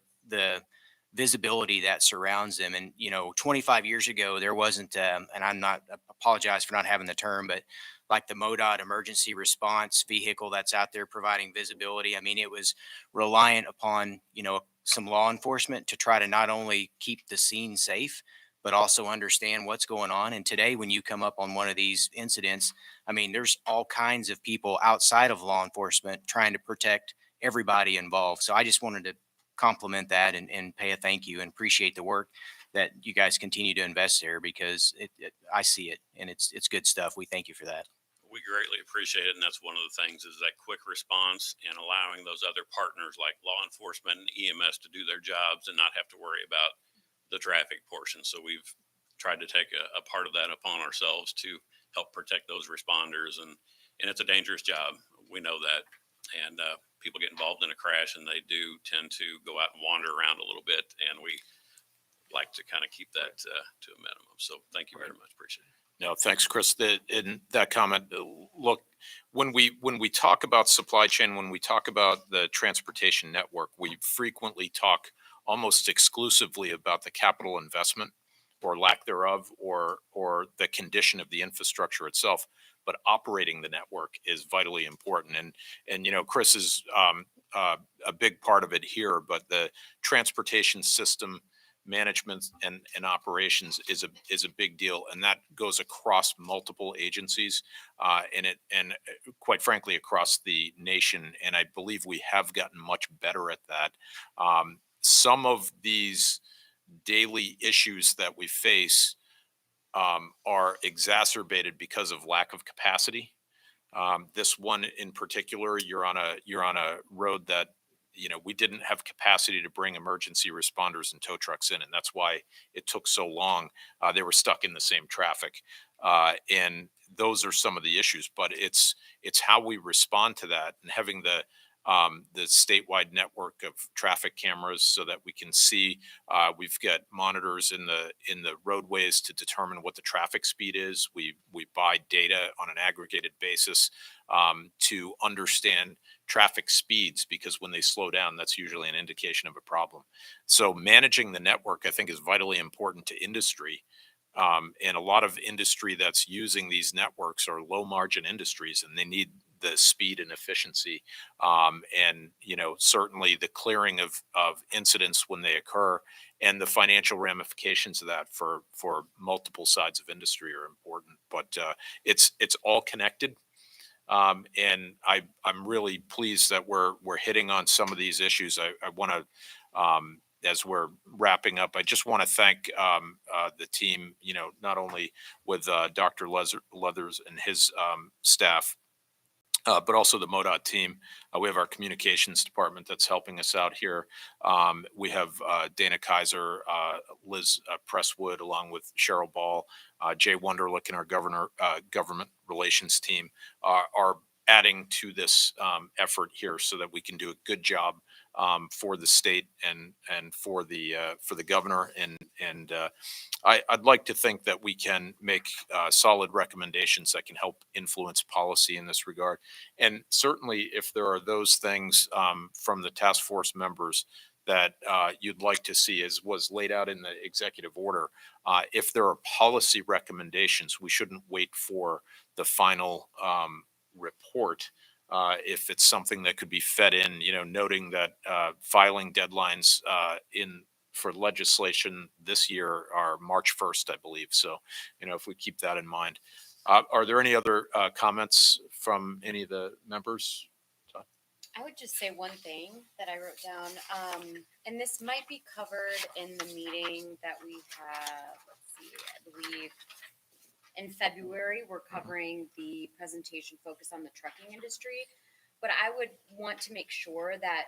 S5: visibility that surrounds them. And, 25 years ago, there wasn't, and apologize for not having the term, but like the MoDOT emergency response vehicle that's out there providing visibility. I mean, it was reliant upon, some law enforcement to try to not only keep the scene safe, but also understand what's going on. And today, when you come up on one of these incidents, I mean, there's all kinds of people outside of law enforcement trying to protect everybody involved. So I just wanted to compliment that and pay a thank you and appreciate the work that you guys continue to invest there, because I see it and it's good stuff. We thank you for that.
S6: We greatly appreciate it. And that's one of the things is that quick response and allowing those other partners like law enforcement and EMS to do their jobs and not have to worry about the traffic portion. So we've tried to take a part of that upon ourselves to help protect those responders. And it's a dangerous job. We know that. And people get involved in a crash, and they do tend to go out and wander around a little bit. And we like to kind of keep that to a minimum. So thank you very much. Appreciate it.
S1: No, thanks, Chris. In that comment, look, when we talk about supply chain, when we talk about the transportation network, we frequently talk almost exclusively about the capital investment or lack thereof, or the condition of the infrastructure itself. But operating the network is vitally important. And Chris is a big part of it here. But the transportation system management and operations is a big deal, and that goes across multiple agencies, and quite frankly across the nation. And I believe we have gotten much better at that. Some of these daily issues that we face are exacerbated because of lack of capacity. This one in particular, you're on a road that we didn't have capacity to bring emergency responders and tow trucks in, and that's why it took so long. They were stuck in the same traffic, and those are some of the issues. But it's how we respond to that, and having the statewide network of traffic cameras so that we can see. We've got monitors in the roadways to determine what the traffic speed is. We buy data on an aggregated basis to understand traffic speeds, because when they slow down, that's usually an indication of a problem. So managing the network, I think, is vitally important to industry. And a lot of industry that's using these networks are low margin industries, and they need the speed and efficiency, and certainly the clearing of incidents when they occur, and the financial ramifications of that for multiple sides of industry are important. But it's all connected, and I'm really pleased that we're hitting on some of these issues. I want to. As we're wrapping up, I just want to thank the team, not only with Dr. Leathers and his staff, but also the MoDOT team. We have our communications department that's helping us out here. We have Dana Kaiser, Liz Presswood, along with Cheryl Ball, Jay Wunderlich, and our government relations team are adding to this effort here so that we can do a good job for the state and for the governor. And I'd like to think that we can make solid recommendations that can help influence policy in this regard. And certainly, if there are those things from the task force members that you'd like to see, as was laid out in the executive order, if there are policy recommendations, we shouldn't wait for the final report. If it's something that could be fed in, noting that filing deadlines for legislation this year are March 1st, I believe. So, if we keep that in mind. Are there any other comments from any of the members?
S4: I would just say one thing that I wrote down, and this might be covered in the meeting that we have, let's see, I believe in February, we're covering the presentation focus on the trucking industry, but I would want to make sure that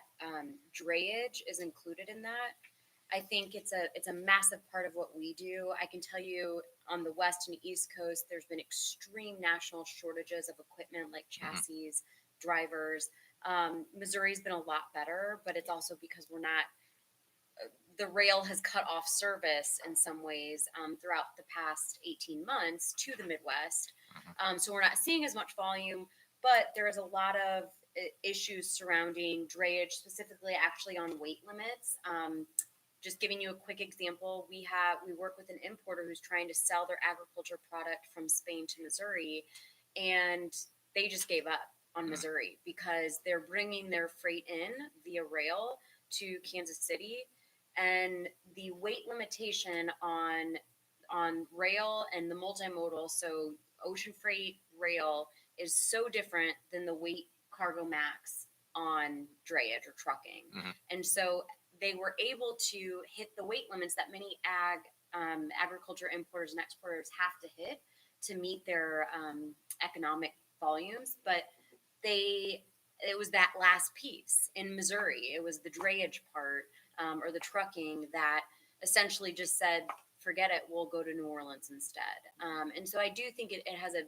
S4: drayage is included in that. I think it's a massive part of what we do. I can tell you on the West and East Coast, there's been extreme national shortages of equipment like chassis, drivers. Missouri's been a lot better, but it's also because the rail has cut off service in some ways throughout the past 18 months to the Midwest. So we're not seeing as much volume, but there is a lot of issues surrounding drayage, specifically actually on weight limits. Just giving you a quick example, we work with an importer who's trying to sell their agriculture product from Spain to Missouri, and they just gave up on Missouri because they're bringing their freight in via rail to Kansas City, and the weight limitation on rail and the multimodal, so ocean freight rail, is so different than the weight cargo max on drayage or trucking. And so they were able to hit the weight limits that many agriculture importers and exporters have to hit to meet their economic volumes, but it was that last piece in Missouri. It was the drayage part or the trucking that essentially just said, forget it, we'll go to New Orleans instead. And so I do think it has a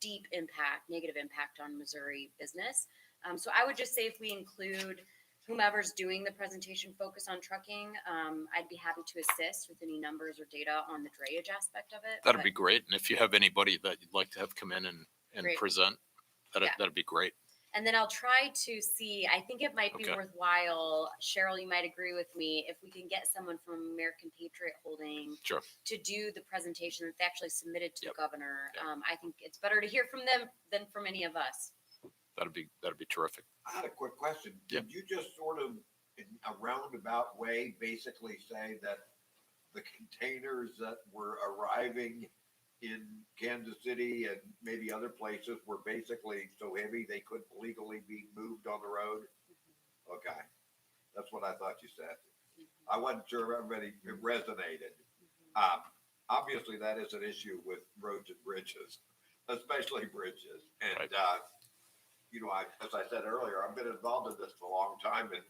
S4: deep impact, negative impact on Missouri business. So I would just say if we include whomever's doing the presentation focus on trucking, I'd be happy to assist with any numbers or data on the drayage aspect of it.
S1: That'd
S4: but-
S1: be great. And if you have anybody that you'd like to have come in and
S4: Great.
S1: present, that'd
S4: Yeah.
S1: be great.
S4: And then I'll try to see, I think it might be
S1: Okay.
S4: worthwhile, Cheryl, you might agree with me, if we can get someone from American Patriot Holding
S1: Sure.
S4: to do the presentation that they actually submitted to
S1: Yep.
S4: the governor.
S1: Yep.
S4: I think it's better to hear from them than from any of us.
S1: That'd be terrific.
S3: I had a quick question.
S1: Yeah.
S3: Did you just sort of, in a roundabout way, basically say that the containers that were arriving in Kansas City and maybe other places were basically so heavy they couldn't legally be moved on the road? Okay, that's what I thought you said. I wasn't sure everybody it resonated. Obviously, that is an issue with roads and bridges, especially bridges. And
S1: Right.
S3: as I said earlier, I've been involved in this for a long time, and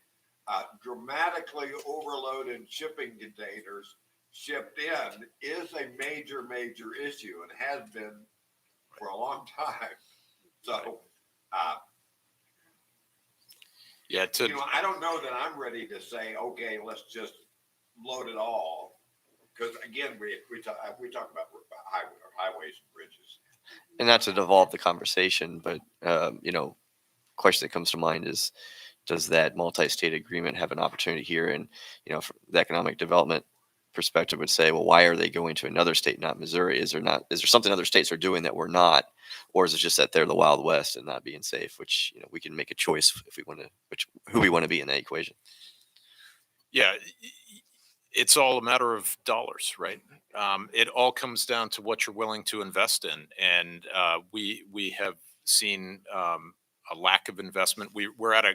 S3: dramatically overloaded shipping containers shipped in is a major issue and has been for a long time. So,
S1: Yeah.
S3: I don't know that I'm ready to say, okay, let's just load it all. Because again, we talk about highways and bridges.
S2: And not to devolve the conversation, but question that comes to mind is, does that multi-state agreement have an opportunity here? And from the economic development perspective, would say, well, why are they going to another state, not Missouri? Is there something other states are doing that we're not, or is it just that they're the Wild West and not being safe? Which we can make a choice if we want to, who we want to be in that equation.
S1: Yeah. It's all a matter of dollars, right? It all comes down to what you're willing to invest in, and we have seen a lack of investment. We're at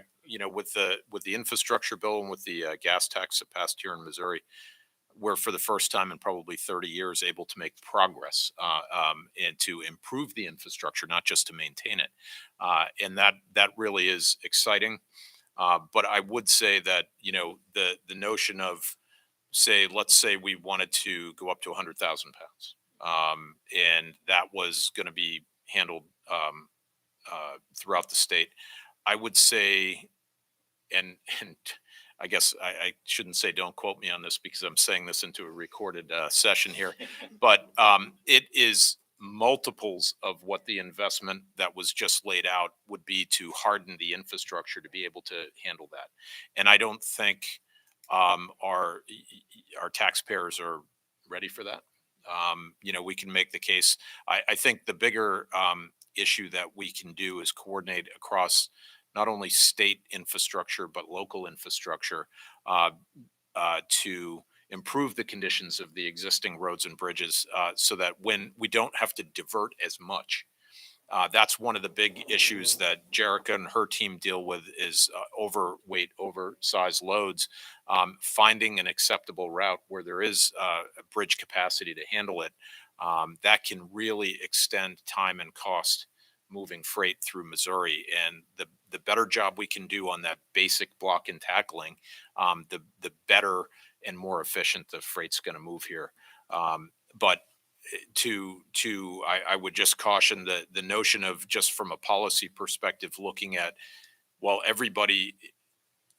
S1: with the infrastructure bill and with the gas tax that passed here in Missouri, we're for the first time in probably 30 years able to make progress and to improve the infrastructure, not just to maintain it, and that really is exciting. But I would say that the notion of let's say we wanted to go up to 100,000 pounds, and that was going to be handled throughout the state. I would say, and I guess I shouldn't say don't quote me on this because I'm saying this into a recorded session here, but it is multiples of what the investment that was just laid out would be to harden the infrastructure to be able to handle that. And I don't think our taxpayers are ready for that. We can make the case. I think the bigger issue that we can do is coordinate across not only state infrastructure but local infrastructure to improve the conditions of the existing roads and bridges so that when we don't have to divert as much. That's one of the big issues that Jerica and her team deal with is overweight, oversized loads. Finding an acceptable route where there is a bridge capacity to handle it, that can really extend time and cost moving freight through Missouri. And the better job we can do on that basic block and tackling, the better and more efficient the freight's going to move here. But I would just caution the notion of just from a policy perspective, looking at, well, everybody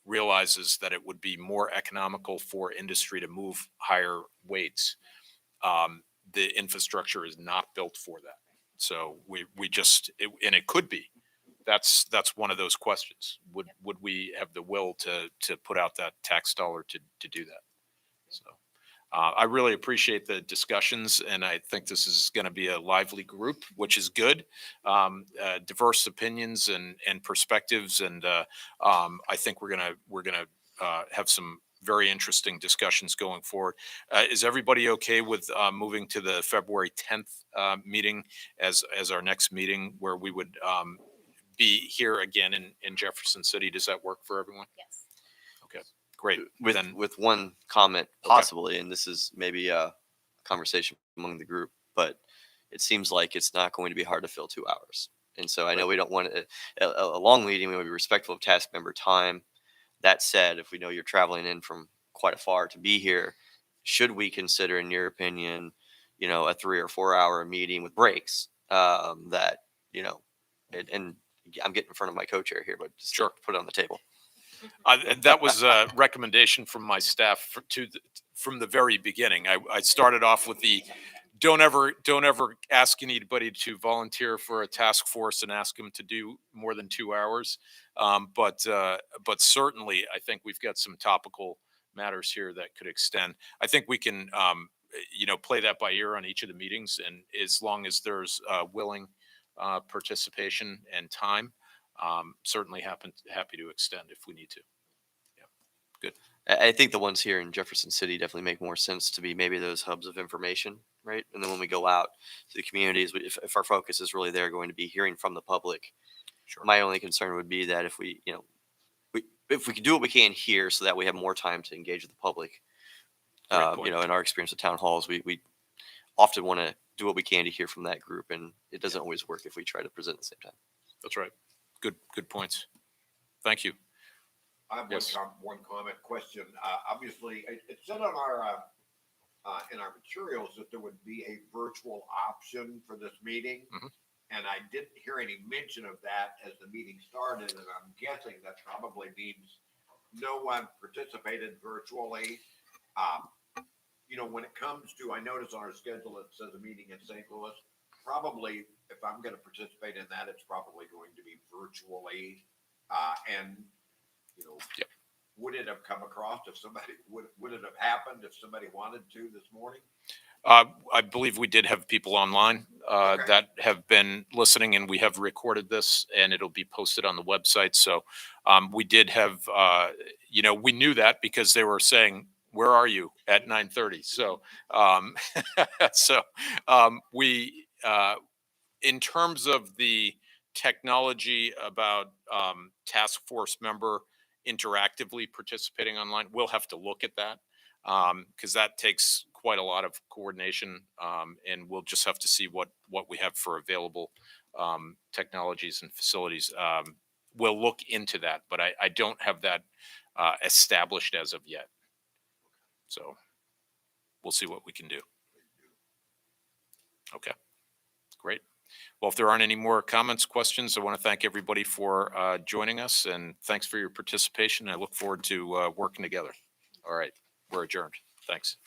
S1: realizes that it would be more economical for industry to move higher weights. The infrastructure is not built for that. So and it could be. That's one of those questions. Would we have the will to put out that tax dollar to do that? So I really appreciate the discussions, and I think this is going to be a lively group, which is good. Diverse opinions and perspectives, and I think we're gonna have some very interesting discussions going forward. Is everybody okay with moving to the February 10th meeting as our next meeting, where we would be here again in Jefferson City? Does that work for everyone?
S4: Yes.
S1: Okay, great.
S2: With one comment possibly, and this is maybe a conversation among the group, but it seems like it's not going to be hard to fill 2 hours. And so I know we don't want a long meeting. We want to be respectful of task member time. That said, if we know you're traveling in from quite afar to be here, should we consider, in your opinion, a 3 or 4 hour meeting with breaks, that, and I'm getting in front of my co-chair here, but just
S1: Sure.
S2: put it on the table.
S1: That was a recommendation from my staff from the very beginning. I started off with the don't ever ask anybody to volunteer for a task force and ask them to do more than 2 hours. But certainly, I think we've got some topical matters here that could extend. I think we can play that by ear on each of the meetings, and as long as there's willing participation and time, certainly happy to extend if we need to.
S2: I think the ones here in Jefferson City definitely make more sense to be maybe those hubs of information, right? And then when we go out to the communities, if our focus is really there going to be hearing from the public,
S1: Sure.
S2: my only concern would be that if we can do what we can here so that we have more time to engage with the public,
S1: Great point.
S2: in our experience with town halls, we often want to do what we can to hear from that group. And it doesn't always work if we try to present at the same time.
S1: That's right. Good points. Thank you.
S3: I have
S1: Yes.
S3: one comment question. Obviously, it said on our in our materials that there would be a virtual option for this meeting.
S1: Mhm.
S3: And I didn't hear any mention of that as the meeting started, and I'm guessing that probably means no one participated virtually. When it comes to, I notice on our schedule, it says a meeting in St. Louis. Probably, if I'm going to participate in that, it's probably going to be virtually.
S1: Yep.
S3: Would it have come across if somebody, would it have happened if somebody wanted to this morning?
S1: I believe we did have people online
S3: Okay.
S1: that have been listening, and we have recorded this, and it'll be posted on the website. So we did have, we knew that because they were saying, "Where are you?" at 9:30. So, we, in terms of the technology about task force member interactively participating online, we'll have to look at that because that takes quite a lot of coordination, and we'll just have to see what we have for available technologies and facilities. We'll look into that, but I don't have that established as of yet. So we'll see what we can do. Okay, great. Well, if there aren't any more comments, questions, I want to thank everybody for joining us, and thanks for your participation. I look forward to working together. All right, we're adjourned. Thanks.